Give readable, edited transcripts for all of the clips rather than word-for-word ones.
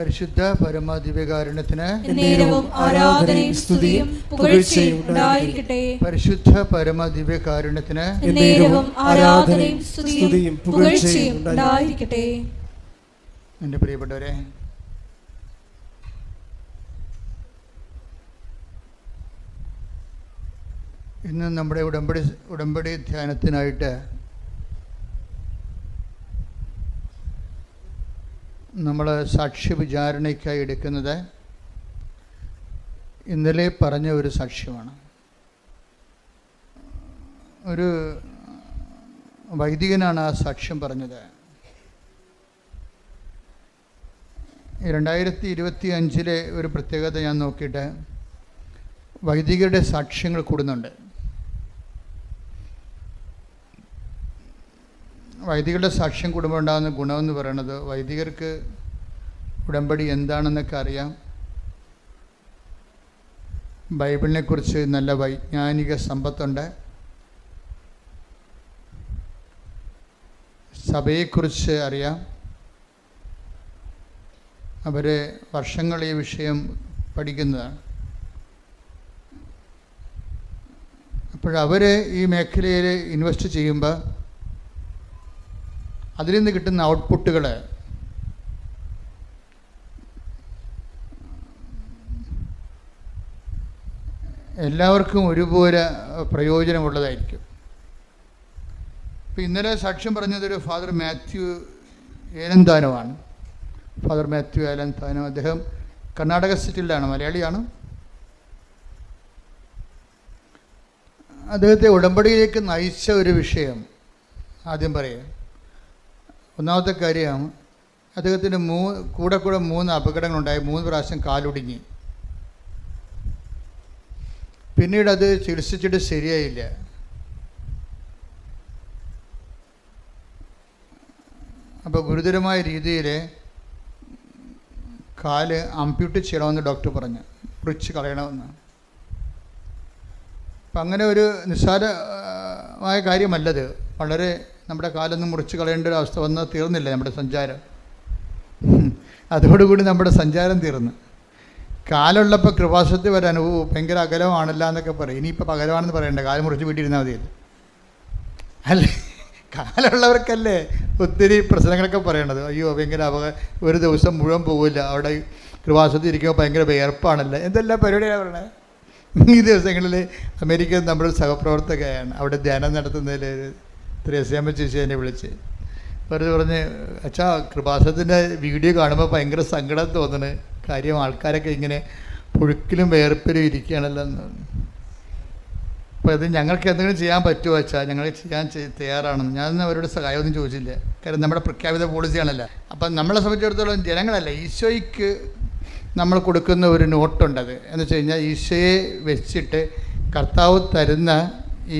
പരിശുദ്ധ പരമദിവ്യകാരുണ്യത്തിന് എന്നേരവും ആരാധനയും സ്തുതിയും പുകഴ്ചയും ഉണ്ടായിരിക്കട്ടെ. പരിശുദ്ധ പരമദിവ്യകാരുണ്യത്തിന് എന്നേരവും ആരാധനയും സ്തുതിയും പുകഴ്ചയും ഉണ്ടായിരിക്കട്ടെ. എൻ്റെ പ്രിയപ്പെട്ടവരെ, ഇന്ന് നമ്മുടെ ഉടമ്പടി ധ്യാനത്തിനായിട്ട് നമ്മൾ സാക്ഷ്യ വിചാരണയ്ക്കായി എടുക്കുന്നത് ഇന്നലെ പറഞ്ഞ ഒരു സാക്ഷ്യമാണ്. ഒരു വൈദികനാണ് ആ സാക്ഷ്യം പറഞ്ഞത്. 2025 ഒരു പ്രത്യേകത ഞാൻ നോക്കിയിട്ട് വൈദികരുടെ സാക്ഷ്യങ്ങൾ കൂടുന്നുണ്ട്. വൈദികരുടെ സാക്ഷ്യം കൂടുമ്പോൾ ഉണ്ടാകുന്ന ഗുണമെന്ന് പറയുന്നത് വൈദികർക്ക് ഉടമ്പടി എന്താണെന്നൊക്കെ അറിയാം. ബൈബിളിനെക്കുറിച്ച് നല്ല വൈജ്ഞാനിക സമ്പത്തുണ്ട്. സഭയെക്കുറിച്ച് അറിയാം. അവർ വർഷങ്ങൾ ഈ വിഷയം പഠിക്കുന്നതാണ്. അപ്പോഴവർ ഈ മേഖലയിൽ ഇൻവെസ്റ്റ് ചെയ്യുമ്പോൾ അതിൽ നിന്ന് കിട്ടുന്ന ഔട്ട്പുട്ടുകൾ എല്ലാവർക്കും ഒരുപോലെ പ്രയോജനമുള്ളതായിരിക്കും. ഇപ്പോൾ ഇന്നലെ സാക്ഷ്യം പറഞ്ഞതൊരു ഫാദർ മാത്യു ഏലന്താനമാണ്. ഫാദർ മാത്യു ഏലന്താനം. അദ്ദേഹം കർണാടക സ്റ്റേറ്റിലാണ്, മലയാളിയാണ്. അദ്ദേഹത്തെ ഉടമ്പടിയിലേക്ക് നയിച്ച ഒരു വിഷയം ആദ്യം പറയാം. ഒന്നാമത്തെ കാര്യം, അദ്ദേഹത്തിന് കൂടെ 3 അപകടങ്ങളുണ്ടായി. 3 പ്രാവശ്യം കാലൊടിഞ്ഞ്. പിന്നീട് അത് ചികിത്സിച്ചിട്ട് ശരിയായില്ല. അപ്പോൾ ഗുരുതരമായ രീതിയിൽ കാല് അമ്പ്യൂട്ട് ചെയ്യണമെന്ന് ഡോക്ടർ പറഞ്ഞു, മുറിച്ച് കളയണമെന്ന്. അപ്പം അങ്ങനെ ഒരു നിസ്സാരമായ കാര്യമല്ലത്. വളരെ നമ്മുടെ കാലൊന്നും മുറിച്ച് കളയേണ്ട ഒരു അവസ്ഥ വന്നാൽ തീർന്നില്ല നമ്മുടെ സഞ്ചാരം. അതോടുകൂടി നമ്മുടെ സഞ്ചാരം തീർന്നു. കാലുള്ളപ്പോൾ കൃപാസനത്തിൽ വരാൻ ഭയങ്കര അകലമാണല്ല എന്നൊക്കെ പറയും. ഇനിയിപ്പോൾ അകലമാണെന്ന് പറയണ്ട, കാല് മുറിച്ച് വീട്ടിലിരുന്നാൽ മതിയല്ലോ. അല്ലേ, കാലുള്ളവർക്കല്ലേ ഒത്തിരി പ്രശ്നങ്ങളൊക്കെ പറയണത്. അയ്യോ ഭയങ്കര ഒരു ദിവസം മുഴുവൻ പോകില്ല, അവിടെ കൃപാസനത്തിൽ ഇരിക്കുമ്പോൾ ഭയങ്കര വിയർപ്പാണല്ലോ, എന്തെല്ലാം പരിപാടിയാണ് പറയണത്. ഈ ദിവസങ്ങളിൽ അമേരിക്കയിൽ നമ്മുടെ സഹപ്രവർത്തകയാണ്. അവിടെ ധ്യാനം നടത്തുന്നതിൽ ത്രേസ്യാമ്മ ചേച്ചി എന്നെ വിളിച്ച് വെറുതെ പറഞ്ഞ്, അച്ഛാ കൃപാസനത്തിൻ്റെ വീഡിയോ കാണുമ്പോൾ ഭയങ്കര സങ്കടം തോന്നുന്നു. കാര്യം ആൾക്കാരൊക്കെ ഇങ്ങനെ പുഴുക്കിലും വേർപ്പിലും ഇരിക്കുകയാണല്ലോ എന്ന്. അപ്പോൾ ഇത് ഞങ്ങൾക്ക് എന്തെങ്കിലും ചെയ്യാൻ പറ്റുമോ അച്ഛാ, ഞങ്ങൾ ചെയ്യാൻ തയ്യാറാണെന്ന്. ഞാനൊന്നും അവരോട് സഹായമൊന്നും ചോദിച്ചില്ല. കാര്യം നമ്മുടെ പ്രഖ്യാപിത പോളിസിയാണല്ലോ. അപ്പം നമ്മളെ സംബന്ധിച്ചിടത്തോളം ജനങ്ങളല്ല, ഈശോയ്ക്ക് നമ്മൾ കൊടുക്കുന്ന ഒരു നോട്ടുണ്ടത്. എന്ന് വെച്ച് കഴിഞ്ഞാൽ ഈശോയെ വെച്ചിട്ട് കർത്താവ് തരുന്ന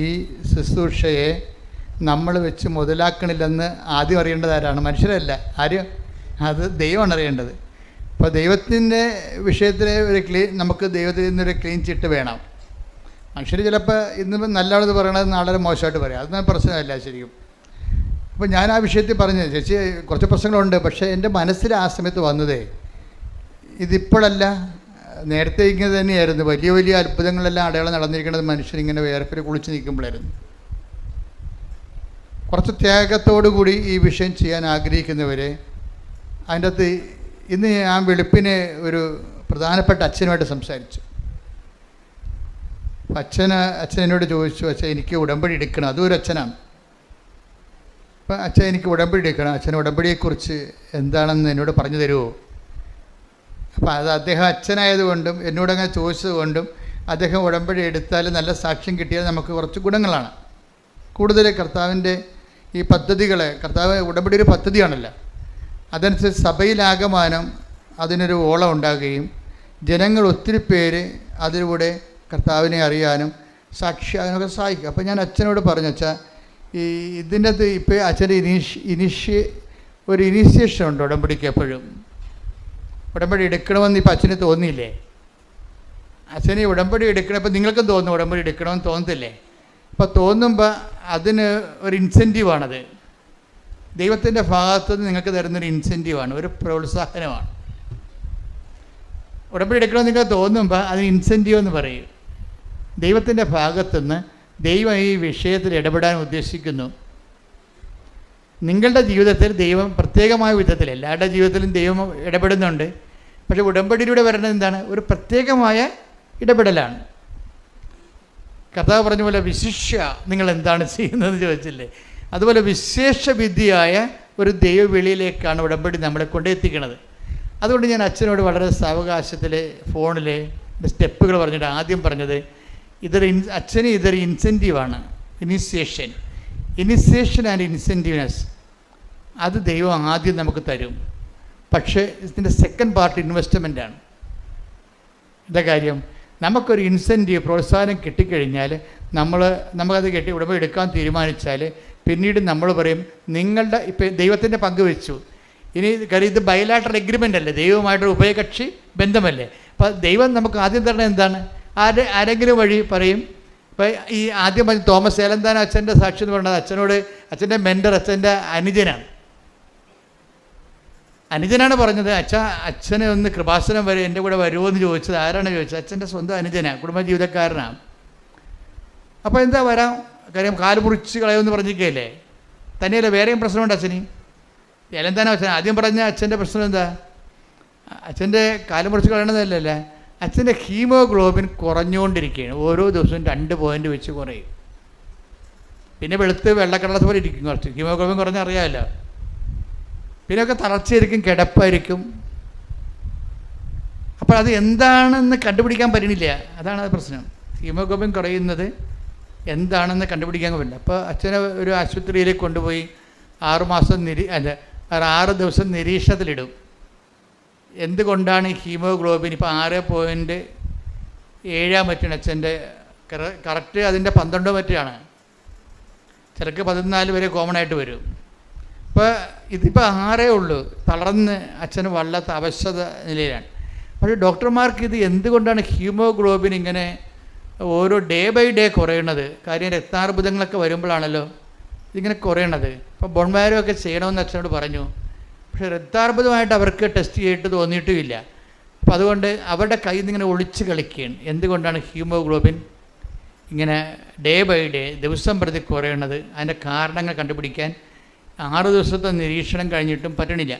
ഈ ശുശ്രൂഷയെ നമ്മൾ വെച്ച് മുതലാക്കണില്ലെന്ന് ആദ്യം അറിയേണ്ടത് ആരാണ്? മനുഷ്യരല്ല. ആരും, അത് ദൈവമാണ് അറിയേണ്ടത്. അപ്പോൾ ദൈവത്തിൻ്റെ വിഷയത്തിൽ നമുക്ക് ദൈവത്തിൽ നിന്നൊരു ക്ലീൻ ചിട്ട് വേണം. മനുഷ്യർ ചിലപ്പോൾ ഇന്ന് നല്ലതാണെന്ന് പറയണത് നാളെ മോശമായിട്ട് പറയാം. അതൊന്നും പ്രശ്നമല്ല ശരിക്കും. അപ്പോൾ ഞാൻ ആ വിഷയത്തിൽ പറഞ്ഞു, ചേച്ചി കുറച്ച് പ്രശ്നങ്ങളുണ്ട്, പക്ഷേ എൻ്റെ മനസ്സിൽ ആ സമയത്ത് വന്നതേ ഇതിപ്പോഴല്ല, നേരത്തെ ഇങ്ങനെ തന്നെയായിരുന്നു. വലിയ വലിയ അത്ഭുതങ്ങളെല്ലാം അടയാളം നടന്നിരിക്കുന്നത് മനുഷ്യരിങ്ങനെ വേർപ്പിൽ കുളിച്ച് നിൽക്കുമ്പോഴായിരുന്നു. കുറച്ച് ത്യാഗത്തോടു കൂടി ഈ വിഷയം ചെയ്യാൻ ആഗ്രഹിക്കുന്നവരെ അതിൻ്റെ അകത്ത് ഇന്ന് ഞാൻ വെളുപ്പിനെ ഒരു പ്രധാനപ്പെട്ട അച്ഛനുമായിട്ട് സംസാരിച്ചു. അച്ഛൻ എന്നോട് ചോദിച്ചു, അച്ഛൻ എനിക്ക് ഉടമ്പടി എടുക്കണം. അതും ഒരു അച്ഛനാണ്. അപ്പം അച്ഛൻ എനിക്ക് ഉടമ്പടി എടുക്കണം, അച്ഛൻ ഉടമ്പടിയെക്കുറിച്ച് എന്താണെന്ന് എന്നോട് പറഞ്ഞു തരുമോ? അപ്പം അത് അദ്ദേഹം അച്ഛനായതുകൊണ്ടും എന്നോടങ്ങനെ ചോദിച്ചതുകൊണ്ടും അദ്ദേഹം ഉടമ്പടി എടുത്താൽ നല്ല സാക്ഷ്യം കിട്ടിയാൽ നമുക്ക് കുറച്ച് ഗുണങ്ങളാണ്. കൂടുതൽ കർത്താവിൻ്റെ ഈ പദ്ധതികളെ, കർത്താവ് ഉടമ്പടി ഒരു പദ്ധതിയാണല്ലോ, അതനുസരിച്ച് സഭയിലാകമാനം അതിനൊരു ഓളം ഉണ്ടാകുകയും ജനങ്ങൾ ഒത്തിരി പേര് അതിലൂടെ കർത്താവിനെ അറിയാനും സാക്ഷിയാകാനൊക്കെ സഹായിക്കും. അപ്പോൾ ഞാൻ അച്ഛനോട് പറഞ്ഞു, അച്ഛാ ഈ ഇതിൻ്റെ അകത്ത് ഇപ്പോൾ അച്ഛൻ്റെ ഒരു ഇനീഷ്യേഷൻ ഉണ്ട് ഉടമ്പടിക്ക്. എപ്പോഴും ഉടമ്പടി എടുക്കണമെന്ന് ഇപ്പോൾ അച്ഛന് തോന്നിയില്ലേ? അച്ഛന് ഉടമ്പടി എടുക്കണം. ഇപ്പോൾ നിങ്ങൾക്കും തോന്നുന്നു ഉടമ്പടി എടുക്കണമെന്ന് തോന്നത്തില്ലേ? അപ്പോൾ തോന്നുമ്പോൾ അതിന് ഒരു ഇൻസെൻറ്റീവാണത്. ദൈവത്തിൻ്റെ ഭാഗത്തുനിന്ന് നിങ്ങൾക്ക് തരുന്നൊരു ഇൻസെൻറ്റീവാണ്, ഒരു പ്രോത്സാഹനമാണ്. ഉടമ്പടി എടുക്കണമെന്ന് നിങ്ങൾക്ക് തോന്നുമ്പോൾ അതിന് ഇൻസെൻറ്റീവ് എന്ന് പറയും. ദൈവത്തിൻ്റെ ഭാഗത്തുനിന്ന് ദൈവം ഈ വിഷയത്തിൽ ഇടപെടാൻ ഉദ്ദേശിക്കുന്നു. നിങ്ങളുടെ ജീവിതത്തിൽ ദൈവം പ്രത്യേകമായ വിധത്തിൽ, എല്ലാവരുടെ ജീവിതത്തിലും ദൈവം ഇടപെടുന്നുണ്ട്. പക്ഷേ ഉടമ്പടിയിലൂടെ വരുന്നത് എന്താണ്? ഒരു പ്രത്യേകമായ ഇടപെടലാണ്. കർത്താവ് പറഞ്ഞ പോലെ വിശിഷ്യ നിങ്ങൾ എന്താണ് ചെയ്യുന്നതെന്ന് ചോദിച്ചില്ലേ? അതുപോലെ വിശേഷ വിദ്യയായ ഒരു ദൈവവിളിയിലേക്കാണ് ഉടമ്പടി നമ്മളെ കൊണ്ടെത്തിക്കുന്നത്. അതുകൊണ്ട് ഞാൻ അച്ഛനോട് വളരെ സാവകാശത്തിൽ ഫോണിൽ സ്റ്റെപ്പുകൾ പറഞ്ഞിട്ട് ആദ്യം പറഞ്ഞത് അച്ഛന് ഇതൊരു ഇൻസെൻറ്റീവാണ്. ഇനിഷ്യേഷൻ ആൻഡ് ഇൻസെൻറ്റീവ്നെസ് അത് ദൈവം ആദ്യം നമുക്ക് തരും. പക്ഷേ ഇതിൻ്റെ സെക്കൻഡ് പാർട്ട് ഇൻവെസ്റ്റ്മെൻറ്റാണ്. എന്താ കാര്യം? നമുക്കൊരു ഇൻസെൻറ്റീവ് പ്രോത്സാഹനം കിട്ടിക്കഴിഞ്ഞാൽ നമുക്കത് ഉടമ്പടി എടുക്കാൻ തീരുമാനിച്ചാൽ പിന്നീട് നമ്മൾ പറയും നിങ്ങളുടെ ഇപ്പം ദൈവത്തിൻ്റെ പങ്ക് വെച്ചു. ഇനി കാര്യം ഇത് ബയലാറ്ററൽ എഗ്രിമെൻ്റ് അല്ലേ, ദൈവവുമായിട്ടൊരു ഉഭയകക്ഷി ബന്ധമല്ലേ. അപ്പോൾ ദൈവം നമുക്ക് ആദ്യം തരണം എന്താണ്? ആരെങ്കിലും വഴി പറയും. ഇപ്പോൾ ഈ ആദ്യം പറഞ്ഞ തോമസ് ഏലന്താന അച്ഛൻ്റെ സാക്ഷി എന്ന് പറയുന്നത് അച്ഛനോട്, അച്ഛൻ്റെ മെൻറ്റർ അച്ഛൻ്റെ അനുജനാണ് പറഞ്ഞത്. അച്ഛനെ ഒന്ന് കൃപാസനം വരെ എൻ്റെ കൂടെ വരുമോ എന്ന് ചോദിച്ചത്. ആരാണ് ചോദിച്ചത്? അച്ഛൻ്റെ സ്വന്തം അനുജനാണ്, കുടുംബജീവിതക്കാരനാണ്. അപ്പോൾ എന്താ വരാം, കാര്യം കാല് മുറിച്ച് കളയുമെന്ന് പറഞ്ഞിരിക്കുകയല്ലേ. തന്നെയല്ല വേറെയും പ്രശ്നമുണ്ട് അച്ഛന്. ഏലന്താന അച്ഛൻ ആദ്യം പറഞ്ഞ അച്ഛൻ്റെ പ്രശ്നം എന്താ? അച്ഛൻ്റെ കാല് മുറിച്ച് കളയണതല്ലേ, അച്ഛൻ്റെ ഹീമോഗ്ലോബിൻ കുറഞ്ഞുകൊണ്ടിരിക്കുകയാണ്. ഓരോ ദിവസവും 2 പോയിൻ്റ് വെച്ച് കുറയും. പിന്നെ വെളുത്ത് വെള്ളക്കടലത്ത് പോലെ ഇരിക്കും കുറച്ച്. ഹീമോഗ്ലോബിൻ കുറഞ്ഞറിയാമല്ലോ. പിന്നെയൊക്കെ തളർച്ചയായിരിക്കും, കിടപ്പായിരിക്കും. അപ്പോൾ അത് എന്താണെന്ന് കണ്ടുപിടിക്കാൻ പറ്റണില്ല. അതാണ് പ്രശ്നം. ഹീമോഗ്ലോബിൻ കുറയുന്നത് എന്താണെന്ന് കണ്ടുപിടിക്കാൻ പറ്റില്ല. അപ്പോൾ അച്ഛനെ ഒരു ആശുപത്രിയിലേക്ക് കൊണ്ടുപോയി 6 ദിവസം നിരീക്ഷണത്തിലിടും. എന്തുകൊണ്ടാണ് ഹീമോഗ്ലോബിൻ ഇപ്പോൾ 6.7 മറ്റാണ് അച്ഛൻ്റെ കറക്റ്റ്, അതിൻ്റെ 12 മറ്റാണ്. ചിലക്ക് 14 വരെ കോമൺ ആയിട്ട് വരും. ഇപ്പോൾ ഇതിപ്പോൾ 6 ഉള്ളൂ. തളർന്ന് അച്ഛന് വല്ലാത്ത അവശത നിലയിലാണ്. പക്ഷേ ഡോക്ടർമാർക്ക് ഇത് എന്തുകൊണ്ടാണ് ഹീമോഗ്ലോബിൻ ഇങ്ങനെ ഓരോ ഡേ ബൈ ഡേ കുറയണത്? കാര്യം രക്താർബുദങ്ങളൊക്കെ വരുമ്പോഴാണല്ലോ ഇതിങ്ങനെ കുറയണത്. അപ്പോൾ ബോൺമാരൊക്കെ ചെയ്യണമെന്ന് അച്ഛനോട് പറഞ്ഞു. പക്ഷേ രക്താർബുദമായിട്ട് അവർക്ക് ടെസ്റ്റ് ചെയ്തിട്ട് തോന്നിയിട്ടുമില്ല. അപ്പോൾ അതുകൊണ്ട് അവരുടെ കയ്യിൽ നിന്ന് ഇങ്ങനെ ഒളിച്ച് കളിക്കുകയാണ്. എന്തുകൊണ്ടാണ് ഹീമോഗ്ലോബിൻ ഇങ്ങനെ ഡേ ബൈ ഡേ ദിവസം പ്രതി കുറയണത്? അതിൻ്റെ കാരണങ്ങൾ കണ്ടുപിടിക്കാൻ 6 ദിവസത്തെ നിരീക്ഷണം കഴിഞ്ഞിട്ടും പറ്റണില്ല.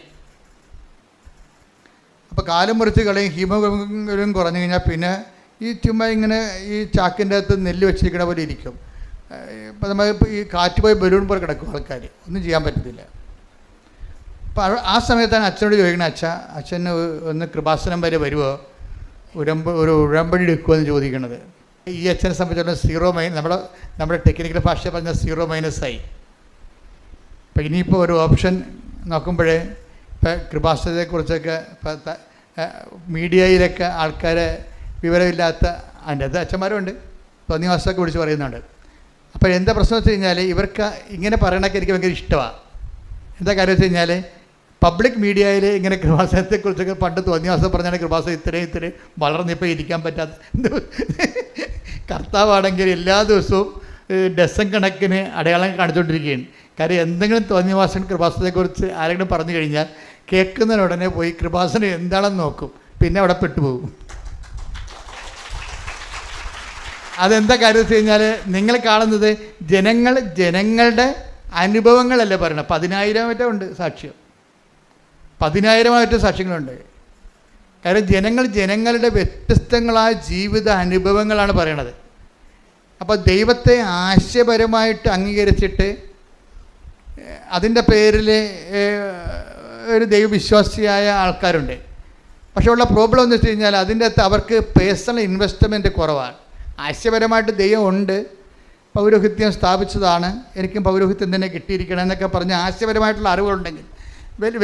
അപ്പോൾ കാലം മുറിച്ച് കളയും, ഹീമോഗ്ലോബിൻ കുറഞ്ഞു കഴിഞ്ഞാൽ പിന്നെ ഈ ചുമ്മാ ഇങ്ങനെ ഈ ചാക്കിൻ്റെ അകത്ത് നെല്ല് വെച്ചിരിക്കണ പോലെ ഇരിക്കും. ഇപ്പോൾ നമ്മൾ ഈ കാറ്റ് പോയി ബലൂൺ പോലെ കിടക്കും ആൾക്കാർ, ഒന്നും ചെയ്യാൻ പറ്റത്തില്ല. അപ്പോൾ ആ സമയത്താണ് അച്ഛനോട് ചോദിക്കണത്, അച്ഛന് ഒന്ന് കൃപാസനം വരെ വരുമോ, ഒരു ഉടമ്പടി എടുക്കുമോ എന്ന് ചോദിക്കണത്. ഈ അച്ഛനെ സംബന്ധിച്ചിടത്തോളം നമ്മുടെ ടെക്നിക്കൽ ഭാഷ പറഞ്ഞ 0- അപ്പോൾ ഇനിയിപ്പോൾ ഒരു ഓപ്ഷൻ നോക്കുമ്പോഴേ ഇപ്പോൾ കൃപാസനത്തെക്കുറിച്ചൊക്കെ ഇപ്പോൾ മീഡിയയിലൊക്കെ ആൾക്കാരെ വിവരമില്ലാത്ത അതിൻ്റെ അത് അച്ഛന്മാരുണ്ട്, തോന്നിവാസമൊക്കെ വിളിച്ച് പറയുന്നുണ്ട്. അപ്പോൾ എന്താ പ്രശ്നം വെച്ച് കഴിഞ്ഞാൽ ഇവർക്ക് ഇങ്ങനെ പറയണതൊക്കെ എനിക്ക് ഭയങ്കര ഇഷ്ടമാണ്. എന്താ കാര്യം വെച്ച് കഴിഞ്ഞാൽ പബ്ലിക് മീഡിയയിൽ ഇങ്ങനെ കൃപാസനത്തെക്കുറിച്ചൊക്കെ പണ്ട് തോന്നിവാസം പറഞ്ഞാൽ കൃപാസനം ഇത്രയും വളർന്നിപ്പോൾ ഇരിക്കാൻ പറ്റാത്ത കർത്താവാണെങ്കിൽ എല്ലാ ദിവസവും ഡസൻ കണക്കിന് അടയാളം കാണിച്ചുകൊണ്ടിരിക്കുകയാണ്. കാര്യം എന്തെങ്കിലും തോന്നിവാസൻ കൃപാസനത്തെക്കുറിച്ച് ആരെങ്കിലും പറഞ്ഞു കഴിഞ്ഞാൽ കേൾക്കുന്നതിനുടനെ പോയി കൃപാസനം എന്താണെന്ന് നോക്കും, പിന്നെ അവിടെ പെട്ടുപോകും. അതെന്താ കാര്യം വെച്ച് കഴിഞ്ഞാൽ നിങ്ങൾ കാണുന്നത് ജനങ്ങളുടെ അനുഭവങ്ങളല്ലേ പറയണം. 10,000 ഉണ്ട് സാക്ഷ്യം, 10,000 സാക്ഷ്യങ്ങളുണ്ട്. കാര്യം ജനങ്ങളുടെ വ്യത്യസ്തങ്ങളായ ജീവിത അനുഭവങ്ങളാണ് പറയണത്. അപ്പോൾ ദൈവത്തെ ആശയപരമായിട്ട് അംഗീകരിച്ചിട്ട് അതിൻ്റെ പേരിൽ ഒരു ദൈവവിശ്വാസിയായ ആൾക്കാരുണ്ട്. പക്ഷേ ഉള്ള പ്രോബ്ലം എന്ന് വെച്ച് കഴിഞ്ഞാൽ അതിൻ്റെ അകത്ത് അവർക്ക് പേഴ്സണൽ ഇൻവെസ്റ്റ്മെൻറ്റ് കുറവാണ്. ആശയപരമായിട്ട് ദൈവം ഉണ്ട്, പൗരോഹിത്യം സ്ഥാപിച്ചതാണ്, എനിക്കും പൗരോഹിത്യം തന്നെ കിട്ടിയിരിക്കണം എന്നൊക്കെ പറഞ്ഞ് ആശയപരമായിട്ടുള്ള അറിവുകളുണ്ടെങ്കിൽ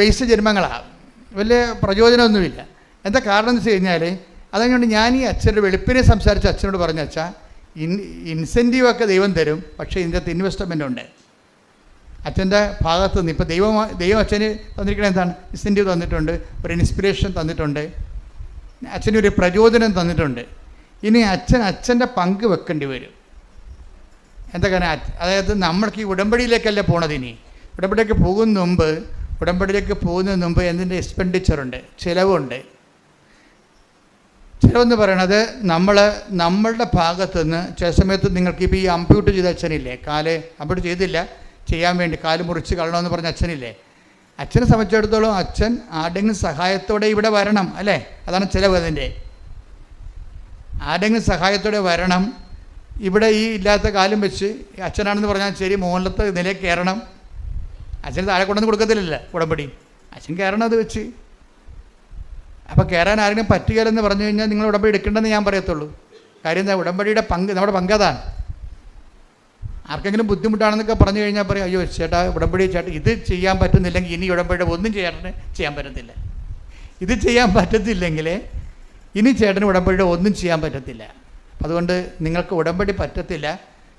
വേസ്റ്റ് ജന്മങ്ങളാണ്, വലിയ പ്രയോജനമൊന്നുമില്ല. എന്താ കാരണം എന്ന് വെച്ച് കഴിഞ്ഞാൽ അതുകൊണ്ട് ഞാൻ ഈ അച്ഛൻ്റെ വെളുപ്പിനെ സംസാരിച്ച് അച്ഛനോട് പറഞ്ഞ അച്ഛാ ഇൻസെൻറ്റീവൊക്കെ ദൈവം തരും, പക്ഷേ ഇതിൻ്റെ അകത്ത് ഇൻവെസ്റ്റ്മെൻ്റ് ഉണ്ട് അച്ഛൻ്റെ ഭാഗത്ത് നിന്ന്. ഇപ്പോൾ ദൈവം അച്ഛന് തന്നിരിക്കണത് എന്താണ്? ഇൻസെൻറ്റീവ് തന്നിട്ടുണ്ട്, ഒരു ഇൻസ്പിറേഷൻ തന്നിട്ടുണ്ട്, അച്ഛനൊരു പ്രചോദനം തന്നിട്ടുണ്ട്. ഇനി അച്ഛൻ്റെ പങ്ക് വെക്കേണ്ടി വരും. എന്താ കാരണം? അതായത് നമ്മൾക്ക് ഈ ഉടമ്പടിയിലേക്കല്ലേ പോണത്. ഇനി ഉടമ്പടിയിലേക്ക് പോകുന്നതിന് മുമ്പ് എന്തിൻ്റെ എക്സ്പെൻഡിച്ചറുണ്ട്, ചിലവുണ്ട്. ചിലവെന്ന് പറയണത് നമ്മളുടെ ഭാഗത്തുനിന്ന് ചില സമയത്ത് നിങ്ങൾക്ക് ഇപ്പോൾ ഈ അമ്പ്യൂട്ട് ചെയ്ത അച്ഛനില്ലേ, കാല് അമ്പ്യൂട്ട് ചെയ്തില്ല, ചെയ്യാൻ വേണ്ടി കാല് മുറിച്ച് കളയണമെന്ന് പറഞ്ഞ അച്ഛനില്ലേ, അച്ഛനെ സംബന്ധിച്ചിടത്തോളം അച്ഛൻ ആരുടെങ്കിലും സഹായത്തോടെ ഇവിടെ വരണം അല്ലേ, അതാണ് ചിലവ്. അതിൻ്റെ ആരുടെങ്കിലും സഹായത്തോടെ വരണം, ഇവിടെ ഈ ഇല്ലാത്ത കാലും വെച്ച് അച്ഛനാണെന്ന് പറഞ്ഞാൽ ശരി മുകളിലത്തെ നിലയിൽ കയറണം. അച്ഛന് താഴെ കൊണ്ടൊന്നും കൊടുക്കത്തില്ലല്ലോ ഉടമ്പടി, അച്ഛൻ കയറണം അത് വെച്ച്. അപ്പോൾ കയറാൻ ആരെങ്കിലും പറ്റുകയില്ലെന്ന് പറഞ്ഞു കഴിഞ്ഞാൽ നിങ്ങൾ ഉടമ്പടി എടുക്കേണ്ടെന്ന് ഞാൻ പറയത്തുള്ളൂ. കാര്യം എന്താ, ഉടമ്പടിയുടെ പങ്ക് നമ്മുടെ പങ്കതാണ്. ആർക്കെങ്കിലും ബുദ്ധിമുട്ടാണെന്നൊക്കെ പറഞ്ഞു കഴിഞ്ഞാൽ പറയും, അയ്യോ ചേട്ടാ ഉടമ്പടി ചേട്ടാ ഇത് ചെയ്യാൻ പറ്റുന്നില്ലെങ്കിൽ ഇനി ഉടമ്പടിയുടെ ഒന്നും ചേട്ടന് ചെയ്യാൻ പറ്റത്തില്ല. ഇത് ചെയ്യാൻ പറ്റത്തില്ലെങ്കിൽ ഇനി ചേട്ടന് ഉടമ്പടിയുടെ ഒന്നും ചെയ്യാൻ പറ്റത്തില്ല. അതുകൊണ്ട് നിങ്ങൾക്ക് ഉടമ്പടി പറ്റത്തില്ല,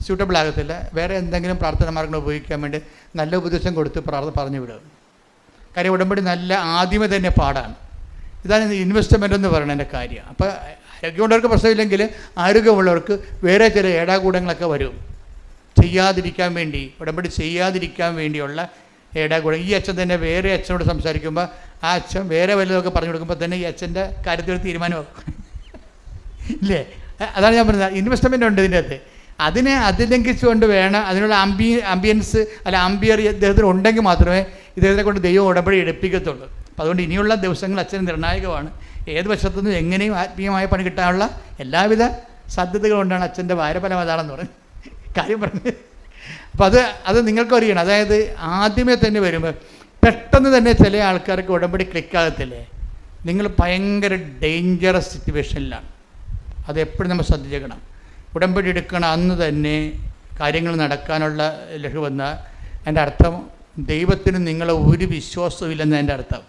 സ്യൂട്ടബിൾ ആകത്തില്ല, വേറെ എന്തെങ്കിലും പ്രാർത്ഥന മാർഗ്ഗങ്ങൾ ഉപയോഗിക്കാൻ വേണ്ടി നല്ല ഉപദേശം കൊടുത്ത് പറഞ്ഞു വിടുക. കാര്യം ഉടമ്പടി നല്ല ആദ്യമേ തന്നെ പാടാണ്. ഇതാണ് ഇൻവെസ്റ്റ്മെൻ്റ് എന്ന് പറയുന്നതിൻ്റെ കാര്യം. അപ്പോൾ ആരോഗ്യമുള്ളവർക്ക് പ്രശ്നമില്ലെങ്കിൽ ആരോഗ്യമുള്ളവർക്ക് വേറെ ചില ഏടാകൂടങ്ങളൊക്കെ വരും, ചെയ്യാതിരിക്കാൻ വേണ്ടി, ഉടമ്പടി ചെയ്യാതിരിക്കാൻ വേണ്ടിയുള്ള ഏടാകൂടം. ഈ അച്ഛൻ തന്നെ വേറെ അച്ഛനോട് സംസാരിക്കുമ്പോൾ ആ അച്ഛൻ വേറെ വല്ലതൊക്കെ പറഞ്ഞു കൊടുക്കുമ്പോൾ തന്നെ ഈ അച്ഛൻ്റെ കാര്യത്തിൽ ഒരു തീരുമാനമാക്കും ഇല്ലേ. അതാണ് ഞാൻ പറഞ്ഞത്, ഇൻവെസ്റ്റ്മെൻ്റ് ഉണ്ട് ഇതിൻ്റെ അകത്ത്. അതിനെ അതിലംഘിച്ചുകൊണ്ട് വേണം, അതിനുള്ള ആംബിയൻസ് അല്ല ആംബിയർ ഇദ്ദേഹത്തിന് ഉണ്ടെങ്കിൽ മാത്രമേ ഇദ്ദേഹത്തെ കൊണ്ട് ദൈവം ഉടമ്പടി എടുപ്പിക്കത്തുള്ളൂ. അപ്പോൾ അതുകൊണ്ട് ഇനിയുള്ള ദിവസങ്ങൾ അച്ഛന് നിർണായകമാണ്. ഏത് വശത്തുനിന്നും എങ്ങനെയും ആത്മീയമായ പണി കിട്ടാനുള്ള എല്ലാവിധ സാധ്യതകളുകൊണ്ടാണ് അച്ഛൻ്റെ വാരഫലം അതാണെന്ന് പറഞ്ഞ് കാര്യം പറഞ്ഞത്. അപ്പോൾ അത് നിങ്ങൾക്കും അറിയണം. അതായത് ആദ്യമേ തന്നെ വരുമ്പോൾ പെട്ടെന്ന് തന്നെ ചില ആൾക്കാർക്ക് ഉടമ്പടി ക്ലിക്കാകത്തില്ലേ, നിങ്ങൾ ഭയങ്കര ഡേഞ്ചറസ് സിറ്റുവേഷനിലാണ്. അതെപ്പോഴും നമ്മൾ ശ്രദ്ധിച്ചേക്കണം. ഉടമ്പടി എടുക്കണം അന്ന് തന്നെ കാര്യങ്ങൾ നടക്കാനുള്ള ലഘുവെന്ന എൻ്റെ അർത്ഥം ദൈവത്തിന് നിങ്ങളെ ഒരു വിശ്വാസവും ഇല്ലെന്ന് എൻ്റെ അർത്ഥം.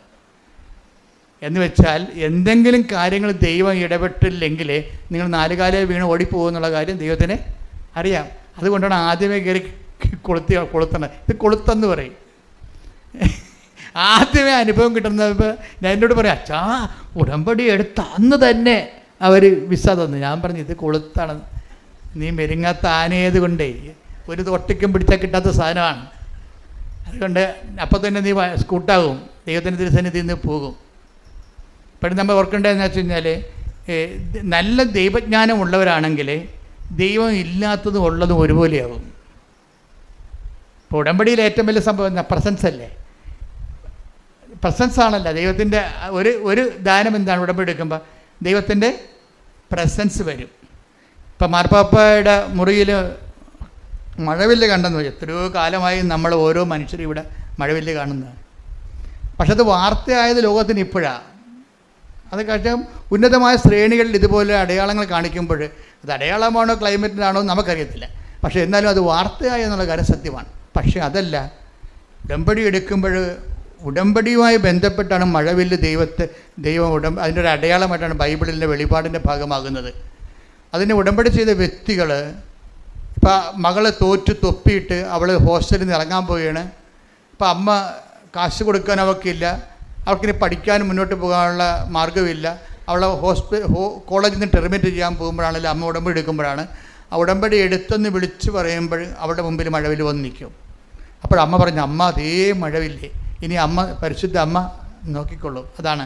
എന്ന് വെച്ചാൽ എന്തെങ്കിലും കാര്യങ്ങൾ ദൈവം ഇടപെട്ടില്ലെങ്കിൽ നിങ്ങൾ നാലുകാലേ വീണ് ഓടിപ്പോകുമെന്നുള്ള കാര്യം ദൈവത്തിന് അറിയാം. അതുകൊണ്ടാണ് ആദ്യമേ കയറി കൊളുത്തണത്. ഇത് കൊളുത്തെന്ന് പറയും. ആദ്യമേ അനുഭവം കിട്ടുന്നത് ഞാൻ എന്നോട് പറയാം, അച്ഛാ ഉടമ്പടി എടുത്ത അന്ന് തന്നെ അവർ വിസ തന്നു. ഞാൻ പറഞ്ഞു ഇത് കൊളുത്താണ്, നീ മെരുങ്ങാത്ത ആനയത് കൊണ്ടേ ഒരു തൊട്ടിക്കും പിടിച്ചാൽ കിട്ടാത്ത സാധനമാണ്. അതുകൊണ്ട് അപ്പം തന്നെ നീ സ്കൂട്ടാകും, ദൈവത്തിൻ്റെ തിരുസന്നിധിയിൽ നിന്ന് പോകും. ഇപ്പോഴും നമ്മൾ ഓർക്കേണ്ടതെന്ന് വെച്ച് കഴിഞ്ഞാൽ നല്ല ദൈവജ്ഞാനം ഉള്ളവരാണെങ്കിൽ ദൈവം ഇല്ലാത്തതും ഉള്ളതും ഒരുപോലെയാകും. ഇപ്പോൾ ഉടമ്പടിയിൽ ഏറ്റവും വലിയ സംഭവം എന്താ, പ്രസൻസ് അല്ലേ. പ്രസൻസ് ആണല്ലോ ദൈവത്തിൻ്റെ ഒരു ദാനം. എന്താണ് ഉടമ്പടി എടുക്കുമ്പോൾ ദൈവത്തിൻ്റെ പ്രസൻസ് വരും. ഇപ്പം മാർപ്പാപ്പയുടെ മുറിയിൽ മഴവില്ല് കണ്ടെന്ന് എത്രയോ കാലമായി നമ്മൾ ഓരോ മനുഷ്യരും ഇവിടെ മഴവില്ല് കാണുന്നതാണ്. പക്ഷെ അത് വാർത്തയായത് ലോകത്തിന് ഇപ്പോഴാണ്. അത് കഴിഞ്ഞാൽ ഉന്നതമായ ശ്രേണികളിൽ ഇതുപോലെ അടയാളങ്ങൾ കാണിക്കുമ്പോൾ അത് അടയാളമാണോ ക്ലൈമറ്റിനാണോ നമുക്കറിയത്തില്ല. പക്ഷേ എന്നാലും അത് വാർത്തയായി എന്നുള്ള കാര്യം സത്യമാണ്. പക്ഷേ അതല്ല, ഉടമ്പടി എടുക്കുമ്പോൾ ഉടമ്പടിയുമായി ബന്ധപ്പെട്ടാണ് മഴവില്ല് ദൈവം അതിൻ്റെ ഒരു അടയാളമായിട്ടാണ് ബൈബിളിലെ വെളിപാടിൻ്റെ ഭാഗമാകുന്നത്. അതിന് ഉടമ്പടി ചെയ്ത വ്യക്തികൾ, ഇപ്പം മകളെ തോറ്റ് തൊപ്പിയിട്ട് അവൾ ഹോസ്റ്റലിൽ നിന്ന് ഇറങ്ങാൻ പോവുകയാണ്. ഇപ്പം അമ്മ കാശ് കൊടുക്കാൻ അവൾക്കില്ല, അവൾക്കിനി പഠിക്കാനും മുന്നോട്ട് പോകാനുള്ള മാർഗ്ഗമില്ല. അവളെ കോളേജിൽ നിന്ന് ടെർമിനേറ്റ് ചെയ്യാൻ പോകുമ്പോഴാണെങ്കിലും അമ്മ ഉടമ്പടി എടുക്കുമ്പോഴാണ് ആ ഉടമ്പടി എടുത്തെന്ന് വിളിച്ച് പറയുമ്പോൾ അവളുടെ മുമ്പിൽ മഴവില്ല് വന്ന് നിൽക്കും. അപ്പോഴമ്മ പറഞ്ഞു, അമ്മ അതേ മഴവില്ലേ, ഇനി അമ്മ പരിശുദ്ധ അമ്മ നോക്കിക്കൊള്ളൂ. അതാണ്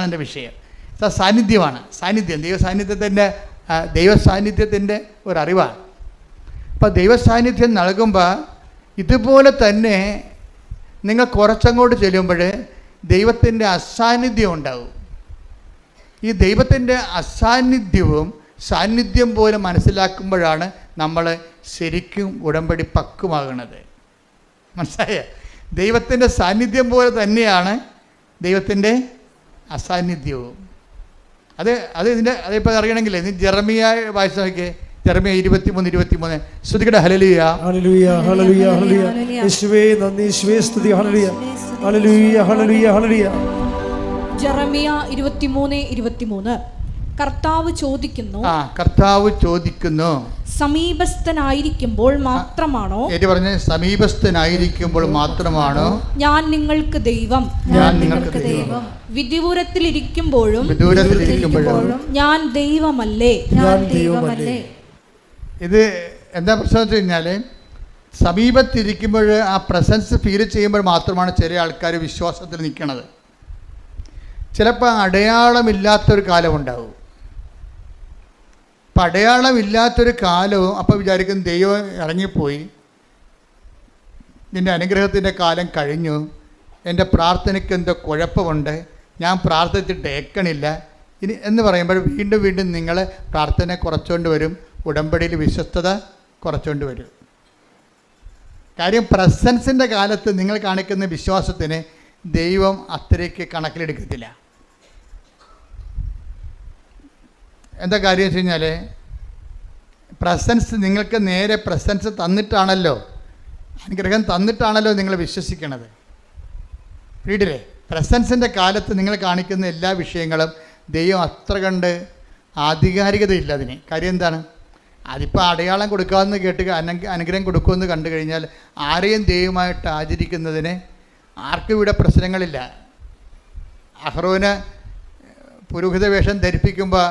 എൻ്റെ വിഷയം. സാന്നിധ്യമാണ്, സാന്നിധ്യം ദൈവസാന്നിധ്യത്തിൻ്റെ ഒരറിവാണ്. അപ്പോൾ ദൈവസാന്നിധ്യം നൽകുമ്പോൾ ഇതുപോലെ തന്നെ നിങ്ങൾ കുറച്ചങ്ങോട്ട് ചെല്ലുമ്പോൾ ദൈവത്തിൻ്റെ അസാന്നിധ്യം ഉണ്ടാവും. ഈ ദൈവത്തിൻ്റെ അസാന്നിധ്യവും സാന്നിധ്യം പോലെ മനസ്സിലാക്കുമ്പോഴാണ് നമ്മൾ ശരിക്കും ഉടമ്പടി പക്വമാകുന്നത്. മനസ്സിലായ? ദൈവത്തിൻ്റെ സാന്നിധ്യം പോലെ തന്നെയാണ് ദൈവത്തിൻ്റെ അസാന്നിധ്യവും. അതിപ്പോൾ അറിയണമെങ്കിൽ നീ ജെറമിയ വായിച്ച് നോക്കിയേ. ജെറമിയ 23:23 സ്തുതിക്കട്ടെ. ഹല്ലേലൂയ ഹല്ലേലൂയ ഹല്ലേലൂയ ഹല്ലേലൂയ. യേശുവേ നന്ദി, യേശുവേ സ്തുതി. ഹല്ലേലൂയ ഹല്ലേലൂയ ഹല്ലേലൂയ ഹല്ലേലൂയ. ജെറമിയ 23:23 കർത്താവ് ചോദിക്കുന്നു, സമീപസ്ഥനായിരിക്കുമ്പോൾ മാത്രമാണോ, സമീപസ്ഥനായിരിക്കുമ്പോൾ മാത്രമാണോ ഞാൻ നിങ്ങൾക്ക് ദൈവം, വിദൂരത്തിലിരിക്കുമ്പോഴും ഞാൻ ദൈവമല്ലേ. ഇത് എന്താ പ്രശ്നം വെച്ച് കഴിഞ്ഞാൽ, സമീപത്തിരിക്കുമ്പോൾ ആ പ്രസൻസ് ഫീൽ ചെയ്യുമ്പോൾ മാത്രമാണ് ചില ആൾക്കാർ വിശ്വാസത്തിൽ നിൽക്കുന്നത്. ചിലപ്പോൾ അടയാളമില്ലാത്തൊരു കാലമുണ്ടാവും. അടയാളമില്ലാത്തൊരു കാലവും അപ്പോൾ വിചാരിക്കും ദൈവം ഇറങ്ങിപ്പോയി, നിൻ്റെ അനുഗ്രഹത്തിൻ്റെ കാലം കഴിഞ്ഞു, എൻ്റെ പ്രാർത്ഥനയ്ക്ക് എന്തോ കുഴപ്പമുണ്ട്, ഞാൻ പ്രാർത്ഥിച്ചിട്ട് ഏക്കണില്ല ഇനി എന്ന് പറയുമ്പോൾ വീണ്ടും വീണ്ടും നിങ്ങൾ പ്രാർത്ഥന കുറച്ചുകൊണ്ട് വരും, ഉടമ്പടിയിൽ വിശ്വസ്തത കുറച്ചുകൊണ്ട് വരും. കാര്യം പ്രസൻസിൻ്റെ കാലത്ത് നിങ്ങൾ കാണിക്കുന്ന വിശ്വാസത്തിന് ദൈവം അത്രയ്ക്ക് കണക്കിലെടുക്കത്തില്ല. എന്താ കാര്യം വെച്ച് കഴിഞ്ഞാൽ പ്രസൻസ് നിങ്ങൾക്ക് നേരെ പ്രസൻസ് തന്നിട്ടാണല്ലോ, അനുഗ്രഹം തന്നിട്ടാണല്ലോ നിങ്ങൾ വിശ്വസിക്കണത്. വീട്ടിലെ പ്രസൻസിൻ്റെ കാലത്ത് നിങ്ങൾ കാണിക്കുന്ന എല്ലാ വിഷയങ്ങളും ദൈവം അത്ര കണ്ട് ആധികാരികതയില്ല അതിന്. കാര്യം എന്താണ്? അതിപ്പോൾ അടയാളം കൊടുക്കാമെന്ന് കേട്ട് അനുഗ്രഹം കൊടുക്കുമെന്ന് കണ്ടു കഴിഞ്ഞാൽ ആരെയും ദൈവമായിട്ട് ആചരിക്കുന്നതിന് ആർക്കും ഇവിടെ പ്രശ്നങ്ങളില്ല. അഹ്റോന് പുരോഹിത വേഷം ധരിപ്പിക്കുമ്പോൾ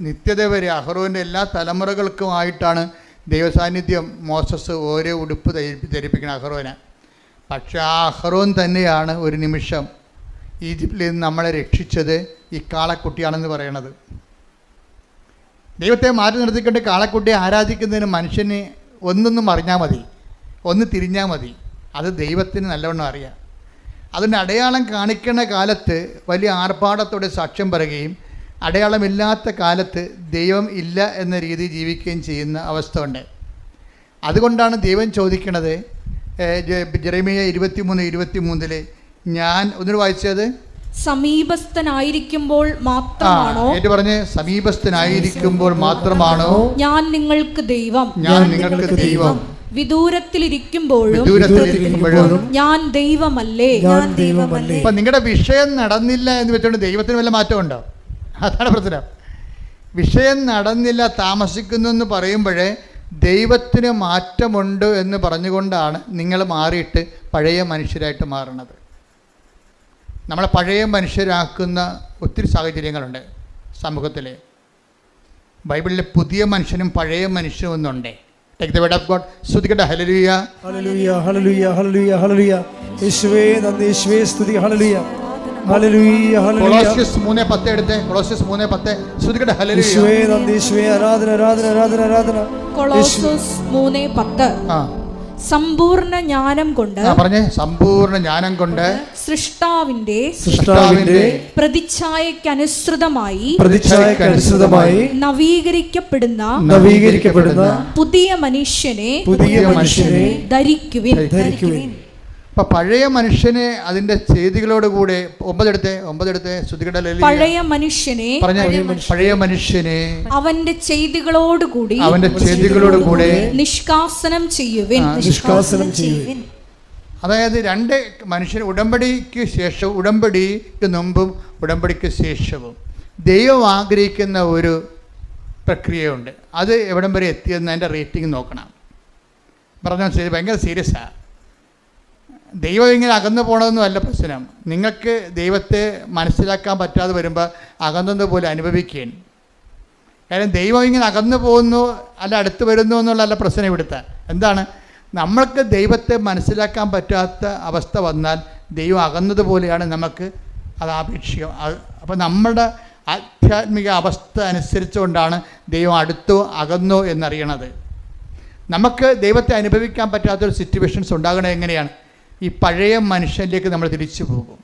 നിത്യത വരെ അഹ്റോൻ്റെ എല്ലാ തലമുറകൾക്കുമായിട്ടാണ് ദൈവസാന്നിധ്യം മോസസ് ഓരോ ഉടുപ്പ് ധരിപ്പിക്കണം അഹ്റോന്. പക്ഷെ ആ അഹ്റോൻ തന്നെയാണ് ഒരു നിമിഷം ഈജിപ്തിൽ നിന്ന് നമ്മളെ രക്ഷിച്ചത് ഈ കാളക്കുട്ടിയാണെന്ന് പറയണത്. ദൈവത്തെ മാറ്റി നിർത്തിക്കൊണ്ട് കാളക്കുട്ടിയെ ആരാധിക്കുന്നതിന് മനുഷ്യന് ഒന്നൊന്നും അറിഞ്ഞാൽ മതി, ഒന്ന് തിരിഞ്ഞാൽ മതി, അത് ദൈവത്തിന് നല്ലവണ്ണം അറിയാം. അതുകൊണ്ട് അടയാളം കാണിക്കുന്ന കാലത്ത് വലിയ ആർഭാടത്തോടെ സാക്ഷ്യം പറയുകയും അടയാളമില്ലാത്ത കാലത്ത് ദൈവം ഇല്ല എന്ന രീതി ജീവിക്കുകയും ചെയ്യുന്ന അവസ്ഥ ഉണ്ട്. അതുകൊണ്ടാണ് ദൈവം ചോദിക്കണത് ജെറമ്യാ 23:23 ഞാൻ ഒന്നിനു വായിച്ചത് സമീപസ്ഥനായിരിക്കുമ്പോൾ മാത്രമാണോ, ഏറ്റു പറഞ്ഞ് സമീപസ്ഥനായിരിക്കുമ്പോൾ മാത്രമാണോ ഞാൻ നിങ്ങൾക്ക് ദൈവം, ഞാൻ നിങ്ങൾക്ക് ദൈവം, വിദൂരത്തിലിരിക്കുമ്പോഴും ഞാൻ ദൈവമല്ലേ. അപ്പൊ നിങ്ങളുടെ വിഷയം നടന്നില്ല എന്ന് വെച്ചുകൊണ്ട് ദൈവത്തിന് വല്ല മാറ്റമുണ്ടോ? അതാണ് പ്രശ്നം. വിഷയം നടന്നില്ല, താമസിക്കുന്നു എന്ന് പറയുമ്പോഴേ ദൈവത്തിന് മാറ്റമുണ്ട് എന്ന് പറഞ്ഞുകൊണ്ടാണ് നിങ്ങൾ മാറിയിട്ട് പഴയ മനുഷ്യരായിട്ട് മാറുന്നത്. നമ്മളെ പഴയ മനുഷ്യരാക്കുന്ന ഒത്തിരി സാഹചര്യങ്ങളുണ്ട് സമൂഹത്തിൽ. ബൈബിളിൽ പുതിയ മനുഷ്യനും പഴയ മനുഷ്യനും ഒന്നുണ്ട്. Take the word of God. സ്തുതിക്കട്ടെ. ഹല്ലേലൂയ, ഹല്ലേലൂയ, ഹല്ലേലൂയ, ഹല്ലേലൂയ, ഹല്ലേലൂയ. യേശുവേ നന്ദി, യേശുവേ സ്തുതി. ഹല്ലേലൂയ, ഹല്ലേലൂയ, ഹല്ലേലൂയ. കൊളോസ്യസ് 3:10 എടുത്തേ. കൊളോസ്യസ് 3:10 സ്തുതിക്കട്ടെ. ഹല്ലേലൂയ, യേശുവേ നന്ദി, യേശുവേ ആരാധന, ആരാധന, ആരാധന, ആരാധന. കൊളോസ്യസ് 3:10 സമ്പൂർണ്ണ ജ്ഞാനം കൊണ്ട്, പറഞ്ഞേ, സമ്പൂർണ്ണ ജ്ഞാനം കൊണ്ട് സൃഷ്ടാവിന്റെ പ്രതിച്ഛായക്കനുസൃതമായി നവീകരിക്കപ്പെടുന്ന പുതിയ മനുഷ്യനെ ധരിക്കുവിൻ. അപ്പം പഴയ മനുഷ്യനെ അതിൻ്റെ ചെയ്തികളോടുകൂടെ 9 ശ്രുതികട പഴയ മനുഷ്യനെ അവന്റെ ചെയ്തികളോടുകൂടി നിഷ്കാസനം ചെയ്യുവിൻ. അതായത് രണ്ട് മനുഷ്യർ ഉടമ്പടിക്ക് ശേഷവും ഉടമ്പടിക്ക് മുമ്പും ഉടമ്പടിക്ക് ശേഷവും ദൈവം ആഗ്രഹിക്കുന്ന ഒരു പ്രക്രിയയുണ്ട്. അത് എവിടം വരെ എത്തിയെന്ന് അതിൻ്റെ റേറ്റിംഗ് നോക്കണം. പറഞ്ഞാൽ ശരി, ഭയങ്കര സീരിയസാണ്. ദൈവം ഇങ്ങനെ അകന്നു പോകണമെന്നും അല്ല പ്രശ്നം. നിങ്ങൾക്ക് ദൈവത്തെ മനസ്സിലാക്കാൻ പറ്റാതെ വരുമ്പോൾ അകന്നതുപോലെ അനുഭവിക്കുകയാണ്. കാരണം ദൈവം ഇങ്ങനെ അകന്നു പോകുന്നു അല്ല അടുത്ത് വരുന്നു എന്നുള്ളതല്ല പ്രശ്നം ഇവിടുത്തെ. എന്താണ്? നമ്മൾക്ക് ദൈവത്തെ മനസ്സിലാക്കാൻ പറ്റാത്ത അവസ്ഥ വന്നാൽ ദൈവം അകന്നതുപോലെയാണ് നമുക്ക് അത് ആപേക്ഷികം. അപ്പോൾ നമ്മുടെ ആധ്യാത്മിക അവസ്ഥ അനുസരിച്ചുകൊണ്ടാണ് ദൈവം അടുത്തോ അകന്നോ എന്നറിയണത്. നമുക്ക് ദൈവത്തെ അനുഭവിക്കാൻ പറ്റാത്തൊരു സിറ്റുവേഷൻസ് ഉണ്ടാകണത് എങ്ങനെയാണ്? ഈ പഴയ മനുഷ്യനിലേക്ക് നമ്മൾ തിരിച്ചു പോകും.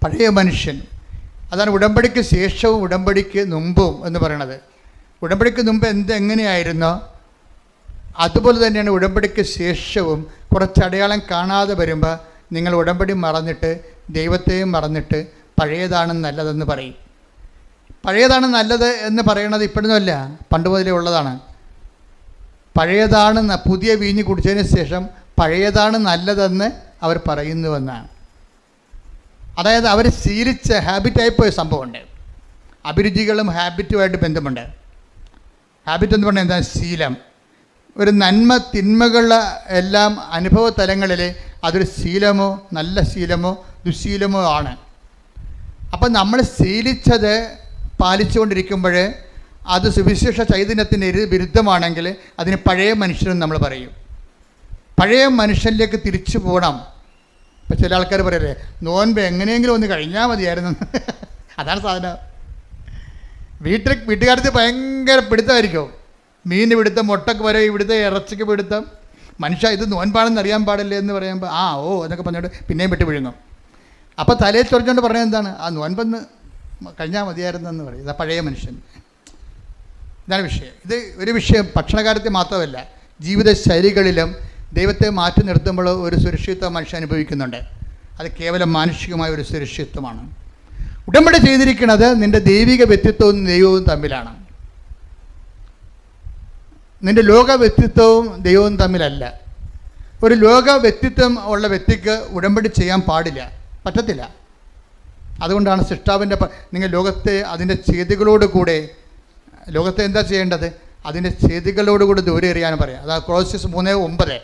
പഴയ മനുഷ്യൻ, അതാണ് ഉടമ്പടിക്ക് ശേഷവും ഉടമ്പടിക്ക് മുമ്പും എന്ന് പറയണത്. ഉടമ്പടിക്ക് മുമ്പ് എങ്ങനെയായിരുന്നോ അതുപോലെ തന്നെയാണ് ഉടമ്പടിക്ക് ശേഷവും. കുറച്ച് അടയാളം കാണാതെ വരുമ്പോൾ നിങ്ങൾ ഉടമ്പടി മറന്നിട്ട് ദൈവത്തെയും മറന്നിട്ട് പഴയതാണ് നല്ലതെന്ന് പറയും. പഴയതാണ് നല്ലത് എന്ന് പറയണത് ഇപ്പോഴൊന്നുമല്ല, പണ്ട് മുതലേ ഉള്ളതാണ്. പഴയതാണ് പുതിയ വീഞ്ഞ് കുടിച്ചതിന് ശേഷം പഴയതാണ് നല്ലതെന്ന് അവർ പറയുന്നുവെന്നാണ്. അതായത് അവർ ശീലിച്ച ഹാബിറ്റായിപ്പോയ സംഭവമുണ്ട്. അഭിരുചികളും ഹാബിറ്റുമായിട്ട് ബന്ധമുണ്ട്. ഹാബിറ്റ് എന്ന് പറഞ്ഞാൽ എന്താണ്? ശീലം. ഒരു നന്മ തിന്മകൾ എല്ലാം അനുഭവ തലങ്ങളിൽ അതൊരു ശീലമോ നല്ല ശീലമോ ദുശീലമോ ആണ്. അപ്പം നമ്മൾ ശീലിച്ചത് പാലിച്ചുകൊണ്ടിരിക്കുമ്പോൾ അത് സുവിശേഷ ചൈതന്യത്തിന് വിരുദ്ധമാണെങ്കിൽ അതിന് പഴയ മനുഷ്യനും നമ്മൾ പറയും. പഴയ മനുഷ്യനിലേക്ക് തിരിച്ചു പോകണം. ഇപ്പം ചില ആൾക്കാർ പറയല്ലേ, നോൻപ് എങ്ങനെയെങ്കിലും ഒന്ന് കഴിഞ്ഞാൽ മതിയായിരുന്നു. അതാണ് സാധനം. വീട്ടുകാർക്ക് ഭയങ്കര പിടുത്തമായിരിക്കും. മീൻ പിടുത്തം, മുട്ടക്ക് വരെ പിടുത്തം, ഇറച്ചിക്ക് പിടുത്തം. മനുഷ്യ ഇത് നോൻപാണെന്ന് അറിയാൻ പാടില്ല എന്ന് പറയുമ്പോൾ ഓ എന്നൊക്കെ പറഞ്ഞിട്ട് പിന്നെയും വെട്ടി വിഴുങ്ങും. അപ്പോൾ തലയിൽ ചൊറിഞ്ഞുകൊണ്ട് പറഞ്ഞത് എന്താണ്? നോൻപെന്ന് കഴിഞ്ഞാൽ മതിയായിരുന്നെന്ന് പറയും. ഇതാ പഴയ മനുഷ്യൻ. ഇതാണ് വിഷയം. ഇത് ഒരു വിഷയം ഭക്ഷണകാര്യത്തിൽ മാത്രമല്ല, ജീവിത ശൈലികളിലും ദൈവത്തെ മാറ്റി നിർത്തുമ്പോൾ ഒരു സുരക്ഷിതത്വം മനുഷ്യൻ അനുഭവിക്കുന്നുണ്ട്. അത് കേവലം മാനുഷികമായ ഒരു സുരക്ഷിതത്വമാണ്. ഉടമ്പടി ചെയ്തിരിക്കുന്നത് നിൻ്റെ ദൈവിക വ്യക്തിത്വവും ദൈവവും തമ്മിലാണ്. നിൻ്റെ ലോക വ്യക്തിത്വവും ദൈവവും തമ്മിലല്ല. ഒരു ലോക വ്യക്തിത്വം ഉള്ള വ്യക്തിക്ക് ഉടമ്പടി ചെയ്യാൻ പാടില്ല, പറ്റത്തില്ല. അതുകൊണ്ടാണ് സൃഷ്ടാവിൻ്റെ നിങ്ങൾ ലോകത്തെ അതിൻ്റെ ചെയ്തികളോടുകൂടെ, ലോകത്തെ എന്താ ചെയ്യേണ്ടത്? അതിൻ്റെ ചെയ്തികളോടുകൂടി ദൂരെ എറിയാൻ പറയാം. അതാ കൊളോസ്യസ് 3:9.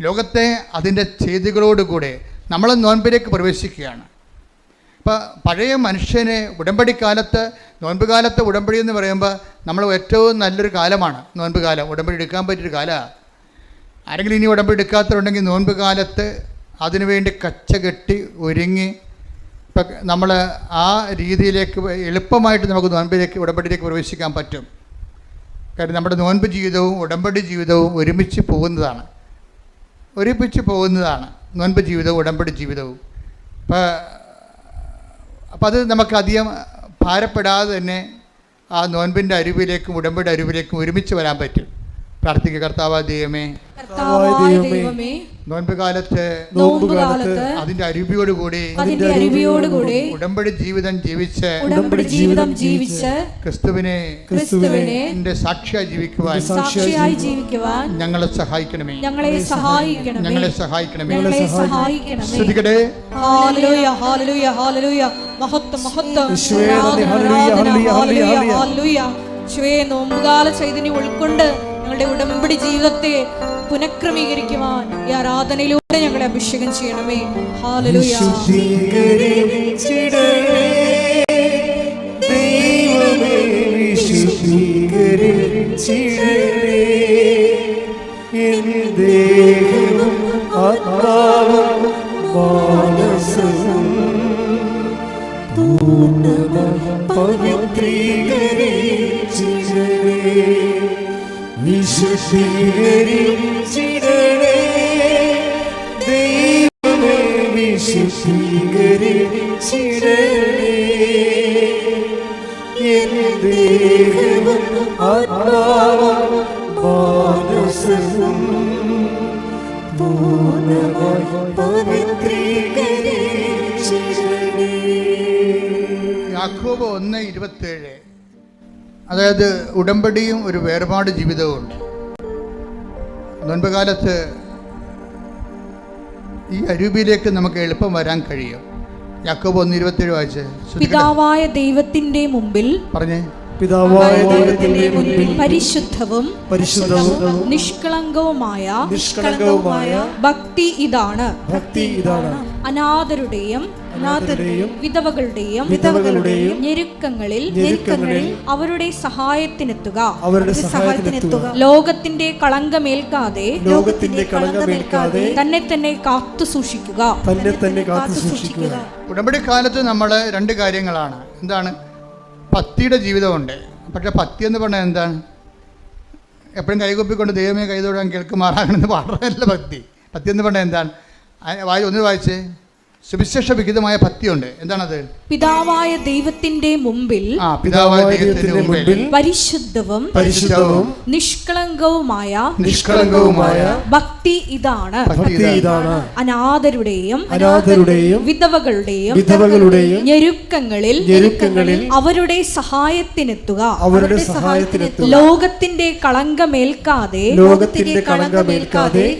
ലോകത്തെ അതിൻ്റെ ചെയ്തികളോടുകൂടെ നമ്മൾ നോൻപിലേക്ക് പ്രവേശിക്കുകയാണ്. അപ്പോൾ പഴയ മനുഷ്യനെ ഉടമ്പടി കാലത്ത്, നോൻപ് കാലത്ത് ഉടമ്പടി എന്ന് പറയുമ്പോൾ നമ്മൾ ഏറ്റവും നല്ലൊരു കാലമാണ് നോൻപ് കാലം. ഉടമ്പടി എടുക്കാൻ പറ്റിയൊരു കാലമാണ്. ആരെങ്കിലും ഇനി ഉടമ്പടി എടുക്കാത്തവരുണ്ടെങ്കിൽ നോൻപ് കാലത്ത് അതിനുവേണ്ടി കച്ചകെട്ടി ഒരുങ്ങി ഇപ്പം നമ്മൾ ആ രീതിയിലേക്ക് എളുപ്പമായിട്ട് നമുക്ക് നോൻപിലേക്ക് ഉടമ്പടിയിലേക്ക് പ്രവേശിക്കാൻ പറ്റും. കാരണം നമ്മുടെ നോൻപ് ജീവിതവും ഉടമ്പടി ജീവിതവും ഒരുമിച്ച് പോകുന്നതാണ്. നോൻപ് ജീവിതവും ഉടമ്പടി ജീവിതവും. അപ്പോൾ അത് നമുക്കധികം ഭാരപ്പെടാതെ തന്നെ ആ നോൻപിൻ്റെ അരുവിലേക്കും ഉടമ്പടി അരുവിലേക്കും ഒരുമിച്ച് വരാൻ പറ്റും. പ്രാർത്ഥിക്കുക. കർത്താവായ ദൈവമേ, നോൻപ് കാലത്ത് അതിന്റെ അരുവിയോടുകൂടി ഉടമ്പടി ജീവിതം ജീവിച്ച് ക്രിസ്തുവിനെ എന്റെ സാക്ഷിയായി ജീവിക്കുവാൻ ഞങ്ങളെ സഹായിക്കണമേ. ശ്രദ്ധിക്കട്ടെ. നോമ്പുകാല ചൈതന്യം ഉൾക്കൊണ്ട് ഞങ്ങളുടെ ഉടമ്പടി ജീവിതത്തെ പുനഃക്രമീകരിക്കുവാൻ ഈ ആരാധനയിലൂടെ ഞങ്ങളെ അഭിഷേകം ചെയ്യണമേ. ഹല്ലേലൂയ. വിശുദ്ധീകരിച്ചിടണേ ദൈവമേ, വിശുദ്ധീകരിച്ചിടണേ എൻ ദേഹവും ആത്മാവും മാനസവും പൂർണ്ണമായി പവിത്രീകരിച്ചിടണേ. യാക്കോബ് 1:27. അതായത് ഉടമ്പടിയും ഒരു വേർപാട് ജീവിതവുമുണ്ട്. നോൻപ് കാലത്ത് ഈ അരൂപിയിലേക്ക് നമുക്ക് എളുപ്പം വരാൻ കഴിയും. യാക്കോബ് 1:27 വായിച്ച്. പിതാവായ ദൈവത്തിന്റെ മുമ്പിൽ പറഞ്ഞേ. പിതാവായ ദൈവത്തിന്റെ മുൻപിൽ പരിശുദ്ധവും നിഷ്കളങ്കവുമായ ഭക്തി ഇതാണ്. അനാഥരുടെയും വിധവകളുടെയും ഞെരുക്കങ്ങളിൽ അവരുടെ സഹായത്തിനെത്തുക. ലോകത്തിന്റെ കളങ്കമേൽക്കാതെ തന്നെ തന്നെ കാത്തു സൂക്ഷിക്കുക. ഉടമ്പടി കാലത്ത് നമ്മൾ രണ്ട് കാര്യങ്ങളാണ്. എന്താണ്? ഭക്തിയുടെ ജീവിതമുണ്ട്. പക്ഷെ ഭക്തി എന്ന് പറഞ്ഞാൽ എന്താണ്? എപ്പോഴും കൈകൊപ്പിക്കൊണ്ട് ദൈവമേ കൈതൊഴാൻ കേൾക്കുമാറാകണമെന്ന് പാടുന്നതല്ല ഭക്തി. ഭക്തി എന്ന് പറഞ്ഞാൽ എന്താണ്? ഒന്ന് വായിച്ചേ. സുവിശേഷ വിഹിതമായ ഭക്തിയുണ്ട്. എന്താണത്? പിതാവായ ദൈവത്തിന്റെ മുമ്പിൽ പരിശുദ്ധവും നിഷ്കളങ്കവുമായ ഭക്തി ഇതാണ്. അനാഥരുടെയും വിധവകളുടെയും ഞെരുക്കങ്ങളിൽ അവരുടെ സഹായത്തിനെത്തുക. ലോകത്തിന്റെ കളങ്കമേൽക്കാതെ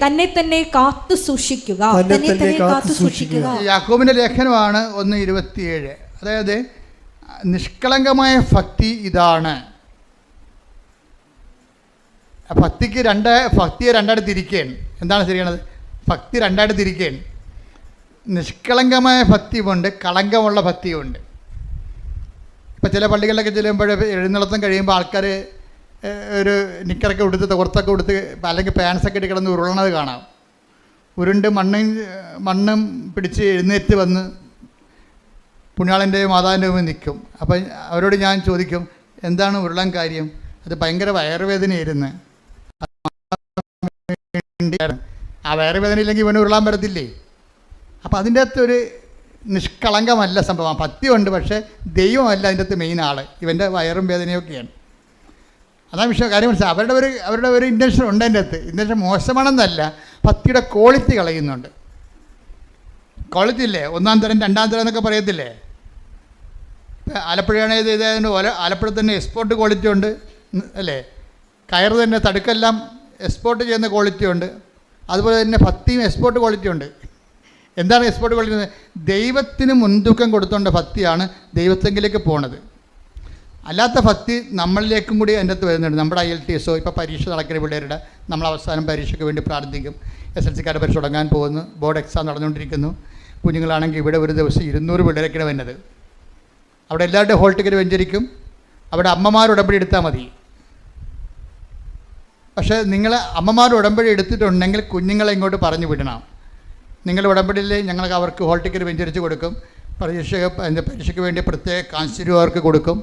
തന്നെ തന്നെ കാത്തു സൂക്ഷിക്കുക. യാക്കോബിന്റെ ലേഖനമാണ് 1:27. അതായത് നിഷ്കളങ്കമായ ഭക്തി ഇതാണ്. ഭക്തിയെ രണ്ടായിട്ട് തിരിക്കുകയാണ്. എന്താണ് ശരിയാണത്? ഭക്തി രണ്ടായിട്ട് തിരിക്കുകയാണ്. നിഷ്കളങ്കമായ ഭക്തിയുമുണ്ട്, കളങ്കമുള്ള ഭക്തിയുമുണ്ട്. ഇപ്പം ചില പള്ളികളിലൊക്കെ ചെല്ലുമ്പോൾ എഴുന്നള്ളത്തം കഴിയുമ്പോൾ ആൾക്കാർ ഒരു നിക്കറൊക്കെ ഉടുത്ത് തോർത്തൊക്കെ ഉടുത്ത് അല്ലെങ്കിൽ പാൻസൊക്കെ ഇട്ട് കിടന്ന് ഉരുളണത് കാണാം. ഉരുണ്ട് മണ്ണും പിടിച്ച് എഴുന്നേറ്റ് വന്ന് പുണ്യാളൻ്റെ മാതാവിൻ്റെ മുമ്പിൽ നിൽക്കും. അപ്പം അവരോട് ഞാൻ ചോദിക്കും, എന്താണ് ഉരുളാൻ കാര്യം? അത് ഭയങ്കര വയറുവേദനയായിരുന്നു. ആ വയറുവേദന ഇല്ലെങ്കിൽ ഇവന് ഉരുളാൻ പറ്റത്തില്ലേ? അപ്പോൾ അതിൻ്റെ അകത്തൊരു നിഷ്കളങ്കമല്ല സംഭവം. പഥ്യമുണ്ട്, പക്ഷേ ദൈവമല്ല അതിൻ്റെ അകത്ത് മെയിൻ ആൾ. ഇവൻ്റെ വയറും വേദനയൊക്കെയാണ്. അതാണ് വിഷയം. കാര്യം മനസ്സിലായി. അവരുടെ ഒരു ഇൻറ്റൻഷൻ ഉണ്ട് അതിൻ്റെ അകത്ത്. ഇൻറ്റൻഷൻ മോശമാണെന്നല്ല, ഭക്തിയുടെ ക്വാളിറ്റി കളയുന്നുണ്ട്. ക്വാളിറ്റി ഇല്ലേ, 1-ാം തരം 2-ാം തരം എന്നൊക്കെ പറയത്തില്ലേ? ആലപ്പുഴയാണെങ്കിൽ ഇതായതുകൊണ്ട് ആലപ്പുഴ തന്നെ എക്സ്പോർട്ട് ക്വാളിറ്റി ഉണ്ട് അല്ലേ? കയറ് തന്നെ തടുക്കെല്ലാം എക്സ്പോർട്ട് ചെയ്യുന്ന ക്വാളിറ്റി ഉണ്ട്. അതുപോലെ തന്നെ ഭക്തിയും എക്സ്പോർട്ട് ക്വാളിറ്റി ഉണ്ട്. എന്താണ് എക്സ്പോർട്ട് ക്വാളിറ്റി? ദൈവത്തിന് മുൻതൂക്കം കൊടുത്തുകൊണ്ട് ഭക്തിയാണ് ദൈവത്തെങ്കിലേക്ക് പോണത്. അല്ലാത്ത ഭക്തി നമ്മളിലേക്കും കൂടി അതിൻ്റെ അകത്ത് വരുന്നുണ്ട്. നമ്മുടെ IELTS ഇപ്പോൾ പരീക്ഷ നടക്കുന്ന പിള്ളേരുടെ നമ്മൾ അവസാനം പരീക്ഷയ്ക്ക് വേണ്ടി പ്രാർത്ഥിക്കും. SLCക്കാരുടെ പരീക്ഷ തുടങ്ങാൻ പോകുന്നു, ബോർഡ് എക്സാം നടന്നുകൊണ്ടിരിക്കുന്നു. കുഞ്ഞുങ്ങളാണെങ്കിൽ ഇവിടെ ഒരു ദിവസം 200 പിള്ളേരൊക്കെയാണ് വരുന്നത്. അവിടെ എല്ലാവരുടെയും ഹോൾ ടിക്കറ്റ് വെഞ്ചരിക്കും. അവിടെ അമ്മമാർ ഉടമ്പടി എടുത്താൽ മതി. പക്ഷേ നിങ്ങൾ അമ്മമാർ ഉടമ്പടി എടുത്തിട്ടുണ്ടെങ്കിൽ കുഞ്ഞുങ്ങളെ ഇങ്ങോട്ട് പറഞ്ഞു വിടണം. നിങ്ങൾ ഉടമ്പടിയിൽ ഞങ്ങൾക്ക് അവർക്ക് ഹോൾ ടിക്കറ്റ് വെഞ്ചരിച്ച് കൊടുക്കും. പരീക്ഷയ്ക്ക് വേണ്ടി പ്രത്യേക കാശുരൂപ അവർക്ക് കൊടുക്കും.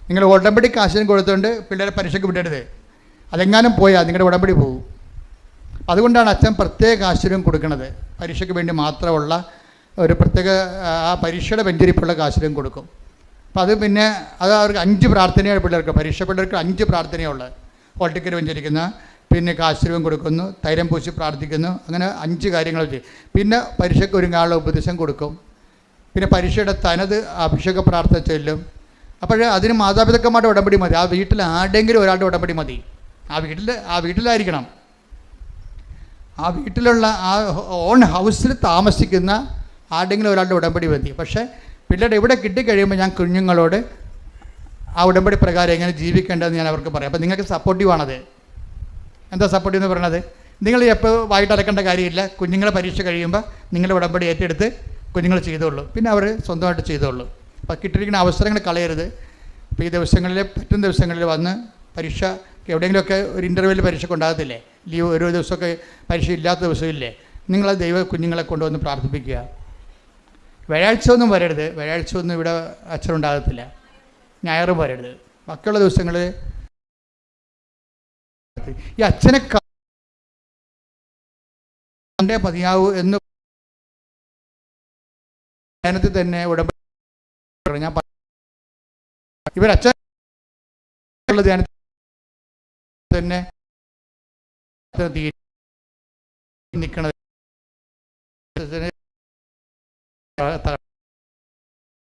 നിങ്ങൾ ഉടമ്പടി കാശിനും കൊടുത്തുകൊണ്ട് പിള്ളേരെ പരീക്ഷയ്ക്ക് വിടരുത്. അതെങ്ങാനും പോയാൽ നിങ്ങളുടെ ഉടമ്പടി പോകും. അതുകൊണ്ടാണ് അച്ഛൻ പ്രത്യേക കാശുരൂപം കൊടുക്കുന്നത്. പരീക്ഷയ്ക്ക് വേണ്ടി മാത്രമുള്ള ഒരു പ്രത്യേക ആ പരീക്ഷയുടെ വെഞ്ചരിപ്പുള്ള കാശുരൂപം കൊടുക്കും. അപ്പോൾ അത് പിന്നെ അത് അവർക്ക് 5 പ്രാർത്ഥനയാണ് പിള്ളേർക്ക്. പരീക്ഷ പിള്ളേർക്ക് 5 പ്രാർത്ഥനയുള്ളത്. ഹോൾ ടിക്കറ്റ് വെഞ്ചരിക്കുന്ന, പിന്നെ കാശുരൂപം കൊടുക്കുന്നു, തൈലം പൂശി പ്രാർത്ഥിക്കുന്നു, അങ്ങനെ 5 കാര്യങ്ങൾ ചെയ്യും. പിന്നെ പരീക്ഷയ്ക്ക് ഒരുങ്ങാനുള്ള ഉപദേശം കൊടുക്കും. പിന്നെ പരീക്ഷയുടെ തനത് അഭിഷേക പ്രാർത്ഥന ചൊല്ലും. അപ്പോൾ അതിന് മാതാപിതാക്കന്മാരുടെ ഉടമ്പടി മതി. ആ വീട്ടിൽ ആരുടെയെങ്കിലും ഒരാളുടെ ഉടമ്പടി മതി. ആ വീട്ടിലായിരിക്കണം. ആ വീട്ടിലുള്ള ആ ഓൺ ഹൗസിൽ താമസിക്കുന്ന ആരുടെയെങ്കിലും ഒരാളുടെ ഉടമ്പടി മതി. പക്ഷേ പിള്ളേരുടെ ഇവിടെ കിട്ടിക്കഴിയുമ്പോൾ ഞാൻ കുഞ്ഞുങ്ങളോട് ആ ഉടമ്പടി പ്രകാരം എങ്ങനെ ജീവിക്കേണ്ടതെന്ന് ഞാൻ അവർക്ക് പറയാം. അപ്പോൾ നിങ്ങൾക്ക് സപ്പോർട്ടീവാണത്. എന്താ സപ്പോർട്ടീവ് എന്ന് പറയണത്? നിങ്ങൾ എപ്പോൾ വായിട്ടടക്കേണ്ട കാര്യമില്ല. കുഞ്ഞുങ്ങളെ പരീക്ഷ കഴിയുമ്പോൾ നിങ്ങളുടെ ഉടമ്പടി ഏറ്റെടുത്ത് കുഞ്ഞുങ്ങൾ ചെയ്തോളൂ. പിന്നെ അവർ സ്വന്തമായിട്ട് ചെയ്തോളൂ. അപ്പോൾ കിട്ടിയിരിക്കുന്ന അവസരങ്ങൾ കളയരുത്. അപ്പോൾ ഈ ദിവസങ്ങളിൽ പറ്റുന്ന ദിവസങ്ങളിൽ വന്ന് പരീക്ഷ എവിടെയെങ്കിലുമൊക്കെ ഒരു ഇൻ്റർവ്യൂവിൽ പരീക്ഷ ഉണ്ടാകത്തില്ലേ, ലീവ് ഒരു ദിവസമൊക്കെ പരീക്ഷ ഇല്ലാത്ത ദിവസമില്ലേ, നിങ്ങളത് ദൈവ കുഞ്ഞുങ്ങളെ കൊണ്ടുവന്ന് പ്രാർത്ഥിപ്പിക്കുക. വ്യാഴാഴ്ച ഒന്നും വരരുത്. വ്യാഴാഴ്ച ഒന്നും ഇവിടെ അച്ഛനുണ്ടാകത്തില്ല. ഞായറും വരരുത്. ബാക്കിയുള്ള ദിവസങ്ങളിൽ ഈ അച്ഛനെ കണ്ടേ മതിയാവൂ എന്ന് ധ്യാനത്തിൽ തന്നെ ഉടമ്പടി ഞാൻ ഇവരച്ഛൻ ധ്യാനത്തിൽ തന്നെ നിൽക്കണത്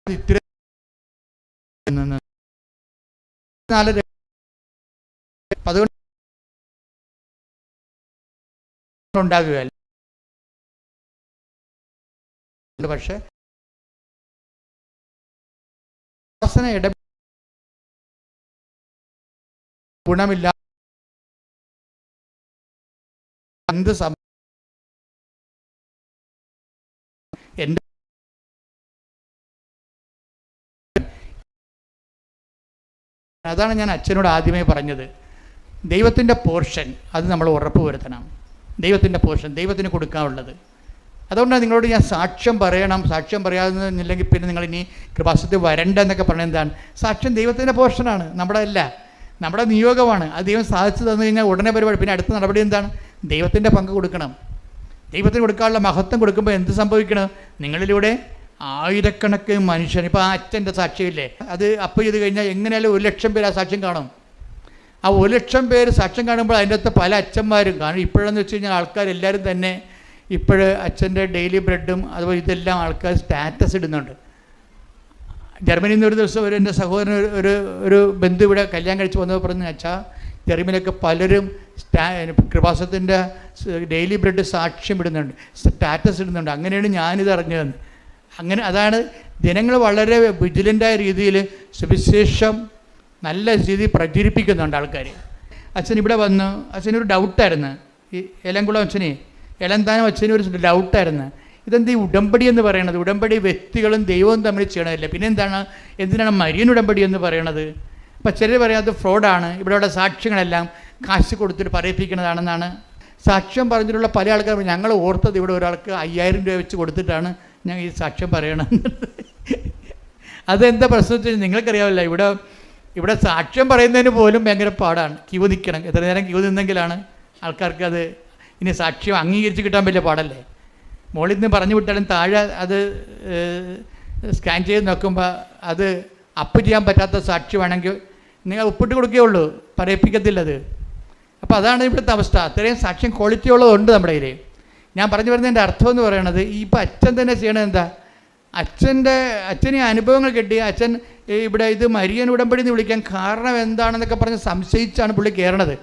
ഇത്തിരി അതുകൊണ്ട് ഉണ്ടാകുകയല്ല. പക്ഷേ ഗുണമില്ല. എന്ത് എൻ്റെ അതാണ് ഞാൻ അച്ഛനോട് ആദ്യമേ പറഞ്ഞത്. ദൈവത്തിൻ്റെ പോർഷൻ അത് നമ്മൾ ഉറപ്പ് വരുത്തണം. ദൈവത്തിൻ്റെ പോർഷൻ ദൈവത്തിന് കൊടുക്കാനുള്ളത്. അതുകൊണ്ടാണ് നിങ്ങളോട് ഞാൻ സാക്ഷ്യം പറയണം. സാക്ഷ്യം പറയാതെന്നില്ലെങ്കിൽ പിന്നെ നിങ്ങൾ ഇനി കൃപാസനത്തിൽ വരണ്ട എന്നൊക്കെ പറയുന്നത് എന്താണ്? സാക്ഷ്യം ദൈവത്തിൻ്റെ പോർഷനാണ്, നമ്മുടെ അല്ല, നമ്മുടെ നിയോഗമാണ്. അത് ദൈവം സാധിച്ചു തന്നു കഴിഞ്ഞാൽ ഉടനെ പരിപാടി. പിന്നെ അടുത്ത നടപടി എന്താണ്? ദൈവത്തിൻ്റെ പങ്ക് കൊടുക്കണം. ദൈവത്തിന് കൊടുക്കാനുള്ള മഹത്വം കൊടുക്കുമ്പോൾ എന്ത് സംഭവിക്കണം? നിങ്ങളിലൂടെ ആയിരക്കണക്കിന് മനുഷ്യൻ, ഇപ്പോൾ ആ അച്ഛൻ്റെ സാക്ഷ്യമില്ലേ, അത് അപ്പം ചെയ്ത് കഴിഞ്ഞാൽ എങ്ങനെയാലും 1,00,000 പേര് ആ സാക്ഷ്യം കാണും. ആ 1,00,000 പേര് സാക്ഷ്യം കാണുമ്പോൾ അതിൻ്റെ അകത്ത് പല അച്ഛന്മാരും കാണും. ഇപ്പോഴെന്ന് വെച്ച് കഴിഞ്ഞാൽ ആൾക്കാരെല്ലാവരും തന്നെ അച്ഛൻ്റെ ഡെയിലി ബ്രെഡും അതുപോലെ ഇതെല്ലാം ആൾക്കാർ സ്റ്റാറ്റസ് ഇടുന്നുണ്ട്. ജർമ്മനിയിൽ നിന്ന് ഒരു ദിവസം എൻ്റെ സഹോദരൻ ഒരു ബന്ധു ഇവിടെ കല്യാണം കഴിച്ച് വന്നപ്പോൾ പറഞ്ഞു, അച്ഛാ ജർമ്മനിയിലൊക്കെ പലരും കൃപാസനത്തിൻ്റെ ഡെയിലി ബ്രെഡ് സാക്ഷ്യം ഇടുന്നുണ്ട്, സ്റ്റാറ്റസ് ഇടുന്നുണ്ട്. അങ്ങനെയാണ് ഞാനിത് അറിഞ്ഞതെന്ന്. അങ്ങനെ അതാണ് ജനങ്ങൾ വളരെ വിജിലൻ്റായ രീതിയിൽ സുവിശേഷം നല്ല രീതിയിൽ പ്രചരിപ്പിക്കുന്നുണ്ട് ആൾക്കാർ. അച്ഛൻ ഇവിടെ വന്നു. അച്ഛനൊരു ഡൗട്ടായിരുന്നു. ഈ എലംകുളം അച്ഛനെ, എലന്താനം അച്ഛനൊരു ഡൗട്ടായിരുന്നു. ഇതെന്ത് ഈ ഉടമ്പടി എന്ന് പറയണത്? ഉടമ്പടി വ്യക്തികളും ദൈവവും തമ്മിൽ ചെയ്യണമല്ല, പിന്നെ എന്തിനാണ് മരിയൻ ഉടമ്പടി എന്ന് പറയണത്? അപ്പം ചിലർ പറയാം അത് ഫ്രോഡാണ്, ഇവിടെ സാക്ഷ്യങ്ങളെല്ലാം കാശ് കൊടുത്തിട്ട് പറയിപ്പിക്കുന്നതാണെന്നാണ്. സാക്ഷ്യം പറഞ്ഞിട്ടുള്ള പല ആൾക്കാർ ഞങ്ങൾ ഓർത്തത് ഇവിടെ ഒരാൾക്ക് 5,000 രൂപ വെച്ച് കൊടുത്തിട്ടാണ് ഞാൻ ഈ സാക്ഷ്യം പറയണം. അതെന്താ പ്രശ്നം വെച്ചാൽ നിങ്ങൾക്കറിയാമല്ലോ, ഇവിടെ ഇവിടെ സാക്ഷ്യം പറയുന്നതിന് പോലും ഭയങ്കര പാടാണ്. ക്യൂ നിൽക്കണം. എത്ര നേരം ക്യൂ നിന്നെങ്കിലാണ് ആൾക്കാർക്ക് അത് ഇനി സാക്ഷ്യം അംഗീകരിച്ച് കിട്ടാൻ വലിയ പാടല്ലേ. മുകളിൽ നിന്ന് പറഞ്ഞു വിട്ടാലും താഴെ അത് സ്കാൻ ചെയ്ത് നോക്കുമ്പോൾ അത് അപ്പ് ചെയ്യാൻ പറ്റാത്ത സാക്ഷ്യമാണെങ്കിൽ നിങ്ങൾ ഒപ്പിട്ട് കൊടുക്കുകയുള്ളൂ, പറയിപ്പിക്കത്തില്ലത്. അപ്പോൾ അതാണ് ഇവിടുത്തെ അവസ്ഥ. അത്രയും സാക്ഷ്യം ക്വാളിറ്റി ഉള്ളതുണ്ട് നമ്മുടെ കയ്യിൽ. ഞാൻ പറഞ്ഞു വരുന്നതിൻ്റെ അർത്ഥം എന്ന് പറയുന്നത് ഇപ്പോൾ അച്ഛൻ തന്നെ ചെയ്യണത് എന്താ, അച്ഛന് അനുഭവങ്ങൾ കിട്ടി. അച്ഛൻ ഇവിടെ ഇത് മരിയൻ ഉടമ്പടി എന്ന് വിളിക്കാൻ കാരണം എന്താണെന്നൊക്കെ പറഞ്ഞ് സംശയിച്ചാണ് പുള്ളി കയറണത്.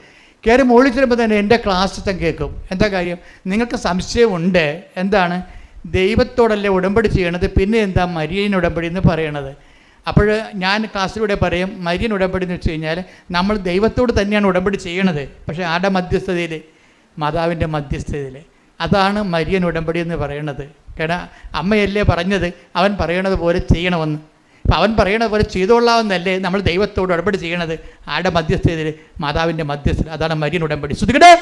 കയറി മുകളിൽ ചെല്ലുമ്പോൾ തന്നെ എൻ്റെ ക്ലാസ് അച്ഛൻ കേൾക്കും. എന്താ കാര്യം, നിങ്ങൾക്ക് സംശയമുണ്ട്, എന്താണ് ദൈവത്തോടല്ലേ ഉടമ്പടി ചെയ്യണത്, പിന്നെ എന്താ മരിയൻ ഉടമ്പടി എന്ന് പറയണത്. അപ്പോൾ ഞാൻ ക്ലാസ്സിലൂടെ പറയും, മരിയൻ ഉടമ്പടി എന്ന് വെച്ച് കഴിഞ്ഞാൽ നമ്മൾ ദൈവത്തോട് തന്നെയാണ് ഉടമ്പടി ചെയ്യണത്, പക്ഷേ ആരുടെ മധ്യസ്ഥതയിൽ, മാതാവിൻ്റെ മധ്യസ്ഥതയിൽ. അതാണ് മരിയൻ ഉടമ്പടി എന്ന് പറയണത്. കാരണം അമ്മയല്ലേ പറഞ്ഞത് അവൻ പറയണത് പോലെ ചെയ്യണമെന്ന്. അപ്പം അവൻ പറയണത് പോലെ ചെയ്തോളാമെന്നല്ലേ നമ്മൾ ദൈവത്തോട് ഉടമ്പടി ചെയ്യണത്, ആരുടെ മധ്യസ്ഥതയിൽ, മാതാവിൻ്റെ മധ്യസ്ഥത. അതാണ് മരിയൻ ഉടമ്പടി. ശ്രദ്ധിക്കട്ടെ.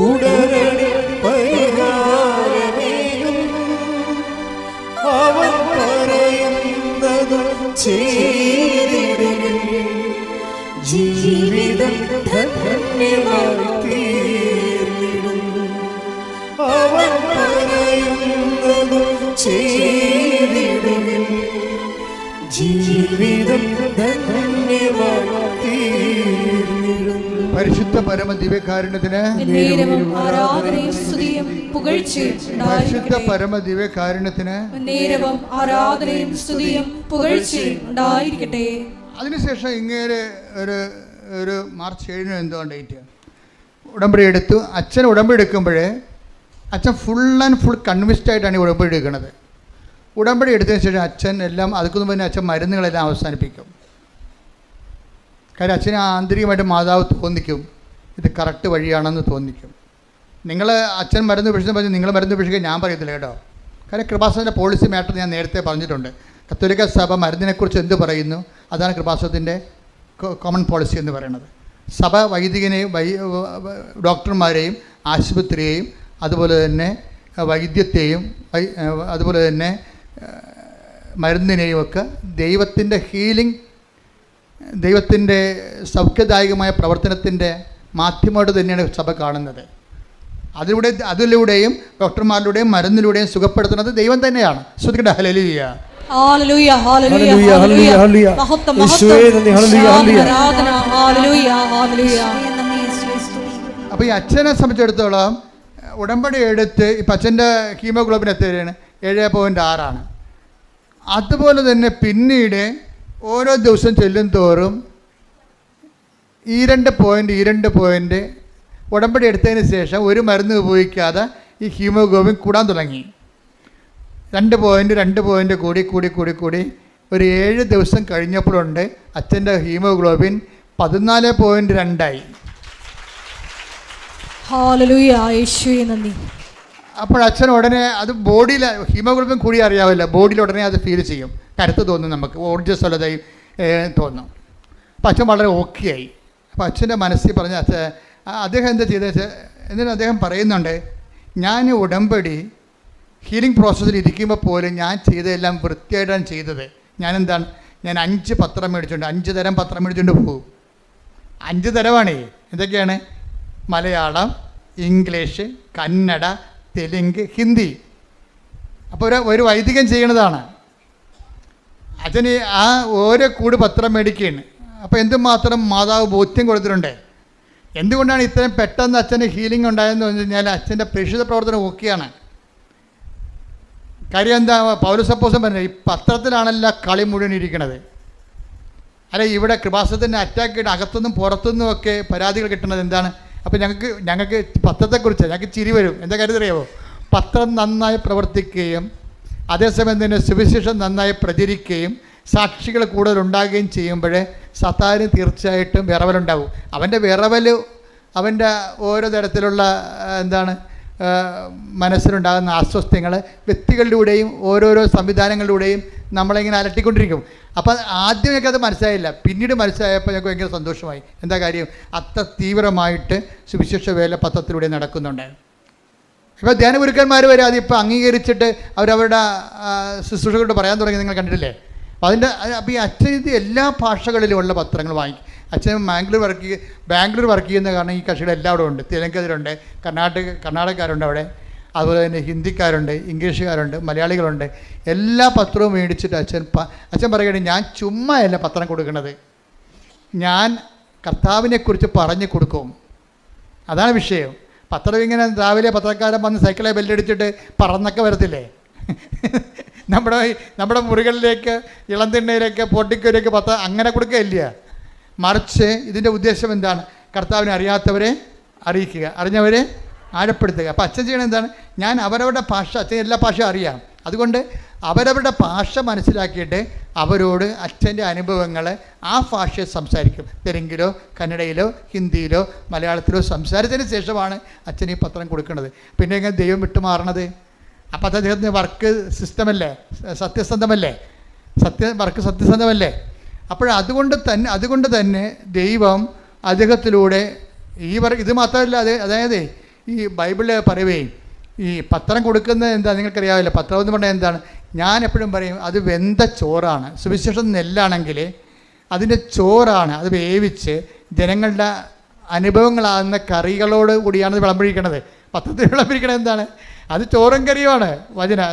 ഉടനടി പരിഹാരമേയും അവൻ പറയുന്നത് ചെയ്തിടും, ജീവിതം ധന്യമായി തീർന്നിടും. അവൻ പറയുന്നത് ചെയ്തിടും, ജീവിതം ധന്യമായി തീർന്നിടും. പരിശുദ്ധ പരമ ദിവ്യകാരുണ്യത്തിന്, പരിശുദ്ധ പരമ ദിവ്യകാരുണ്യത്തിന് ആരാധനയും സ്തുതിയും പുകഴ്ചയും ഉണ്ടായിരിക്കട്ടെ. അതിനുശേഷം ഇങ്ങനെ ഒരു മാർച്ച് 7 എന്തോ ഡേറ്റ് ഉടമ്പടി എടുത്തു. അച്ഛൻ ഉടമ്പടി എടുക്കുമ്പോഴേ അച്ഛൻ ഫുൾ ആൻഡ് ഫുൾ കൺവിൻസ്ഡ് ആയിട്ടാണ് ഈ ഉടമ്പടി എടുക്കുന്നത്. ഉടമ്പടി എടുത്തതിന് ശേഷം അച്ഛൻ എല്ലാം അതുക്കൊന്നു തന്നെ അച്ഛൻ മരുന്നുകളെല്ലാം അവസാനിപ്പിക്കും. കാര്യം അച്ഛന് ആന്തരികമായിട്ട് മാതാവ് തോന്നിക്കും ഇത് കറക്റ്റ് വഴിയാണെന്ന് തോന്നിക്കും. നിങ്ങൾ അച്ഛൻ മരുന്ന് ഉപേക്ഷിച്ച് പറഞ്ഞ് നിങ്ങൾ മരുന്ന് ഉപേക്ഷിക്കാൻ ഞാൻ പറയത്തില്ല കേട്ടോ. കാര്യം കൃപാസനത്തിൻ്റെ പോളിസി മാറ്റർ ഞാൻ നേരത്തെ പറഞ്ഞിട്ടുണ്ട്. കത്തോലിക്ക സഭ മരുന്നിനെക്കുറിച്ച് എന്ത് പറയുന്നു അതാണ് കൃപാസനത്തിൻ്റെ കോമൺ പോളിസി എന്ന് പറയുന്നത്. സഭ വൈദികനെയും ഡോക്ടർമാരെയും ആശുപത്രിയെയും അതുപോലെ തന്നെ വൈദ്യത്തെയും അതുപോലെ തന്നെ മരുന്നിനെയും ഒക്കെ ദൈവത്തിൻ്റെ ഹീലിംഗ്, ദൈവത്തിൻ്റെ സൗഖ്യദായകമായ പ്രവർത്തനത്തിൻ്റെ മാധ്യമമായിട്ട് തന്നെയാണ് സഭ കാണുന്നത്. അതിലൂടെയും ഡോക്ടർമാരിലൂടെയും മരുന്നിലൂടെയും സുഖപ്പെടുത്തുന്നത് ദൈവം തന്നെയാണ്. ശ്രദ്ധിക്കട്ടെ. ഹല്ലേലൂയ. അപ്പോൾ ഈ അച്ഛനെ സംബന്ധിച്ചിടത്തോളം ഉടമ്പടി എടുത്ത് ഇപ്പം അച്ഛൻ്റെ ഹീമോഗ്ലോബിൻ എത്രയാണ്? 7.6. അതുപോലെ തന്നെ പിന്നീട് ഓരോ ദിവസം ചെല്ലും തോറും ഈ 2 പോയിൻ്റ് ഉടമ്പടി എടുത്തതിന് ശേഷം ഒരു മരുന്ന് ഉപയോഗിക്കാതെ ഈ ഹീമോഗ്ലോബിൻ കൂടാൻ തുടങ്ങി. 2 പോയിൻ്റ് കൂടി ഒരു 7 ദിവസം കഴിഞ്ഞപ്പോഴുണ്ട് അച്ഛൻ്റെ ഹീമോഗ്ലോബിൻ 14.2 അപ്പോൾ അച്ഛൻ ഉടനെ അത് ബോഡിയിൽ ഹീമോഗ്ലോബിൻ കൂടി അറിയാവില്ല, ബോഡിയിൽ ഉടനെ അത് ഫീൽ ചെയ്യും, കരുത്ത് തോന്നും, നമുക്ക് ഊർജ്ജസ്വലതയും തോന്നും. അപ്പോൾ അച്ഛൻ വളരെ ഓക്കെ ആയി. അപ്പോൾ അച്ഛൻ്റെ മനസ്സിൽ പറഞ്ഞ അദ്ദേഹം എന്താ ചെയ്തത് വെച്ചാൽ എന്നിട്ട് അദ്ദേഹം പറയുന്നുണ്ട്, ഞാൻ ഉടമ്പടി ഹീലിംഗ് പ്രോസസ്സിൽ ഇരിക്കുമ്പോൾ പോലും ഞാൻ ചെയ്തതെല്ലാം വൃത്തിയായിട്ടാണ് ചെയ്തത്. ഞാൻ 5 പത്രം മേടിച്ചുകൊണ്ട് 5 തരം പത്രം മേടിച്ചുകൊണ്ട് പോകും. 5 തരമാണേ. എന്തൊക്കെയാണ്? മലയാളം, ഇംഗ്ലീഷ്, കന്നഡ, തെലുങ്ക്, ഹിന്ദി. അപ്പോൾ ഒരു വൈദികൻ ചെയ്യണതാണ്. അച്ഛന് ആ ഓരോ കൂട് പത്രം മേടിക്കുകയാണ്. അപ്പോൾ എന്തുമാത്രം മാതാവ് ബോധ്യം കൊടുത്തിട്ടുണ്ട്. എന്തുകൊണ്ടാണ് ഇത്രയും പെട്ടെന്ന് അച്ഛന് ഹീലിംഗ് ഉണ്ടായതെന്ന് പറഞ്ഞു കഴിഞ്ഞാൽ അച്ഛൻ്റെ പ്രേക്ഷിത പ്രവർത്തനം ഓക്കെയാണ്. കാര്യം എന്താ? പൗലോസപ്പോസ്തലൻ പറഞ്ഞത് ഈ പത്രത്തിലാണല്ലോ കളി മുഴുവൻ ഇരിക്കണത്. അല്ല, ഇവിടെ കൃപാസനത്തിൻ്റെ അറ്റാക്ക് ചെയ്ത് അകത്തുനിന്നും പുറത്തുനിന്നും ഒക്കെ പരാതികൾ കിട്ടുന്നത് എന്താണ്? അപ്പോൾ ഞങ്ങൾക്ക് പത്രത്തെക്കുറിച്ച് ഞങ്ങൾക്ക് ചിരി വരും. എന്താ കാര്യം അറിയാമോ? പത്രം നന്നായി പ്രവർത്തിക്കുകയും അതേസമയം തന്നെ സുവിശേഷം നന്നായി പ്രചരിക്കുകയും സാക്ഷികൾ കൂടുതലുണ്ടാകുകയും ചെയ്യുമ്പോഴേ സത്താന് തീർച്ചയായിട്ടും വിറവലുണ്ടാവും. അവൻ്റെ വിറവൽ അവൻ്റെ ഓരോ തരത്തിലുള്ള മനസ്സിലുണ്ടാകുന്ന അസ്വസ്ഥങ്ങൾ വ്യക്തികളിലൂടെയും ഓരോരോ സംവിധാനങ്ങളിലൂടെയും നമ്മളിങ്ങനെ അലട്ടിക്കൊണ്ടിരിക്കും. അപ്പോൾ ആദ്യം ഞങ്ങൾക്ക് അത് മനസ്സിലായില്ല, പിന്നീട് മനസ്സിലായപ്പോൾ ഞങ്ങൾക്ക് ഭയങ്കര സന്തോഷമായി. എന്താ കാര്യം? അത്ര തീവ്രമായിട്ട് സുവിശേഷ വേല പത്രത്തിലൂടെ നടക്കുന്നുണ്ട്. ഇപ്പോൾ ധ്യാനഗുരുക്കന്മാർ വരെ അതിപ്പോൾ അംഗീകരിച്ചിട്ട് അവരവരുടെ ശുശ്രൂഷകളോട് പറയാൻ തുടങ്ങി, നിങ്ങൾ കണ്ടിട്ടില്ലേ? അപ്പോൾ ഈ അച്ഛൻ ഇത് എല്ലാ ഭാഷകളിലുമുള്ള പത്രങ്ങൾ വാങ്ങിക്കും. അച്ഛൻ ബാംഗ്ലൂർ വർക്ക് ചെയ്യുന്ന കാരണം ഈ കക്ഷികൾ എല്ലാവരും ഉണ്ട്. തെലുങ്കരുണ്ട്, കർണാടകക്കാരുണ്ട് അവിടെ, അതുപോലെ തന്നെ ഹിന്ദിക്കാരുണ്ട്, ഇംഗ്ലീഷുകാരുണ്ട്, മലയാളികളുണ്ട്. എല്ലാ പത്രവും മേടിച്ചിട്ട് അച്ഛൻ പറയുകയാണ്, ഞാൻ ചുമ്മാ അല്ല പത്രം കൊടുക്കുന്നത്, ഞാൻ കർത്താവിനെക്കുറിച്ച് പറഞ്ഞു കൊടുക്കും. അതാണ് വിഷയം. പത്രം ഇങ്ങനെ രാവിലെ പത്രക്കാരൻ വന്ന് സൈക്കിളെ ബെല്ലടിച്ചിട്ട് പറന്നൊക്കെ വരത്തില്ലേ? നമ്മുടെ മുറികളിലേക്ക് ഇളംതിണ്ണയിലേക്ക് പൊട്ടിക്കരിയൊക്കെ പത്രം അങ്ങനെ കൊടുക്കുകയില്ല. മറിച്ച് ഇതിൻ്റെ ഉദ്ദേശം എന്താണ്? കർത്താവിനെ അറിയാത്തവരെ അറിയിക്കുക, അറിഞ്ഞവരെ ആഴപ്പെടുത്തുക. അപ്പോൾ അച്ഛൻ ചെയ്യണത് എന്താണ്? ഞാൻ അവരവരുടെ ഭാഷ, അച്ഛൻ എല്ലാ ഭാഷയും അറിയാം, അതുകൊണ്ട് അവരവരുടെ ഭാഷ മനസ്സിലാക്കിയിട്ട് അവരോട് അച്ഛൻ്റെ അനുഭവങ്ങൾ ആ ഭാഷയെ സംസാരിക്കും. തെലുങ്കിലോ കന്നഡയിലോ ഹിന്ദിയിലോ മലയാളത്തിലോ സംസാരിച്ചതിന് ശേഷമാണ് അച്ഛൻ ഈ പത്രം കൊടുക്കുന്നത്. പിന്നെ എങ്ങനെ ദൈവം വിട്ടുമാറണത്? അപ്പം അത് അദ്ദേഹത്തിന് വർക്ക് സിസ്റ്റമല്ലേ, സത്യസന്ധമല്ലേ, വർക്ക് സത്യസന്ധമല്ലേ? അതുകൊണ്ട് തന്നെ ദൈവം അദ്ദേഹത്തിലൂടെ ഇത് മാത്രമല്ല, അതായത് ഈ ബൈബിളിൽ പറയുകയും ഈ പത്രം കൊടുക്കുന്നത് എന്താ നിങ്ങൾക്കറിയാവില്ല. പത്രം എന്ന് പറഞ്ഞാൽ എന്താണ്? ഞാൻ എപ്പോഴും പറയും, അത് വെന്ത ചോറാണ്. സുവിശേഷം നെല്ലാണെങ്കിൽ അതിൻ്റെ ചോറാണ്, അത് വേവിച്ച് ജനങ്ങളുടെ അനുഭവങ്ങളാകുന്ന കറികളോട് കൂടിയാണ് ഇത് വിളമ്പഴിക്കണത്. പത്രത്തിൽ വിളമ്പഴിക്കണത് എന്താണ്? അത് ചോറും കറിയുമാണ് വചനം.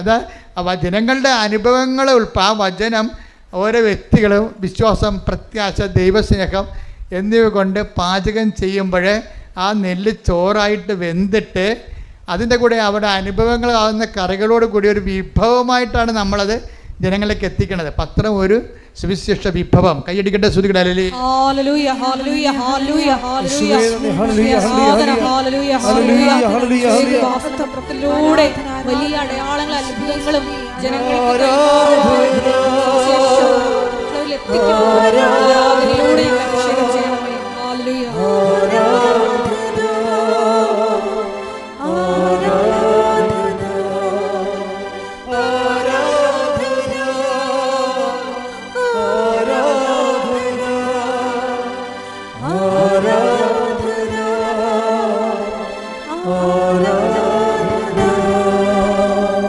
ജനങ്ങളുടെ അനുഭവങ്ങൾ ആ വചനം ഓരോ വ്യക്തികളും വിശ്വാസം, പ്രത്യാശ, ദൈവസ്നേഹം എന്നിവ കൊണ്ട് പാചകം ചെയ്യുമ്പോൾ ആ നെല്ല് ചോറായിട്ട് വെന്തിട്ട് അതിൻ്റെ കൂടെ അവരുടെ അനുഭവങ്ങളാകുന്ന കറികളോട് കൂടി ഒരു വിഭവമായിട്ടാണ് നമ്മളത് ജനങ്ങളിലേക്ക് എത്തിക്കുന്നത്. പത്രം ഒരു സുവിശേഷ വിഭവം. കൈയടിക്കട്ടെ, ശ്രുതികട വലിയ അടയാളങ്ങളും അത്ഭുതങ്ങളും ജനങ്ങളിലൂടെ അഭിഷേകം ചെയ്യണമേ. ഹല്ലേലൂയ.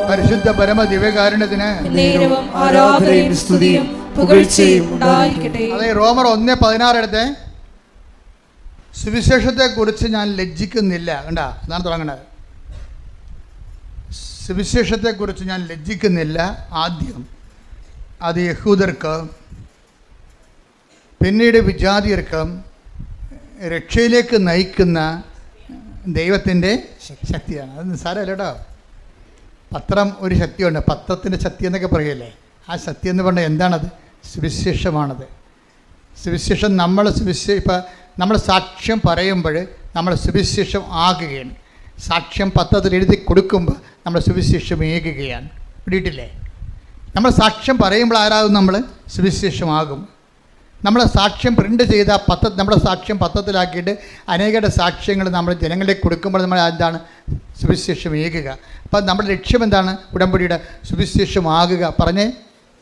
പരിശുദ്ധ പരമ ദിവ്യകാരുണ്യത്തിന് നേരവും ആരാധനയും സ്തുതിയും പുകഴ്ചയും ഉണ്ടായിരിക്കട്ടെ. അതെ, റോമർ 1:16 എടുത്ത്, സുവിശേഷത്തെക്കുറിച്ച് ഞാൻ ലജ്ജിക്കുന്നില്ല. കണ്ടാ, അതാണ് തുടങ്ങുന്നത്. സുവിശേഷത്തെക്കുറിച്ച് ഞാൻ ലജ്ജിക്കുന്നില്ല. ആദ്യം അത് യഹൂദർക്ക്, പിന്നീട് വിജാതിയർക്കും രക്ഷയിലേക്ക് നയിക്കുന്ന ദൈവത്തിൻ്റെ ശക്തിയാണ്. അത് നിസ്സാരമല്ല കേട്ടോ. പത്രം ഒരു ശക്തിയുണ്ട്, പത്രത്തിൻ്റെ ശക്തി എന്നൊക്കെ പറയല്ലേ. ആ ശക്തി എന്ന് പറഞ്ഞാൽ എന്താണത്? സുവിശേഷമാണത്. സുവിശേഷം ഇപ്പം നമ്മൾ സാക്ഷ്യം പറയുമ്പോൾ നമ്മൾ സുവിശേഷം ആകുകയാണ്. സാക്ഷ്യം പത്രത്തിൽ എഴുതി കൊടുക്കുമ്പോൾ നമ്മൾ സുവിശേഷം ഏകുകയാണ്. പിടിയിട്ടില്ലേ? നമ്മൾ സാക്ഷ്യം പറയുമ്പോൾ ആരാകും? നമ്മൾ സുവിശേഷമാകും. നമ്മൾ സാക്ഷ്യം പ്രിൻ്റ് ചെയ്ത നമ്മുടെ സാക്ഷ്യം പത്രത്തിലാക്കിയിട്ട് അനേകരുടെ സാക്ഷ്യങ്ങൾ നമ്മൾ ജനങ്ങളിലേക്ക് കൊടുക്കുമ്പോൾ നമ്മൾ എന്താണ്? സുവിശേഷം ഏകുക. അപ്പം നമ്മുടെ ലക്ഷ്യം എന്താണ്? ഉടമ്പടിയുടെ സുവിശേഷമാകുക. പറഞ്ഞേ,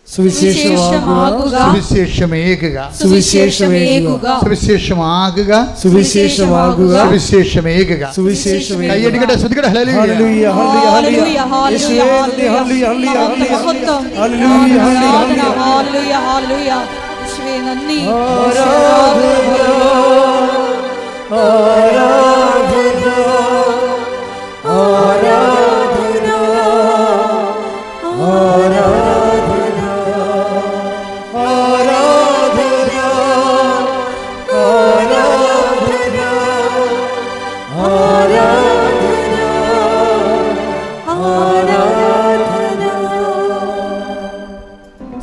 സുവിശേഷമാകുക, സുവിശേഷമേകുക, സുവിശേഷമേകുക, സുവിശേഷമാകുക, സുവിശേഷമാകുക, സുവിശേഷമേകുക. സുവിശേഷമേകുക. കൈയടിക്കട്ടെ, ശ്രുതികട. ഹല്ലേലൂയ, ഹല്ലേലൂയ, ഹല്ലേലൂയ, യേശുവേ നന്ദി, ഹല്ലേലൂയ, ഹല്ലേലൂയ, ഹല്ലേലൂയ, ഹല്ലേലൂയ, ഹല്ലേലൂയ. യേശുവേ നന്ദി.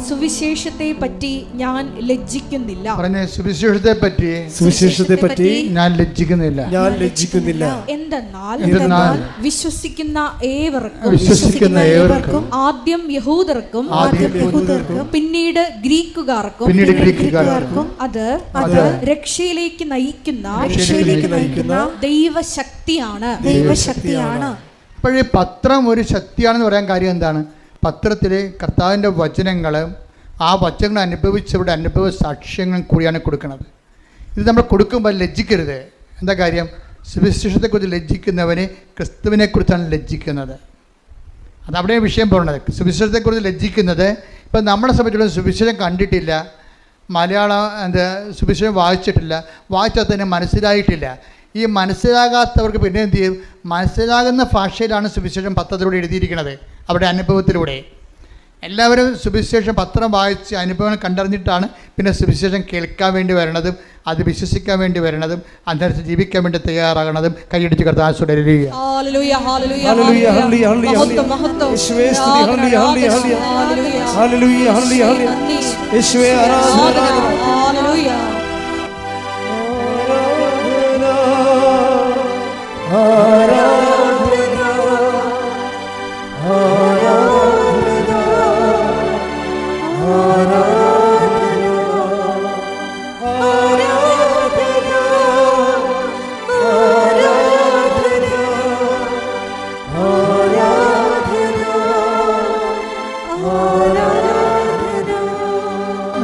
സുവിശേഷത്തെ പറ്റി ഞാൻ ലജ്ജിക്കുന്നില്ല. പറഞ്ഞേ, സുവിശേഷത്തെ പറ്റി ഞാൻ ലജ്ജിക്കുന്നില്ല. എന്തെന്നാൽ വിശ്വസിക്കുന്ന ഏവർക്കും ആദ്യം യഹൂദർക്കും പിന്നീട് ഗ്രീക്കുകാർക്കും അത് രക്ഷയിലേക്ക് നയിക്കുന്ന ദൈവശക്തിയാണ്. അപ്പോഴീ പത്രം ഒരു ശക്തിയാണെന്ന് പറയാൻ കാര്യം എന്താണ്? പത്രത്തിൽ കർത്താവിൻ്റെ വചനങ്ങൾ, ആ വചനങ്ങൾ അനുഭവിച്ചവരുടെ അനുഭവ സാക്ഷ്യങ്ങളും കൂടിയാണ് കൊടുക്കുന്നത്. ഇത് നമ്മൾ കൊടുക്കുമ്പോൾ ലജ്ജിക്കരുത്. എന്താ കാര്യം? സുവിശേഷത്തെക്കുറിച്ച് ലജ്ജിക്കുന്നവന് ക്രിസ്തുവിനെക്കുറിച്ചാണ് ലജ്ജിക്കുന്നത്. അതവിടെ വിഷയം പറയുന്നത്. സുവിശേഷത്തെക്കുറിച്ച് ലജ്ജിക്കുന്നത്, ഇപ്പം നമ്മളെ സംബന്ധിച്ചുള്ള സുവിശേഷം കണ്ടിട്ടില്ല, മലയാളം സുവിശേഷം വായിച്ചിട്ടില്ല, വായിച്ചാൽ തന്നെ മനസ്സിലായിട്ടില്ല. ഈ മനസ്സിലാകാത്തവർക്ക് പിന്നെ എന്ത് ചെയ്യും? മനസ്സിലാകുന്ന ഭാഷയിലാണ് സുവിശേഷം പത്രത്തിലൂടെ എഴുതിയിരിക്കുന്നത്, അവിടെ അനുഭവത്തിലൂടെ. എല്ലാവരും സുവിശേഷം പത്രം വായിച്ച് അനുഭവങ്ങൾ കണ്ടറിഞ്ഞിട്ടാണ് പിന്നെ സുവിശേഷം കേൾക്കാൻ വേണ്ടി വരണതും അത് വിശ്വസിക്കാൻ വേണ്ടി വരണതും അനുസരിച്ച് ജീവിക്കാൻ വേണ്ടി തയ്യാറാകണതും. കൈയടിച്ച് കർത്താവ് ഹല്ലേലൂയ ഹല്ലേലൂയ ഹല്ലേലൂയ ഹല്ലേലൂയ മഹത്വം യേശുവേ സ്തുതി. ഹല്ലേലൂയ ഹല്ലേലൂയ ഹല്ലേലൂയ ഹല്ലേലൂയ യേശുവേ ആരാധന. ഹല്ലേലൂയ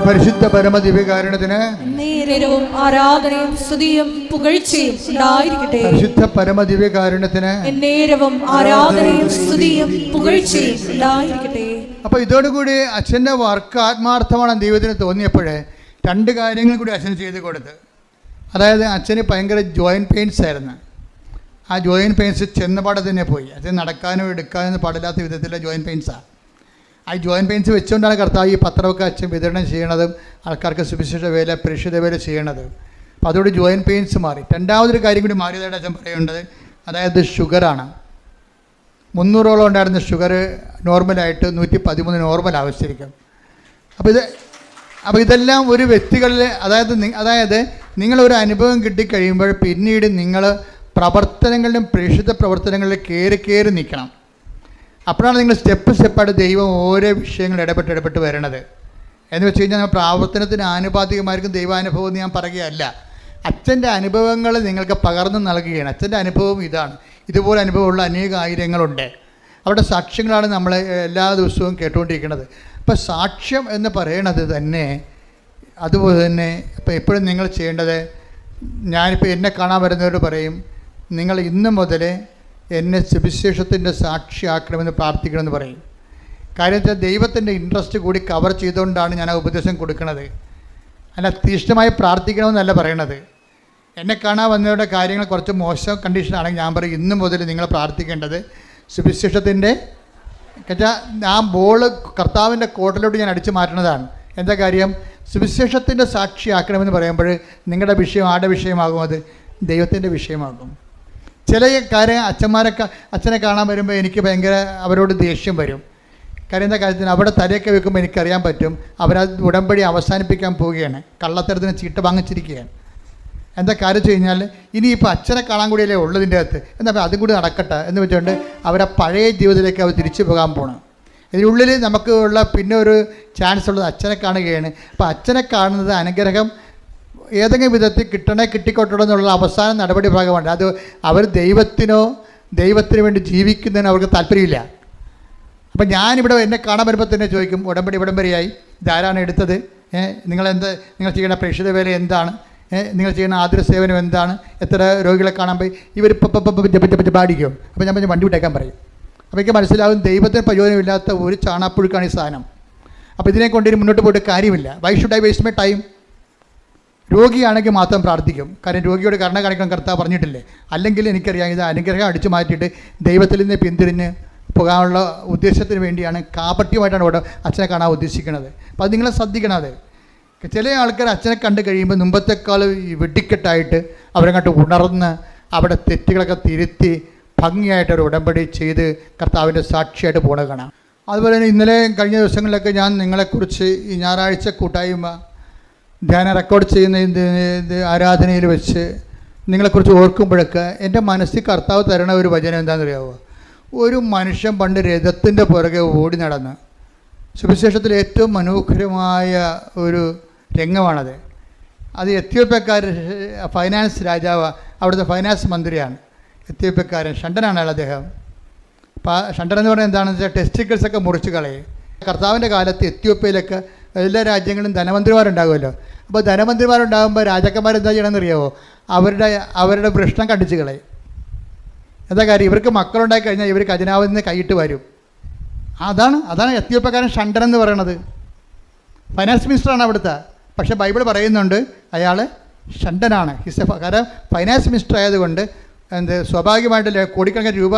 പരിശുദ്ധ പരമദിവ്യകാരുണ്യത്തിന് നേരവും ആരാധനയും സ്തുതിയും പുകഴ്ചയും ഉണ്ടായിരിക്കട്ടെ. പരിശുദ്ധ പരമദിവ്യകാരുണ്യത്തിന് നേരവും ആരാധനയും സ്തുതിയും പുകഴ്ചയും ഉണ്ടായിരിക്കട്ടെ. അപ്പോൾ ഇതോടുകൂടി അച്ഛൻ്റെ വർക്ക് ആത്മാർത്ഥമാണ് ദൈവത്തിന് തോന്നിയപ്പോഴേ രണ്ട് കാര്യങ്ങൾ കൂടി അച്ഛന് ചെയ്ത് കൊടുത്ത്. അതായത് അച്ഛന് ഭയങ്കര ജോയിൻറ്റ് പെയിൻസ് ആയിരുന്നു. ആ ജോയിൻറ്റ് പെയിൻസ് ചെന്നപാടെ തന്നെ പോയി. അച്ഛൻ നടക്കാനോ എടുക്കാനോ പാടില്ലാത്ത വിധത്തിലുള്ള ജോയിൻറ്റ് പെയിൻസാണ്. ആ ജോയിൻറ്റ് പെയിൻസ് വെച്ചുകൊണ്ടാണ് കർത്താവ് ഈ പത്രമൊക്കെ അച്ഛൻ വിതരണം ചെയ്യണതും ആൾക്കാർക്ക് സുവിശേഷ വേല പ്രേക്ഷിത വേല ചെയ്യണത്. അപ്പോൾ അതോട് ജോയിൻറ്റ് പെയിൻസ് മാറി. രണ്ടാമതൊരു കാര്യം കൂടി മാറിയതായിട്ട് അച്ഛൻ പറയുന്നത്, അതായത് ഷുഗറാണ്. 300ഓളം ഉണ്ടായിരുന്ന ഷുഗർ നോർമലായിട്ട് 113 നോർമൽ ആവശ്യമായിരിക്കും. അപ്പോൾ ഇതെല്ലാം ഒരു വ്യക്തികളിൽ, അതായത് നിങ്ങളൊരു അനുഭവം കിട്ടിക്കഴിയുമ്പോൾ പിന്നീട് നിങ്ങൾ പ്രവർത്തനങ്ങളിലും പ്രേക്ഷിത പ്രവർത്തനങ്ങളിലും കയറി നിൽക്കണം. അപ്പോഴാണ് നിങ്ങൾ സ്റ്റെപ്പായിട്ട് ദൈവം ഓരോ വിഷയങ്ങൾ ഇടപെട്ട് വരണത്. എന്ന് വെച്ച് കഴിഞ്ഞാൽ പ്രാവർത്തനത്തിന് ആനുപാതികമായിരിക്കും ദൈവാനുഭവം എന്ന് ഞാൻ പറയുകയല്ല. അച്ഛൻ്റെ അനുഭവങ്ങൾ നിങ്ങൾക്ക് പകർന്നു നൽകുകയാണ്. അച്ഛൻ്റെ അനുഭവം ഇതാണ്. ഇതുപോലെ അനുഭവമുള്ള അനേക ആയിരങ്ങളുണ്ട്. അവരുടെ സാക്ഷ്യങ്ങളാണ് നമ്മൾ എല്ലാ ദിവസവും കേട്ടുകൊണ്ടിരിക്കുന്നത്. അപ്പോൾ സാക്ഷ്യം എന്ന് പറയണത് തന്നെ അതുപോലെ തന്നെ ഇപ്പോൾ എപ്പോഴും നിങ്ങൾ ചെയ്യേണ്ടത്, ഞാനിപ്പോൾ എന്നെ കാണാൻ വരുന്നവരോട് പറയും, നിങ്ങൾ ഇന്ന് മുതൽ എന്നെ സുവിശേഷത്തിൻ്റെ സാക്ഷിയാക്കണമെന്ന് പ്രാർത്ഥിക്കണമെന്ന് പറയും. കാര്യം വെച്ചാൽ ദൈവത്തിൻ്റെ ഇൻട്രസ്റ്റ് കൂടി കവർ ചെയ്തുകൊണ്ടാണ് ഞാൻ ആ ഉപദേശം കൊടുക്കുന്നത്. അല്ല തീഷ്ണമായി പ്രാർത്ഥിക്കണമെന്നല്ല പറയണത്. എന്നെ കാണാൻ വന്നവരുടെ കാര്യങ്ങൾ കുറച്ച് മോശം കണ്ടീഷനാണെങ്കിൽ ഞാൻ പറയും, ഇന്ന് മുതൽ നിങ്ങൾ പ്രാർത്ഥിക്കേണ്ടത് സുവിശേഷത്തിൻ്റെ ആ ബോള് കർത്താവിൻ്റെ കോട്ടിലോട്ട് ഞാൻ അടിച്ചു മാറ്റുന്നതാണ്. എന്താ കാര്യം? സുവിശേഷത്തിൻ്റെ സാക്ഷിയാക്കണമെന്ന് പറയുമ്പോൾ നിങ്ങളുടെ വിഷയം ആരുടെ വിഷയമാകും? അത് ദൈവത്തിൻ്റെ വിഷയമാകും. ചില കാര്യം അച്ഛനെ കാണാൻ വരുമ്പോൾ എനിക്ക് ഭയങ്കര അവരോട് ദേഷ്യം വരും. കാര്യം എന്താ കാര്യത്തിന് അവിടെ തലയൊക്കെ വെക്കുമ്പോൾ എനിക്കറിയാൻ പറ്റും അവരത് ഉടമ്പടി അവസാനിപ്പിക്കാൻ പോവുകയാണ്, കള്ളത്തരത്തിന് ചീട്ട് വാങ്ങിച്ചിരിക്കുകയാണ്. എന്താ കാര്യം വെച്ച് കഴിഞ്ഞാൽ ഇനിയിപ്പോൾ അച്ഛനെ കാണാൻ കൂടിയല്ലേ ഉള്ളതിൻ്റെ അകത്ത്, എന്നാൽ അതും കൂടി നടക്കട്ടെ എന്ന് വെച്ചുകൊണ്ട് അവരെ പഴയ ജീവിതത്തിലേക്ക് അവർ തിരിച്ചു പോകാൻ പോകണം. ഇതിനുള്ളിൽ നമുക്ക് ഉള്ള പിന്നെ ഒരു ചാൻസ് ഉള്ളത് അച്ഛനെ കാണുകയാണ്. അപ്പോൾ അച്ഛനെ കാണുന്നത് അനുഗ്രഹം ഏതെങ്കിലും വിധത്തിൽ കിട്ടിക്കോട്ടോ എന്നുള്ള അവസാന നടപടി ഭാഗമാണ്. അത് അവർ ദൈവത്തിന് വേണ്ടി ജീവിക്കുന്നതിന് അവർക്ക് താല്പര്യമില്ല. അപ്പം ഞാനിവിടെ എന്നെ കാണാൻ വരുമ്പോൾ തന്നെ ചോദിക്കും, ഉടമ്പടിയായി ഇതാരാണ് എടുത്തത്? നിങ്ങൾ ചെയ്യുന്ന പ്രേക്ഷിത വേല എന്താണ്? നിങ്ങൾ ചെയ്യുന്ന ആതുര സേവനം എന്താണ്? എത്ര രോഗികളെ കാണാൻ പോയി? ഇവർ പാടിക്കും. അപ്പോൾ ഞാൻ വണ്ടി വിട്ടേക്കാൻ പറയും. അപ്പോൾ എനിക്ക് മനസ്സിലാവും ദൈവത്തിന് പ്രയോജനമില്ലാത്ത ഒരു ചാണാപ്പുഴുക്കാണ് ഈ സാധനം. അപ്പോൾ ഇതിനെ കൊണ്ടിട്ട് മുന്നോട്ട് പോയിട്ട് കാര്യമില്ല. Why should I waste my time? രോഗിയാണെങ്കിൽ മാത്രം പ്രാർത്ഥിക്കും. കാര്യം രോഗിയോട് കരുണ കാണിക്കാൻ കർത്താവ് പറഞ്ഞിട്ടില്ലേ? അല്ലെങ്കിൽ എനിക്കറിയാം ഇത് അനുഗ്രഹം അടിച്ചു മാറ്റിയിട്ട് ദൈവത്തിൽ നിന്ന് പിന്തിരിഞ്ഞ് പോകാനുള്ള ഉദ്ദേശത്തിന് വേണ്ടിയാണ്, കാപട്യമായിട്ടാണ് ഇവിടെ അച്ഛനെ കാണാൻ ഉദ്ദേശിക്കുന്നത്. അപ്പോൾ അത് നിങ്ങളെ ശ്രദ്ധിക്കണം. അത് ചില ആൾക്കാർ അച്ഛനെ കണ്ടു കഴിയുമ്പോൾ മുമ്പത്തെക്കാൾ വെടിക്കെട്ടായിട്ട് അവരങ്ങോട്ട് ഉണർന്ന് അവിടെ തെറ്റുകളൊക്കെ തിരുത്തി ഭംഗിയായിട്ട് ഒരു ഉടമ്പടി ചെയ്ത് കർത്താവിൻ്റെ സാക്ഷിയായിട്ട് പോകണത് കാണാം. അതുപോലെ തന്നെ ഇന്നലെ കഴിഞ്ഞ ദിവസങ്ങളിലൊക്കെ ഞാൻ നിങ്ങളെക്കുറിച്ച് ഈ ഞായറാഴ്ച കൂട്ടായ്മ ധ്യാനം റെക്കോർഡ് ചെയ്യുന്ന ആരാധനയിൽ വെച്ച് നിങ്ങളെക്കുറിച്ച് ഓർക്കുമ്പോഴൊക്കെ എൻ്റെ മനസ്സിൽ കർത്താവ് തരണ ഒരു വചനം എന്താണെന്നറിയാമോ? ഒരു മനുഷ്യൻ പണ്ട് രഥത്തിൻ്റെ പുറകെ ഓടി നടന്ന്, സുവിശേഷത്തിൽ ഏറ്റവും മനോഹരമായ ഒരു രംഗമാണത്. അത് എത്യോപ്യക്കാരൻ ഫൈനാൻസ് രാജാവ്, അവിടുത്തെ ഫൈനാൻസ് മന്ത്രിയാണ്, എത്യോപ്യക്കാരൻ ഷണ്ടനാണ് അദ്ദേഹം. ഷണ്ടൻ എന്ന് പറഞ്ഞാൽ എന്താണെന്ന് വെച്ചാൽ ടെസ്റ്റിക്കിൾസൊക്കെ മുറിച്ച് കളയും. കർത്താവിൻ്റെ കാലത്ത് എത്യോപ്യയിലൊക്കെ എല്ലാ രാജ്യങ്ങളും ധനമന്ത്രിമാരുണ്ടാകുമല്ലോ. അപ്പോൾ ധനമന്ത്രിമാരുണ്ടാകുമ്പോൾ രാജാക്കന്മാരെന്താ ചെയ്യണമെന്ന് അറിയാമോ? അവരുടെ വൃഷ്ണം കണ്ടിച്ച് കളയും. എന്താ കാര്യം? ഇവർക്ക് മക്കളുണ്ടായി കഴിഞ്ഞാൽ ഇവർ ഖജനാവിൽ നിന്ന് കൈയിട്ട് വരും. അതാണ് എത്യോപ്യക്കാരൻ ഷണ്ടൻ എന്ന് പറയുന്നത്. ഫൈനാൻസ് മിനിസ്റ്ററാണ് അവിടുത്തെ. പക്ഷേ ബൈബിൾ പറയുന്നുണ്ട് അയാൾ ഷണ്ടനാണ്. കാരണം ഫൈനാൻസ് മിനിസ്റ്റർ ആയതുകൊണ്ട് സ്വാഭാവികമായിട്ട് കോടിക്കണക്കിന് രൂപ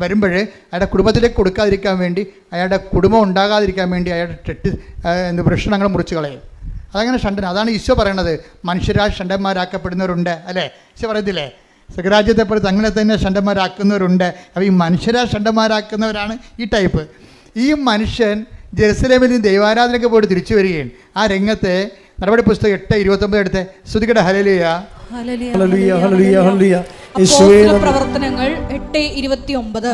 വരുമ്പോൾ അയാളുടെ കുടുംബത്തിലേക്ക് കൊടുക്കാതിരിക്കാൻ വേണ്ടി, അയാളുടെ കുടുംബം ഉണ്ടാകാതിരിക്കാൻ വേണ്ടി അയാളുടെ വൃഷണങ്ങൾ മുറിച്ച് കളയും. അതങ്ങനെ ഷണ്ടൻ. അതാണ് ഈശോ പറയണത്, മനുഷ്യരാൽ ഷണ്ടന്മാരാക്കപ്പെടുന്നവരുണ്ട് അല്ലേ? ഈശോ പറയത്തില്ലേ, സ്വർഗ്ഗരാജ്യത്തെ പോലെ തങ്ങളെ തന്നെ ഷണ്ടന്മാരാക്കുന്നവരുണ്ട്. അപ്പോൾ ഈ മനുഷ്യരാൽ ഷണ്ടന്മാരാക്കുന്നവരാണ് ഈ ടൈപ്പ്. ഈ മനുഷ്യൻ ജെറുസലേമിൽ ദൈവാരാധനയ്ക്ക് പോയിട്ട് തിരിച്ചു വരികയാണ്. ആ രംഗത്തെ നടപടി പുസ്തകം 8:29 എടുത്ത് സ്തുതിക്കട്ടെ. ഹല്ലേലൂയ. പ്രവർത്തനങ്ങൾ 8:29.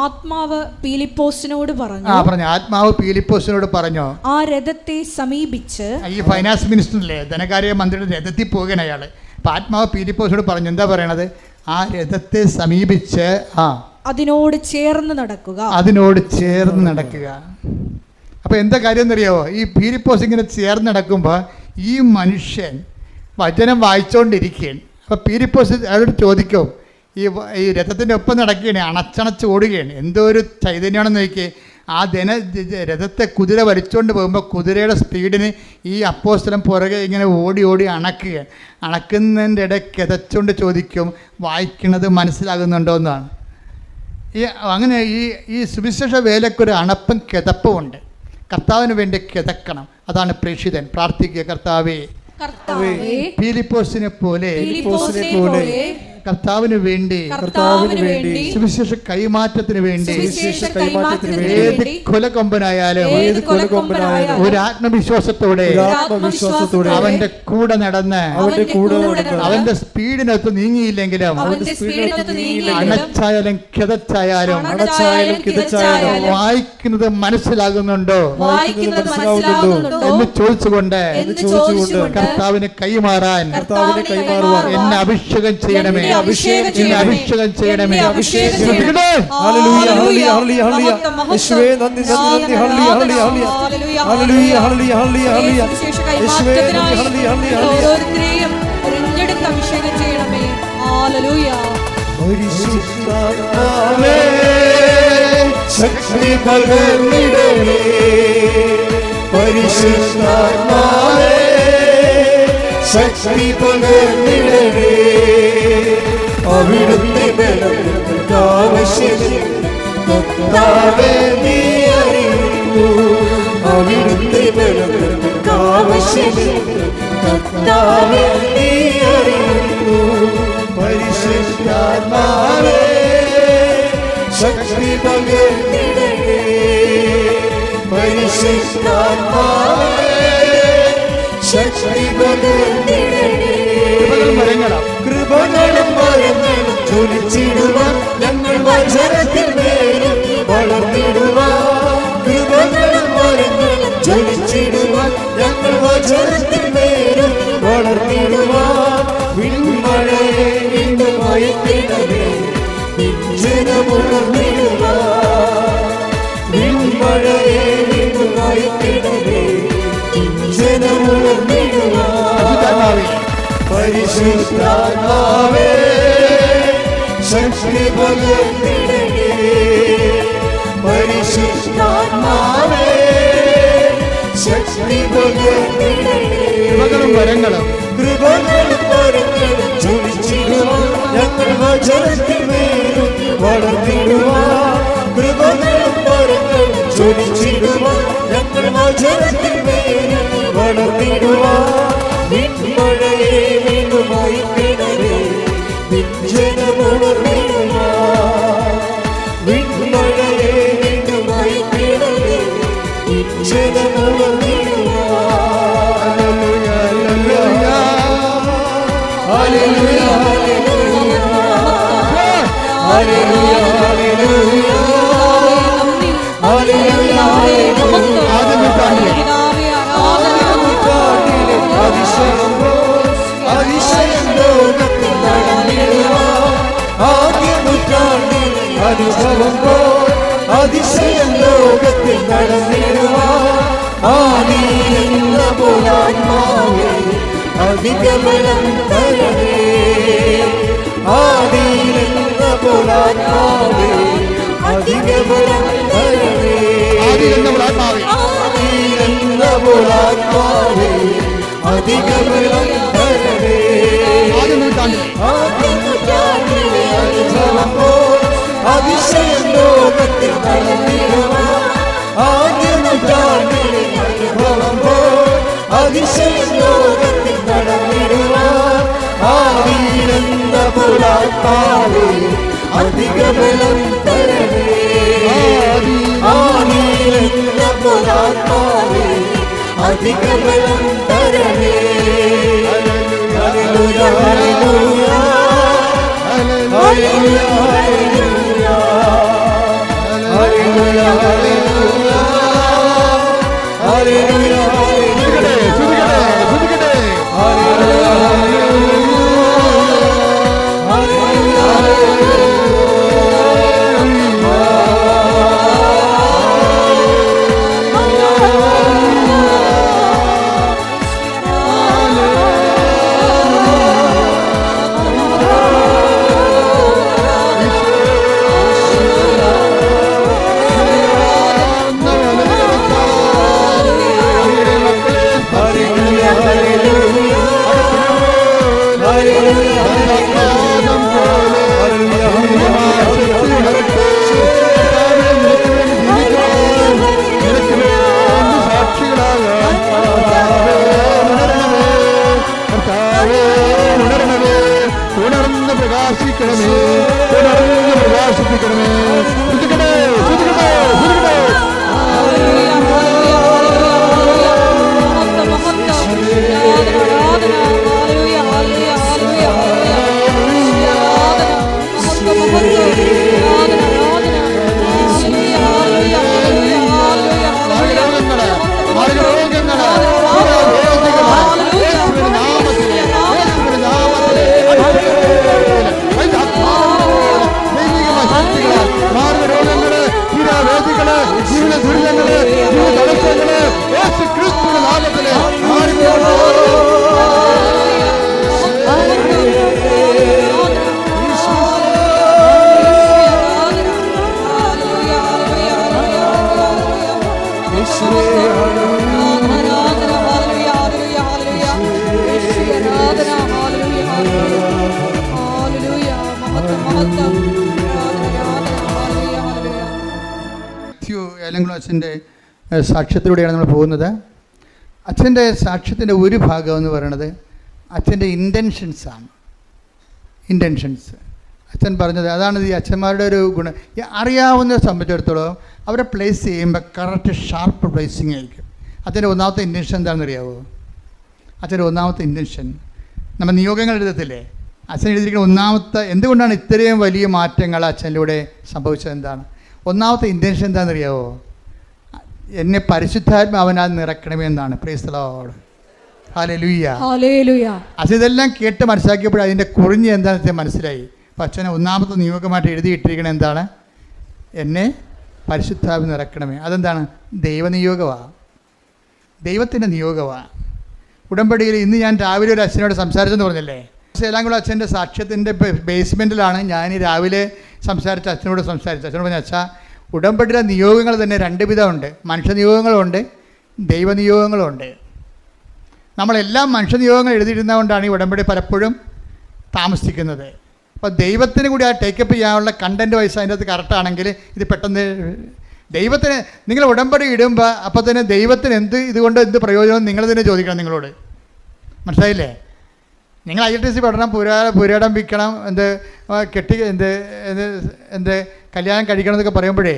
ആത്മാവ് പീലിപ്പോസിനോട് പറഞ്ഞു. ആത്മാവ് പീലിപ്പോസിനോട് പറഞ്ഞു, ആ രഥത്തെ സമീപിച്ച്. ഈ ഫൈനാൻസ് മിനിസ്റ്ററിലെ ധനകാര്യ മന്ത്രിയുടെ രഥത്തിൽ പോകുകയാണ് അയാൾ. അപ്പം ആത്മാവ് പീലിപ്പോസിനോട് പറഞ്ഞു. എന്താ പറയണത്? ആ രഥത്തെ സമീപിച്ച് അതിനോട് ചേർന്ന് നടക്കുക. അപ്പോൾ എന്താ കാര്യം എന്നറിയാവോ? ഈ പീലിപ്പോസ് ഇങ്ങനെ ചേർന്ന് നടക്കുമ്പോൾ ഈ മനുഷ്യൻ വചനം വായിച്ചുകൊണ്ടിരിക്കുകയാണ്. അപ്പോൾ പീലിപ്പോസ് അയാളോട് ചോദിക്കും, ഈ രഥത്തിൻ്റെ ഒപ്പം നടക്കുകയാണ്, അണച്ചണച്ച് ഓടുകയാണ്. എന്തോ ഒരു ചൈതന്യമാണെന്ന് നോക്കിയേ. ആ രഥത്തെ കുതിര വലിച്ചുകൊണ്ട് പോകുമ്പോൾ കുതിരയുടെ സ്പീഡിന് ഈ അപ്പോസ്തലൻ പുറകെ ഇങ്ങനെ ഓടി അണക്കുകയാണ്. അണക്കുന്നതിൻ്റെ ഇടയിൽ കിതച്ചുകൊണ്ട് ചോദിക്കും, വായിക്കുന്നത് മനസ്സിലാകുന്നുണ്ടോ എന്നാണ്. അങ്ങനെ ഈ സുവിശേഷ വേലയ്ക്കൊരു അണപ്പും കിതപ്പുമുണ്ട്. കർത്താവിന് വേണ്ടി കിതക്കണം. അതാണ് പ്രേക്ഷിതൻ. പ്രാർത്ഥിക്കുക, കർത്താവേ ഫിലിപ്പോസിനെ പോലെ കർത്താവിന് വേണ്ടി സുവിശേഷ കൈമാറ്റത്തിന് വേണ്ടി ഏത് കൊലകൊമ്പനായാലും ഒരു ആത്മവിശ്വാസത്തോടെ അവന്റെ കൂടെ നടന്ന് അവന്റെ സ്പീഡിനകത്ത് നീങ്ങിയില്ലെങ്കിലും അണച്ചായാലും കിതച്ചായാലും വായിക്കുന്നത് മനസ്സിലാകുന്നുണ്ടോ എന്ന് ചോദിച്ചുകൊണ്ട് കർത്താവിന് കൈമാറാൻ എന്നെ അഭിഷേകം ചെയ്യണമേ. അഭിഷേകം ചെയ്യണമേ. ശക്തി പകർന്നിടണേ പരിശുദ്ധാത്മാവേ, ശക്തി പകർന്നിടണേ. അവിടുത്തെ ബലങ്ങൾക്ക് ആവശ്യമില്ലാതെ നീ അറിയുന്നു. അവിടുത്തെ ബലങ്ങൾക്ക് ആവശ്യമില്ലാതെ നീ അറിയുന്നു. പരിശുദ്ധാത്മാവേ ശക്തി പകർന്നിടണേ. പരിശുദ്ധാത്മാവേ ശക്തി പകർന്നിടണേ. കൃപകളും വരങ്ങളും ജ്വലിച്ചിടുവാൻ ഞങ്ങൾ വചനത്തിൽ മേലും വളർന്നിടുവാൻ. കൃപകളും വരങ്ങളും ജ്വലിച്ചിടുവാൻ ഞങ്ങൾ വചനത്തിൽ മേലും വളർന്നിടുവാൻ. വിൺമഴയെ വീണ്ടും മയക്കിടവേ ജനമുണർന്നിടുവാൻ. വിൺമഴയെ വീണ്ടും മയക്കിടവേ ജനമുണർന്നിടുവാൻ. പരിശുദ്ധാത്മാവേ ശക്തി പകർന്നിടണേ. പരിശുദ്ധാത്മാവേ ശക്തി പകർന്നിടണേ. കൃപകളും വരങ്ങളും ജ്വലിച്ചിടുവാൻ ഞങ്ങൾ വചനത്തിൽ മേലും വളർന്നിടുവാൻ. കൃപകളും വരങ്ങളും ജ്വലിച്ചിടുവാൻ ഞങ്ങൾ വചനത്തിൽ മേലും വളർന്നിടുവാൻ. വിൺമഴയെ വീണ്ടുമായി കിടവേ ജനമുണർന്നിടുവാൻ. വിൺമഴയെ വീണ്ടുമായി കിടവേ ജനമുണർന്നിടുവാൻ. ഹല്ലേലൂയ ഹല്ലേലൂയ ഹല്ലേലൂയ ഹല്ലേലൂയ. അതിശയം ലോകത്തിൽ നടന്നിടുവാൻ ആദ്യ നൂറ്റാണ്ടിൽ അനുഭവം പോൽ അതിശയം ലോകത്തിൽ നടന്നിടുവാൻ ആദിയിലെന്ന പോലാത്മാവേ അധിക ബലം തരണേ. ആദിയിലെന്ന പോലാത്മാവേ അധിക ബലം തരണേ. ആദിയിലെന്ന പോലാത്മാവേ അധിക ബലം തരണേ. ആദ്യനൂറ്റാണ്ടിലെ അനുഭവം പോൽ അതിശയം ലോകത്തിൽ നടന്നിടുവാൻ ആദ്യനൂറ്റാണ്ടിലെ അനുഭവം പോൽ അതിശയം ലോകത്തിൽ നടന്നിടുവാൻ ആദിയിലെന്ന പോലാത്മാവേ അധിക ബലം തരണേ. ആദിയിലെന്ന പോലാത്മാവേ അധിക ബലം തരണേ. ഹല്ലേലൂയ ഹല്ലേലൂയ ഹല്ലേലൂയ ഹല്ലേലൂയ ഹല്ലേലൂയ ഉണർന്ന് പ്രകാശിക്കണമേ, ഉണർന്ന് പ്രകാശിപ്പിക്കണമേ. ശ്രദ്ധിക്കട്ടെ, ശ്രദ്ധിക്കട്ടെ, ശ്രദ്ധിക്കട്ടെ. ഏലംകുളം അച്ഛൻ്റെ സാക്ഷ്യത്തിലൂടെയാണ് നമ്മൾ പോകുന്നത്. അച്ഛൻ്റെ സാക്ഷ്യത്തിൻ്റെ ഒരു ഭാഗം എന്ന് പറയുന്നത് അച്ഛൻ്റെ ഇൻറ്റൻഷൻസാണ്. ഇൻറ്റൻഷൻസ് അച്ഛൻ പറഞ്ഞത് അതാണ് ഈ അച്ഛന്മാരുടെ ഒരു ഗുണം. അറിയാവുന്നവരെ സംബന്ധിച്ചിടത്തോളം അവരെ പ്ലേസ് ചെയ്യുമ്പോൾ കറക്റ്റ് ഷാർപ്പ് പ്ലേസിങ് ആയിരിക്കും. അച്ഛൻ്റെ ഒന്നാമത്തെ ഇൻറ്റൻഷൻ എന്താണെന്ന് അറിയാമോ? അച്ഛൻ്റെ ഒന്നാമത്തെ ഇൻറ്റൻഷൻ നമ്മൾ നിയോഗങ്ങൾ എഴുതത്തില്ലേ, അച്ഛൻ എഴുതിയിരിക്കുന്ന ഒന്നാമത്തെ എന്തുകൊണ്ടാണ് ഇത്രയും വലിയ മാറ്റങ്ങൾ അച്ഛനിലൂടെ സംഭവിച്ചത് എന്താണ്? ഒന്നാമത്തെ ഇൻറ്റൻഷൻ എന്താണെന്ന് അറിയാമോ? എന്നെ പരിശുദ്ധാത്മാവനാൽ നിറക്കണമേ എന്നാണ്. Praise the Lord. Hallelujah hallelujah. അച്ഛൻ ഇതെല്ലാം കേട്ട് മനസ്സിലാക്കിയപ്പോൾ അതിൻ്റെ കുറിഞ്ഞ് എന്താണെന്ന് വെച്ചാൽ മനസ്സിലായി. അപ്പോൾ അച്ഛനെ ഒന്നാമത്തെ നിയോഗമായിട്ട് എഴുതിയിട്ടിരിക്കുന്നത് എന്താണ്? എന്നെ പരിശുദ്ധാത്മാവ് നിറക്കണമേ. അതെന്താണ്? ദൈവനിയോഗമാണ്, ദൈവത്തിൻ്റെ നിയോഗമാണ്. ഉടമ്പടിയിൽ ഇന്ന് ഞാൻ രാവിലെ ഒരു അച്ഛനോട് സംസാരിച്ചെന്ന് പറഞ്ഞല്ലേ, ഏലാംകുളം അച്ഛൻ്റെ സാക്ഷ്യത്തിൻ്റെ ബേസ്മെൻറ്റിലാണ് ഞാൻ രാവിലെ സംസാരിച്ച അച്ഛനോട് പറഞ്ഞ അച്ഛാ, ഉടമ്പടിയിലെ നിയോഗങ്ങൾ തന്നെ രണ്ട് വിധമുണ്ട്. മനുഷ്യനിയോഗങ്ങളുണ്ട്, ദൈവനിയോഗങ്ങളുണ്ട്. നമ്മളെല്ലാം മനുഷ്യനിയോഗങ്ങൾ എഴുതിയിരുന്നതുകൊണ്ടാണ് ഈ ഉടമ്പടി പലപ്പോഴും താമസിക്കുന്നത്. അപ്പോൾ ദൈവത്തിന് കൂടി ആ ടേക്കപ്പ് ചെയ്യാനുള്ള കണ്ടൻറ്റ് വൈസ് അതിൻ്റെ അകത്ത് കറക്റ്റാണെങ്കിൽ ഇത് പെട്ടെന്ന് ദൈവത്തിന് നിങ്ങൾ ഉടമ്പടി ഇടുമ്പോൾ അപ്പോൾ തന്നെ ദൈവത്തിന് ഇതുകൊണ്ട് എന്ത് പ്രയോജനം നിങ്ങൾ തന്നെ ചോദിക്കണം നിങ്ങളോട്. മനസ്സിലായില്ലേ? നിങ്ങൾ ILTC പഠനം പുരാടം വിൽക്കണം, കല്യാണം കഴിക്കണം എന്നൊക്കെ പറയുമ്പോഴേ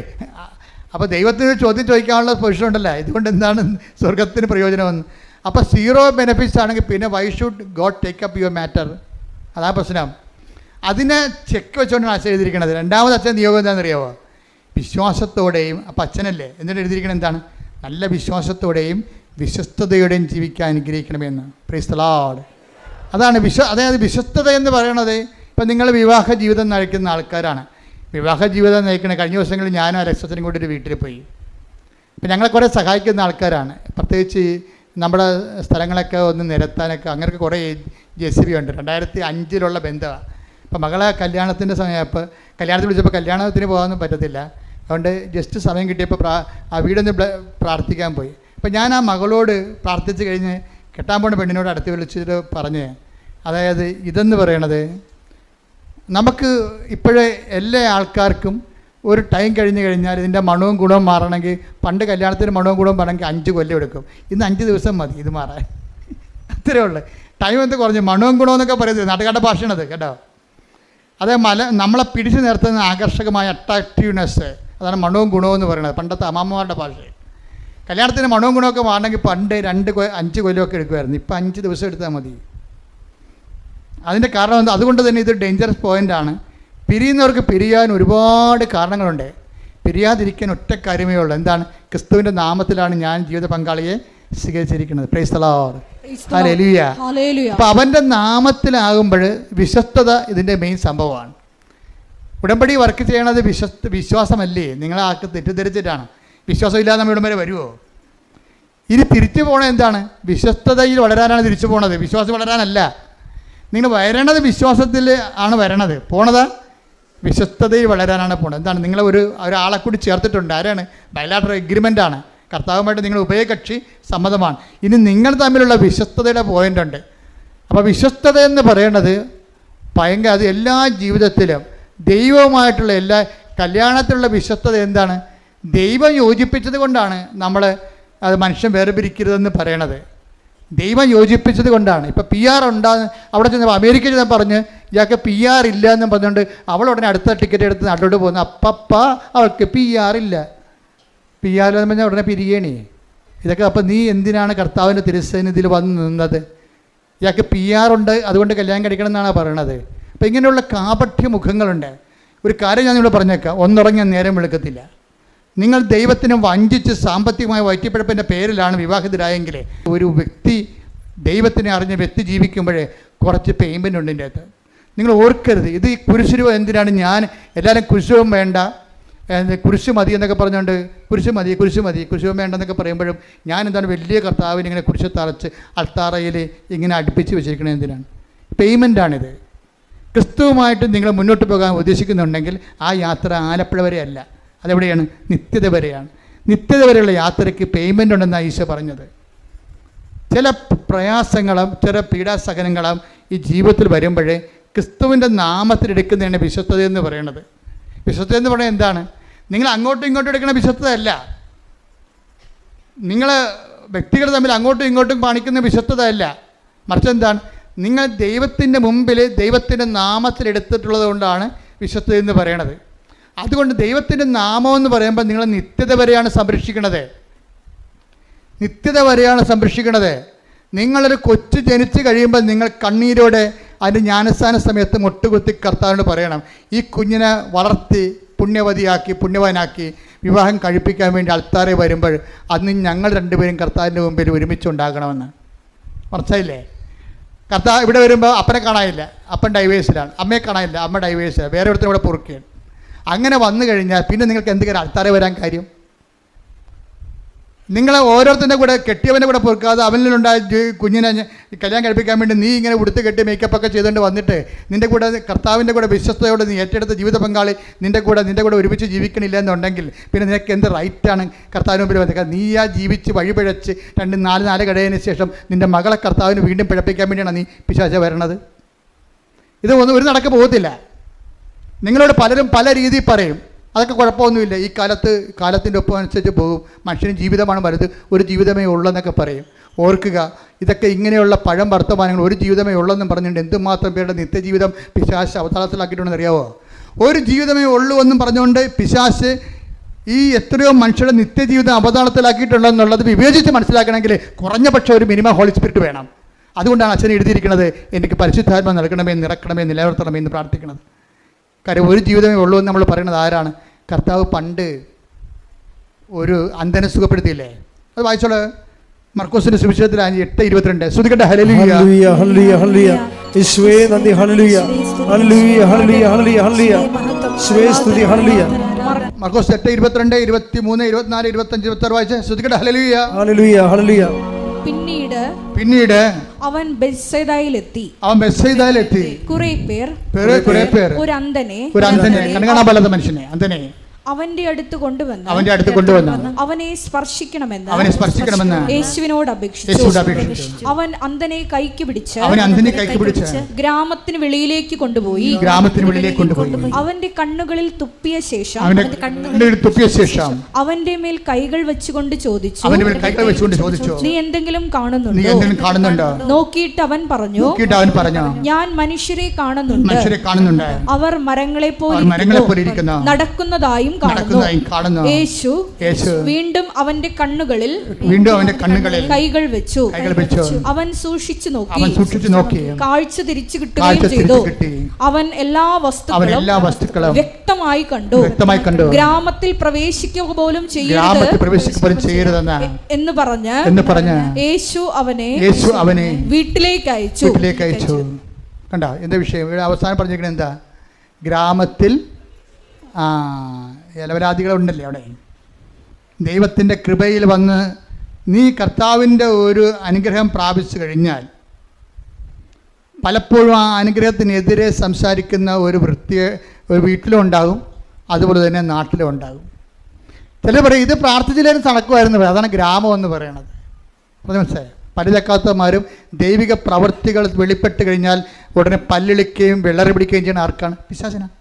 അപ്പോൾ ദൈവത്തിന് ചോദ്യം ചോദിക്കാനുള്ള പൊസിഷൻ ഉണ്ടല്ലോ, ഇതുകൊണ്ട് എന്താണ് സ്വർഗത്തിന് പ്രയോജനമെന്ന്. അപ്പോൾ സീറോ ബെനിഫിറ്റ്സ് ആണെങ്കിൽ പിന്നെ why should God take up your matter? അതാ പ്രശ്നം. അതിനെ ചെക്ക് വെച്ചുകൊണ്ടാണ് അച്ഛൻ എഴുതിയിരിക്കുന്നത്. രണ്ടാമത് അച്ഛൻ നിയോഗം എന്താണെന്നറിയാമോ? വിശ്വാസത്തോടെയും. അപ്പം അച്ഛനല്ലേ എന്നിട്ട് എഴുതിയിരിക്കുന്നത് എന്താണ്? നല്ല വിശ്വാസത്തോടെയും വിശ്വസ്തയോടെയും ജീവിക്കാൻ അനുഗ്രഹിക്കണമെന്ന്. Praise the Lord. അതാണ് അതായത് വിശ്വസ്തത എന്ന് പറയണത്. ഇപ്പം നിങ്ങൾ വിവാഹ ജീവിതം നയിക്കുന്ന ആൾക്കാരാണ്. വിവാഹ ജീവിതം നയിക്കണേ. കഴിഞ്ഞ ദിവസങ്ങളിൽ ഞാനും അലക്സത്തിനും കൂടി ഒരു വീട്ടിൽ പോയി. ഇപ്പം ഞങ്ങളെ കുറേ സഹായിക്കുന്ന ആൾക്കാരാണ്. പ്രത്യേകിച്ച് നമ്മുടെ സ്ഥലങ്ങളൊക്കെ ഒന്ന് നിരത്താനൊക്കെ അങ്ങനെയൊക്കെ കുറേ JCB ഉണ്ട്. 2005 ബന്ധമാണ്. ഇപ്പം മകളെ കല്യാണത്തിൻ്റെ സമയപ്പോൾ കല്യാണത്തിൽ വിളിച്ചപ്പോൾ കല്യാണത്തിന് പോകാനൊന്നും പറ്റത്തില്ല. അതുകൊണ്ട് ജസ്റ്റ് സമയം കിട്ടിയപ്പോൾ ആ വീടൊന്ന് പ്രാർത്ഥിക്കാൻ പോയി. അപ്പം ഞാൻ ആ മകളോട് പ്രാർത്ഥിച്ച് കഴിഞ്ഞ് കെട്ടാൻ പോണ പെണ്ണിനോട് അടുത്ത് വിളിച്ചിട്ട് പറഞ്ഞ്, അതായത് ഇതെന്ന് പറയണത് നമുക്ക് ഇപ്പോഴേ എല്ലാ ആൾക്കാർക്കും ഒരു ടൈം കഴിഞ്ഞ് കഴിഞ്ഞാൽ ഇതിൻ്റെ മണവും ഗുണവും മാറണമെങ്കിൽ, പണ്ട് കല്യാണത്തിന് മണവും ഗുണവും മാറണമെങ്കിൽ 5 കൊല്ലം എടുക്കും. ഇന്ന് 5 ദിവസം മതി ഇത് മാറാൻ. അത്രേ ഉള്ളൂ. ടൈം എന്ത് കുറഞ്ഞു. മണവും ഗുണവും എന്നൊക്കെ പറയുന്നത് നാട്ടുകാരുടെ ഭാഷയാണത് കേട്ടോ. അത് നമ്മളെ പിടിച്ചു നിർത്തുന്ന ആകർഷകമായ അട്രാക്റ്റീവ്നെസ്, അതാണ് മണവും ഗുണവും എന്ന് പറയുന്നത്. പണ്ടത്തെ അമ്മാമ്മമാരുടെ ഭാഷ. കല്യാണത്തിന് മണവും ഗുണമൊക്കെ മാറണമെങ്കിൽ പണ്ട് 5 കൊല്ലമൊക്കെ എടുക്കുമായിരുന്നു. ഇപ്പം 5 ദിവസം എടുത്താൽ മതി. അതിൻ്റെ കാരണം എന്താ? അതുകൊണ്ട് തന്നെ ഇത് ഡേഞ്ചറസ് പോയിൻ്റാണ്. പിരിയുന്നവർക്ക് പിരിയാൻ ഒരുപാട് കാരണങ്ങളുണ്ട്. പിരിയാതിരിക്കാൻ ഒറ്റ കാര്യമേ ഉള്ളൂ. എന്താണ്? ക്രിസ്തുവിൻ്റെ നാമത്തിലാണ് ഞാൻ ജീവിത പങ്കാളിയെ സ്വീകരിച്ചിരിക്കുന്നത്. Praise the Lord. ഹല്ലേലൂയ. അപ്പോൾ അവൻ്റെ നാമത്തിലാകുമ്പോൾ വിശ്വസ്തത ഇതിൻ്റെ മെയിൻ സംഭവമാണ്. ഉടമ്പടി വർക്ക് ചെയ്യണത് വിശ്വാസമല്ലേ? നിങ്ങളെ ആൾക്ക് തെറ്റിദ്ധരിച്ചിട്ടാണ്. വിശ്വാസമില്ലാതെ നമ്മൾ ഇവിടം വരെ വരുമോ? ഇനി തിരിച്ചു പോകണത് എന്താണ്? വിശ്വസ്തതയിൽ വളരാനാണ് തിരിച്ചു പോണത്, വിശ്വാസം വളരാനല്ല. നിങ്ങൾ വരണത് വിശ്വാസത്തിൽ ആണ് വരണത്. പോണത് വിശ്വസ്തതയിൽ വളരാനാണ് പോണത്. എന്താണ്? നിങ്ങളെ ഒരാളെ കൂടി ചേർത്തിട്ടുണ്ട്. ആരാണ്? ബയലാറ്ററൽ എഗ്രിമെൻ്റാണ്. കർത്താവുമായിട്ട് നിങ്ങൾ ഉഭയകക്ഷി സമ്മതമാണ്. ഇനി നിങ്ങൾ തമ്മിലുള്ള വിശ്വസ്തതയുടെ പോയിൻ്റ് ഉണ്ട്. അപ്പോൾ വിശ്വസ്തത എന്ന് പറയുന്നത് ഭയങ്കര, അത് എല്ലാ ജീവിതത്തിലും ദൈവവുമായിട്ടുള്ള എല്ലാ കല്യാണത്തിലുള്ള വിശ്വസ്തത എന്താണ്? ദൈവം യോജിപ്പിച്ചത് കൊണ്ടാണ് നമ്മൾ അത് മനുഷ്യൻ വേർപിരിക്കരുതെന്ന് പറയണത്. ദൈവം യോജിപ്പിച്ചത് കൊണ്ടാണ്. ഇപ്പോൾ PR ഉണ്ടാകുന്ന അവിടെ ചെന്നപ്പോൾ അമേരിക്ക ചെന്ന് പറഞ്ഞ് ഇയാൾക്ക് PR ഇല്ല എന്നും പറഞ്ഞുകൊണ്ട് അവൾ ഉടനെ അടുത്ത ടിക്കറ്റ് എടുത്ത് നാട്ടിലോട്ട് പോകുന്നു. അപ്പ അവൾക്ക് PR ഇല്ല. PR എന്ന് പറഞ്ഞാൽ ഉടനെ പിരിയണേ ഇതൊക്കെ. അപ്പം നീ എന്തിനാണ് കർത്താവിൻ്റെ തിരുസന്നിധിയിൽ വന്ന് നിന്നത്? ഇയാൾക്ക് PR ഉണ്ട്, അതുകൊണ്ട് കല്യാണം കഴിക്കണം എന്നാണ് പറയണത്. അപ്പം ഇങ്ങനെയുള്ള കാപഠ്യ മുഖങ്ങളുണ്ട്. ഒരു കാര്യം ഞാൻ ഇവിടെ പറഞ്ഞേക്കാം, ഒന്നുറങ്ങിയ നേരം വെളുക്കത്തില്ല. നിങ്ങൾ ദൈവത്തിനെ വഞ്ചിച്ച് സാമ്പത്തികമായ വയറ്റിപ്പിഴപ്പിൻ്റെ പേരിലാണ് വിവാഹിതരായെങ്കിൽ, ഒരു വ്യക്തി ദൈവത്തിനെ അറിഞ്ഞ വ്യക്തി ജീവിക്കുമ്പോഴേ കുറച്ച് പേയ്മെൻ്റ് ഉണ്ട് ഇതിൻ്റെ അകത്ത്. നിങ്ങൾ ഓർക്കരുത്, ഇത് ഈ കുരിശുരൂപം എന്തിനാണ്? ഞാൻ എല്ലാവരും കുരിശുരൂപം വേണ്ട, കുരിശ് മതി എന്നൊക്കെ പറഞ്ഞുകൊണ്ട് കുരിശ് മതി വേണ്ടെന്നൊക്കെ പറയുമ്പോഴും ഞാൻ എന്താണ് വലിയ കർത്താവിന് ഇങ്ങനെ കുരിശ് തറച്ച് അൾത്താറയിൽ ഇങ്ങനെ അടുപ്പിച്ച് വെച്ചിരിക്കണത് എന്തിനാണ്? പേയ്മെൻറ്റാണിത്. ക്രിസ്തുവുമായിട്ട് നിങ്ങൾ മുന്നോട്ട് പോകാൻ ഉദ്ദേശിക്കുന്നുണ്ടെങ്കിൽ ആ യാത്ര ആലപ്പുഴ വരെയല്ല, അതെവിടെയാണ്? നിത്യത വരെയാണ്. നിത്യത വരെയുള്ള യാത്രയ്ക്ക് പേയ്മെൻ്റ് ഉണ്ടെന്നാണ് ഈശോ പറഞ്ഞത്. ചില പ്രയാസങ്ങളും ചില പീഡാസഹനങ്ങളും ഈ ജീവിതത്തിൽ വരുമ്പോഴേ ക്രിസ്തുവിൻ്റെ നാമത്തിലെടുക്കുന്നതാണ് വിശ്വസ്തത എന്ന് പറയുന്നത്. വിശ്വസ്തത എന്ന് പറയുന്നത് എന്താണ്? നിങ്ങൾ അങ്ങോട്ടും ഇങ്ങോട്ടും എടുക്കുന്ന വിശ്വസ്തതയല്ല. നിങ്ങൾ വ്യക്തികൾ തമ്മിൽ അങ്ങോട്ടും ഇങ്ങോട്ടും കാണിക്കുന്ന വിശ്വസ്തതയല്ല. മറിച്ച് എന്താണ്? നിങ്ങൾ ദൈവത്തിൻ്റെ മുമ്പിൽ ദൈവത്തിൻ്റെ നാമത്തിലെടുത്തിട്ടുള്ളത് കൊണ്ടാണ് വിശ്വസ്തത എന്ന് പറയണത്. അതുകൊണ്ട് ദൈവത്തിൻ്റെ നാമം എന്ന് പറയുമ്പോൾ നിങ്ങൾ നിത്യത വരെയാണ് സംരക്ഷിക്കണത്. നിത്യത വരെയാണ് സംരക്ഷിക്കണത്. നിങ്ങളൊരു കൊച്ചു ജനിച്ച് കഴിയുമ്പോൾ നിങ്ങൾ കണ്ണീരോടെ അതിൻ്റെ ജ്ഞാനസ്ഥാന സമയത്ത് മുട്ടുകുത്തി കർത്താവിനോട് പറയണം, ഈ കുഞ്ഞിനെ വളർത്തി പുണ്യവാനാക്കി വിവാഹം കഴിപ്പിക്കാൻ വേണ്ടി അൾത്താറെ വരുമ്പോൾ അന്ന് ഞങ്ങൾ രണ്ടുപേരും കർത്താവിൻ്റെ മുമ്പിൽ ഒരുമിച്ചുണ്ടാകണമെന്ന്. മനസ്സിലായില്ലേ? കർത്താവ് ഇവിടെ വരുമ്പോൾ അപ്പനെ കാണാനില്ല, അപ്പൻ ഡൈവേഴ്സിലാണ്. അമ്മയെ കാണാനില്ല, അമ്മ ഡൈവേഴ്സിലാണ്. വേറെ ഒരുത്തരും ഇവിടെ പൊറുക്കുകയാണ്. അങ്ങനെ വന്നു കഴിഞ്ഞാൽ പിന്നെ നിങ്ങൾക്ക് എന്തെങ്കിലും അൾത്താറെ വരാൻ കാര്യം? നിങ്ങൾ ഓരോരുത്തരുടെ കൂടെ കെട്ടിയവൻ്റെ കൂടെ പൊറുക്കാതെ അവനിലുണ്ടായ കുഞ്ഞിനെ കല്യാണം കഴിപ്പിക്കാൻ വേണ്ടി നീ ഇങ്ങനെ ഉടുത്ത് കെട്ടി മേക്കപ്പൊക്കെ ചെയ്തുകൊണ്ട് വന്നിട്ട് നിൻ്റെ കൂടെ കർത്താവിൻ്റെ കൂടെ വിശ്വസ്തയോടെ നീ ഏറ്റെടുത്ത ജീവിത പങ്കാളി നിൻ്റെ കൂടെ ഒരുമിച്ച് ജീവിക്കണില്ല എന്നുണ്ടെങ്കിൽ പിന്നെ നിനക്ക് എന്ത് റൈറ്റാണ് കർത്താവിന് മുമ്പിൽ വന്നത്? നീ ആ ജീവിച്ച് വഴിപിഴച്ച് 2-4 കഴിയതിന് ശേഷം നിൻ്റെ മകളെ കർത്താവിന് വീണ്ടും പിഴപ്പിക്കാൻ വേണ്ടിയാണ് നീ പിശാച വരണത്. ഇത് ഒരു നടക്ക് പോകത്തില്ല. നിങ്ങളോട് പലരും പല രീതിയിൽ പറയും, അതൊക്കെ കുഴപ്പമൊന്നുമില്ല, ഈ കാലത്തിൻ്റെ ഒപ്പം അനുസരിച്ച് പോകും, മനുഷ്യന് ജീവിതമാണ് വലുത്, ഒരു ജീവിതമേ ഉള്ളെന്നൊക്കെ പറയും. ഓർക്കുക, ഇതൊക്കെ ഇങ്ങനെയുള്ള പഴം വർത്തമാനങ്ങൾ, ഒരു ജീവിതമേ ഉള്ളെന്നും പറഞ്ഞുകൊണ്ട് എന്തുമാത്രം പേരുടെ നിത്യജീവിതം പിശാച് അവതാളത്തിലാക്കിയിട്ടുണ്ടെന്ന് അറിയാവോ? ഒരു ജീവിതമേ ഉള്ളൂ എന്നും പറഞ്ഞുകൊണ്ട് പിശാച് ഈ എത്രയോ മനുഷ്യരുടെ നിത്യജീവിതം അവതാളത്തിലാക്കിയിട്ടുണ്ടെന്നുള്ളത് വിവേചിച്ച് മനസ്സിലാക്കണമെങ്കിൽ കുറഞ്ഞ പക്ഷം ഒരു മിനിമം ഹോളി സ്പിരിറ്റ് വേണം. അതുകൊണ്ടാണ് അച്ഛൻ എഴുതിയിരിക്കുന്നത്, എനിക്ക് പരിശുദ്ധാത്മ നൽകണമേ, നിറക്കണമേ, നിലനിർത്തണമേ എന്ന് പ്രാർത്ഥിക്കുന്നത്. കാര്യം ഒരു ജീവിതമേ ഉള്ളൂ എന്ന് നമ്മൾ പറയുന്നത് ആരാണ്? കർത്താവ് പണ്ട് ഒരു അന്ധനെ സുഖപ്പെടുത്തിയില്ലേ? അത് വായിച്ചോളൂ. മർക്കോസിന്റെ സുവിശേഷത്തിൽ 8:22. ശ്രുതികട്ടെ ഹല്ലേലൂയ. ഹല്ലേലൂയ ഹല്ലേലൂയ ഹല്ലേലൂയ. യേശുവേ നന്ദി. ഹല്ലേലൂയ ഹല്ലേലൂയ ഹല്ലേലൂയ ഹല്ലേലൂയ ഹല്ലേലൂയ. യേശുവേ സ്തുതി. ഹല്ലേലൂയ. മർക്കോസ് 8:22, 23, 24, 25, 26 വായിച്ചേ. ശ്രുതികട്ടെ ഹല്ലേലൂയ. ഹല്ലേലൂയ ഹല്ലേലൂയ. പിന്നീട് അവൻ ബെത്സയിദയിലെത്തി. കുറെ പേർ ഒരു അന്ധനെ കണ്ണുകാണാൻ പാടില്ലാത്ത മനുഷ്യനെ അന്ധനെ അവന്റെ അടുത്ത് കൊണ്ടുവന്ന് അവനെ സ്പർശിക്കണമെന്ന് യേശുവിനോട് അപേക്ഷിച്ചു. അവൻ അന്ധനെ കൈക്ക് പിടിച്ച് ഗ്രാമത്തിന് വെളിയിലേക്ക് കൊണ്ടുപോയി അവന്റെ കണ്ണുകളിൽ തുപ്പിയ ശേഷം അവന്റെ മേൽ കൈകൾ വെച്ചുകൊണ്ട് ചോദിച്ചു, നീ എന്തെങ്കിലും കാണുന്നുണ്ടോ? നോക്കിയിട്ട് അവൻ പറഞ്ഞു, ഞാൻ മനുഷ്യരെ കാണുന്നുണ്ട്. അവർ മരങ്ങളെ പോലെ നടക്കുന്നതായും കാണുന്നു. യേശു വീണ്ടും അവന്റെ കണ്ണുകളിൽ കൈകൾ വെച്ചു. അവൻ സൂക്ഷിച്ചു നോക്കി. കാഴ്ച തിരിച്ചു കിട്ടുകയും ചെയ്തു. അവൻ എല്ലാ വസ്തുക്കളും വ്യക്തമായി കണ്ടു. ഗ്രാമത്തിൽ പ്രവേശിക്കുക പോലും ചെയ്യരുത് എന്ന് പറഞ്ഞ് യേശു അവനെ വീട്ടിലേക്ക് അയച്ചു. കണ്ട എന്താ വിഷയം? ഇവിടെ അവസാനം പറഞ്ഞിരിക്കുന്നത് എന്താ? ഗ്രാമത്തിൽ നിരപരാധികളുണ്ടല്ലേ അവിടെ. ദൈവത്തിൻ്റെ കൃപയിൽ വന്ന് നീ കർത്താവിൻ്റെ ഒരു അനുഗ്രഹം പ്രാപിച്ചു കഴിഞ്ഞാൽ പലപ്പോഴും ആ അനുഗ്രഹത്തിനെതിരെ സംസാരിക്കുന്ന ഒരു വീട്ടിലും ഉണ്ടാകും, അതുപോലെ തന്നെ നാട്ടിലും ഉണ്ടാകും. ചില പറയും ഇത് പ്രാർത്ഥിച്ചില്ലായിരുന്നു നടക്കുമായിരുന്നു. അതാണ് ഗ്രാമം എന്ന് പറയണത്. അപ്പോൾ മനസ്സിലായോ? പരിചക്കാത്തമാരും ദൈവിക പ്രവൃത്തികൾ വെളിപ്പെട്ട് കഴിഞ്ഞാൽ ഉടനെ പല്ലിളിക്കുകയും വെള്ളറി പിടിക്കുകയും ചെയ്യുന്ന ആർക്കാണ്? പിശാചിനാണ്.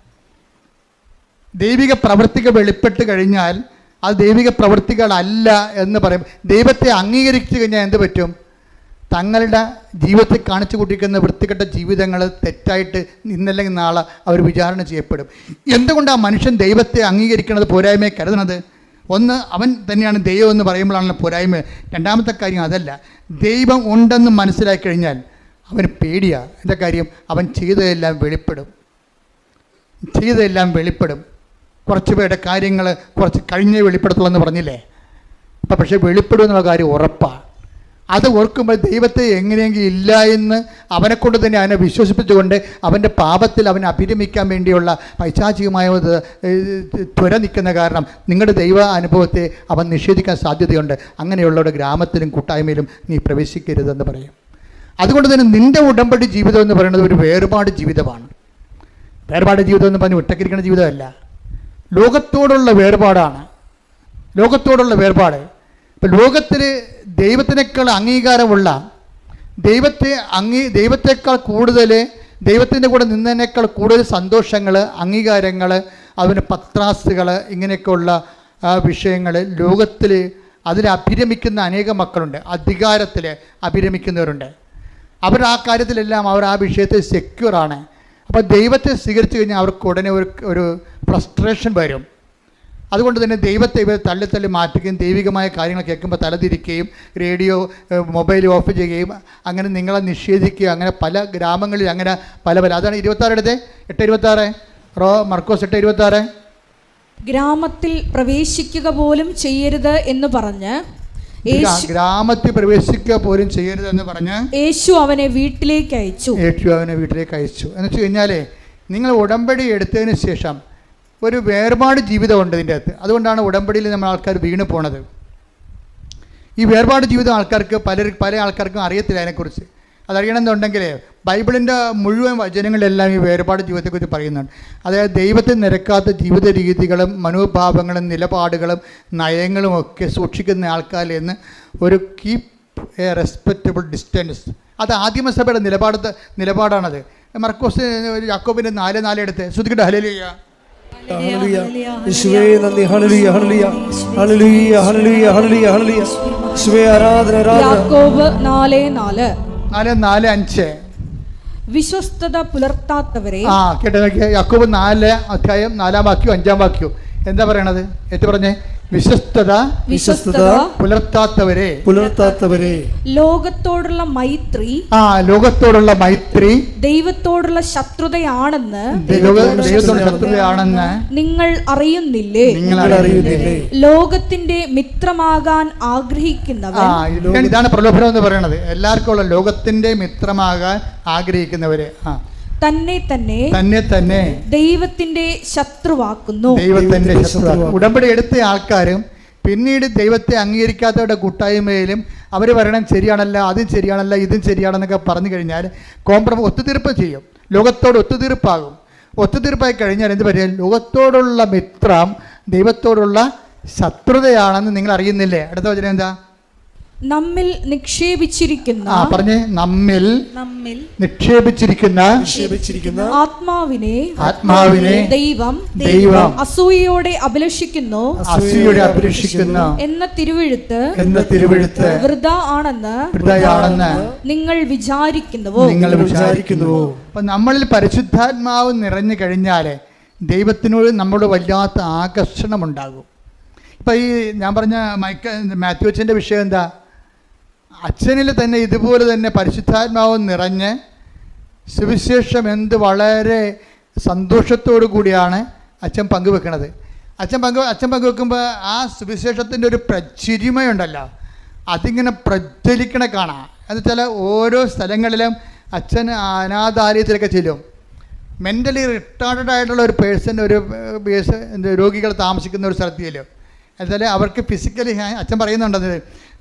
ദൈവിക പ്രവൃത്തികൾ വെളിപ്പെട്ട് കഴിഞ്ഞാൽ അത് ദൈവിക പ്രവൃത്തികളല്ല എന്ന് പറയും. ദൈവത്തെ അംഗീകരിച്ചു കഴിഞ്ഞാൽ എന്ത് പറ്റും? തങ്ങളുടെ ജീവിതത്തിൽ കാണിച്ചു കൂട്ടിയിരിക്കുന്ന വൃത്തികെട്ട ജീവിതങ്ങൾ തെറ്റായിട്ട് ഇന്നല്ലെങ്കിൽ നാളെ അവർ വിചാരണ ചെയ്യപ്പെടും. എന്തുകൊണ്ടാണ് മനുഷ്യൻ ദൈവത്തെ അംഗീകരിക്കുന്നത് പോരായ്മയെ കരുതുന്നത്? ഒന്ന്, അവൻ തന്നെയാണ് ദൈവം എന്ന് പറയുമ്പോഴാണല്ലോ പോരായ്മ. രണ്ടാമത്തെ കാര്യം അതല്ല, ദൈവം ഉണ്ടെന്ന് മനസ്സിലാക്കി കഴിഞ്ഞാൽ അവന് പേടിയാണ്. എന്താ കാര്യം? അവൻ ചെയ്തതെല്ലാം വെളിപ്പെടും. കുറച്ച് പേരുടെ കാര്യങ്ങൾ കുറച്ച് കഴിഞ്ഞേ വെളിപ്പെടുത്തുള്ളൂ എന്ന് പറഞ്ഞില്ലേ? അപ്പം പക്ഷേ വെളിപ്പെടും എന്നുള്ള കാര്യം ഉറപ്പാണ്. അത് ഓർക്കുമ്പോൾ ദൈവത്തെ എങ്ങനെയെങ്കിലും ഇല്ല എന്ന് അവനെക്കൊണ്ട് തന്നെ അവനെ വിശ്വസിപ്പിച്ചുകൊണ്ട് അവൻ്റെ പാപത്തിൽ അവനെ അഭിരമിക്കാൻ വേണ്ടിയുള്ള പൈശാചികമായ ത്വര നിൽക്കുന്ന കാരണം നിങ്ങളുടെ ദൈവ അനുഭവത്തെ അവൻ നിഷേധിക്കാൻ സാധ്യതയുണ്ട്. അങ്ങനെയുള്ളവരുടെ ഗ്രാമത്തിലും കൂട്ടായ്മയിലും നീ പ്രവേശിക്കരുതെന്ന് പറയും. അതുകൊണ്ട് തന്നെ നിൻ്റെ ഉടമ്പടി ജീവിതം എന്ന് പറയുന്നത് ഒരു വേർപാട് ജീവിതമാണ്. വേർപാട് ജീവിതം എന്ന് പറഞ്ഞ് ഒറ്റക്കിരിക്കുന്ന ജീവിതമല്ല, ലോകത്തോടുള്ള വേർപാടാണ്. ഇപ്പം ലോകത്തിൽ ദൈവത്തിനേക്കാൾ അംഗീകാരമുള്ള, ദൈവത്തെക്കാൾ കൂടുതൽ ദൈവത്തിൻ്റെ കൂടെ നിന്നതിനേക്കാൾ കൂടുതൽ സന്തോഷങ്ങൾ, അംഗീകാരങ്ങൾ, അതിന് പത്രാസുകൾ, ഇങ്ങനെയൊക്കെയുള്ള വിഷയങ്ങൾ ലോകത്തിൽ അതിൽ അഭിരമിക്കുന്ന അനേകം മക്കളുണ്ട്. അധികാരത്തിൽ അഭിരമിക്കുന്നവരുണ്ട്. അവർ ആ കാര്യത്തിലെല്ലാം അവർ ആ വിഷയത്തിൽ സെക്യൂറാണ്. അപ്പോൾ ദൈവത്തെ സ്വീകരിച്ചു കഴിഞ്ഞാൽ അവർക്ക് ഉടനെ ഒരു ഫ്രസ്ട്രേഷൻ വരും. അതുകൊണ്ട് തന്നെ ദൈവത്തെ ഇവർ തള്ളി മാറ്റുകയും ദൈവികമായ കാര്യങ്ങൾ കേൾക്കുമ്പോൾ തലതിരിക്കുകയും റേഡിയോ മൊബൈൽ ഓഫ് ചെയ്യുകയും അങ്ങനെ നിങ്ങളെ നിഷേധിക്കുക. അങ്ങനെ പല ഗ്രാമങ്ങളിൽ അങ്ങനെ പല അതാണ് 26 എടുത്തേ 8:26 മർക്കോസ് 8:26 ഗ്രാമത്തിൽ പ്രവേശിക്കുക പോലും ചെയ്യരുത് എന്ന് പറഞ്ഞ് ഗ്രാമത്തിൽ പ്രവേശിക്കുക പോലും ചെയ്യരുത് എന്ന് പറഞ്ഞ് യേശു അവനെ വീട്ടിലേക്ക് അയച്ചു. എന്ന് വെച്ച് കഴിഞ്ഞാലേ നിങ്ങൾ ഉടമ്പടി എടുത്തതിന് ശേഷം ഒരു വേർപാട് ജീവിതമുണ്ട് ഇതിൻ്റെ അകത്ത്. അതുകൊണ്ടാണ് ഉടമ്പടിയിൽ നമ്മൾ ആൾക്കാർ വീണ് പോണത്. ഈ വേർപാട് ജീവിതം ആൾക്കാർക്ക് പല ആൾക്കാർക്കും അറിയത്തില്ല അതിനെക്കുറിച്ച്. അതറിയണമെന്നുണ്ടെങ്കിൽ ബൈബിളിൻ്റെ മുഴുവൻ വചനങ്ങളിലെല്ലാം ഈ വേർപാട് ജീവിതത്തെക്കുറിച്ച് പറയുന്നുണ്ട്. അതായത് ദൈവത്തിൽ നിരക്കാത്ത ജീവിത രീതികളും മനോഭാവങ്ങളും നിലപാടുകളും നയങ്ങളും ഒക്കെ സൂക്ഷിക്കുന്ന ആൾക്കാരിൽ നിന്ന് ഒരു കീപ്പ് എ റെസ്പെക്റ്റബിൾ ഡിസ്റ്റൻസ്. അത് ആദിമസഭയുടെ നിലപാടാണത്. മർക്കോസ് യാക്കോബിൻ്റെ 4:4 എടുത്ത് ശ്രുതിക്കട്ടെ. ഹല്ലേലൂയ. യേശുവേ നന്ദി. ഹല്ലേലൂയ ഹല്ലേലൂയ ഹല്ലേലൂയ ഹല്ലേലൂയ ഹല്ലേലൂയ ഹല്ലേലൂയ. യേശുവേ ആരാധന ആരാധന. യാക്കോബ് 4:4 4:5 വിശ്വസ്തത പുലർത്താത്തവരെ. കേട്ടോ, യാക്കോബ് 4 അധ്യായം 4-ാം വാക്യവും 5-ാം വാക്യവും എന്താ പറയണത്? ഏറ്റു പറഞ്ഞേ. വിശ്വസ്തത പുലർത്താത്തവരെ ലോകത്തോടുള്ള മൈത്രി ലോകത്തോടുള്ള മൈത്രി ദൈവത്തോടുള്ള ശത്രുതയാണെന്ന് നിങ്ങൾ അറിയുന്നില്ലേ? ലോകത്തിന്റെ മിത്രമാകാൻ ആഗ്രഹിക്കുന്നവൻ, ഇതാണ് പ്രലോഭനം എന്ന് പറയുന്നത്. എല്ലാവർക്കും ഉള്ള ലോകത്തിന്റെ മിത്രമാകാൻ ആഗ്രഹിക്കുന്നവര് തന്നെ തന്നെ ദൈവത്തിന്റെ ശത്രുവാക്കുന്നു. ദൈവത്തിന്റെ ശത്രു. ഉടമ്പടി എടുത്ത ആൾക്കാരും പിന്നീട് ദൈവത്തെ അംഗീകരിക്കാത്തവരുടെ കൂട്ടായ്മയിലും അവർ പറയണം ശരിയാണല്ല, അതും ശരിയാണല്ല, ഇതും ശരിയാണെന്നൊക്കെ പറഞ്ഞു കഴിഞ്ഞാൽ ഒത്തുതീർപ്പ് ചെയ്യും, ലോകത്തോട് ഒത്തുതീർപ്പാകും. ഒത്തുതീർപ്പായി കഴിഞ്ഞാൽ എന്ത് പറയും? ലോകത്തോടുള്ള മിത്രം ദൈവത്തോടുള്ള ശത്രുതയാണെന്ന് നിങ്ങൾ അറിയുന്നില്ലേ? അടുത്ത വചനം എന്താ? നമ്മിൽ നിക്ഷേപിച്ചിരിക്കുന്ന നിക്ഷേപിച്ചിരിക്കുന്ന ആത്മാവിനെ ദൈവം അസൂയയോടെ അഭിലഷിക്കുന്നു എന്ന തിരുവെഴുത്ത് വൃഥാ ആണെന്ന് നിങ്ങൾ വിചാരിക്കുന്നുവോ? അപ്പൊ നമ്മളിൽ പരിശുദ്ധാത്മാവ് നിറഞ്ഞു കഴിഞ്ഞാൽ ദൈവത്തിനോട് നമ്മളോട് വല്ലാത്ത ആകർഷണം ഉണ്ടാകും. ഇപ്പം ഈ ഞാൻ പറഞ്ഞ മാത്യു അച്ഛൻ്റെ വിഷയം എന്താ? അച്ഛനിൽ തന്നെ ഇതുപോലെ തന്നെ പരിശുദ്ധാത്മാവ് നിറഞ്ഞ് സുവിശേഷം എന്ത് വളരെ സന്തോഷത്തോടു കൂടിയാണ് അച്ഛൻ പങ്കുവെക്കുന്നത്. അച്ഛൻ പങ്കുവെക്കുമ്പോൾ ആ സുവിശേഷത്തിൻ്റെ ഒരു പ്രചിരിമയുണ്ടല്ലോ, അതിങ്ങനെ പ്രജ്വലിക്കണ കാണാം. എന്നുവെച്ചാൽ ഓരോ സ്ഥലങ്ങളിലും അച്ഛൻ അനാഥാലയത്തിലൊക്കെ ചെല്ലും. മെൻ്റലി റിട്ടാർഡഡ് ആയിട്ടുള്ള ഒരു പേഴ്സൺ, ഒരു രോഗികൾ താമസിക്കുന്ന ഒരു സ്ഥലത്ത് ചെല്ലും. എന്നുവെച്ചാൽ അവർക്ക് ഫിസിക്കലി അച്ഛൻ പറയുന്നുണ്ടത്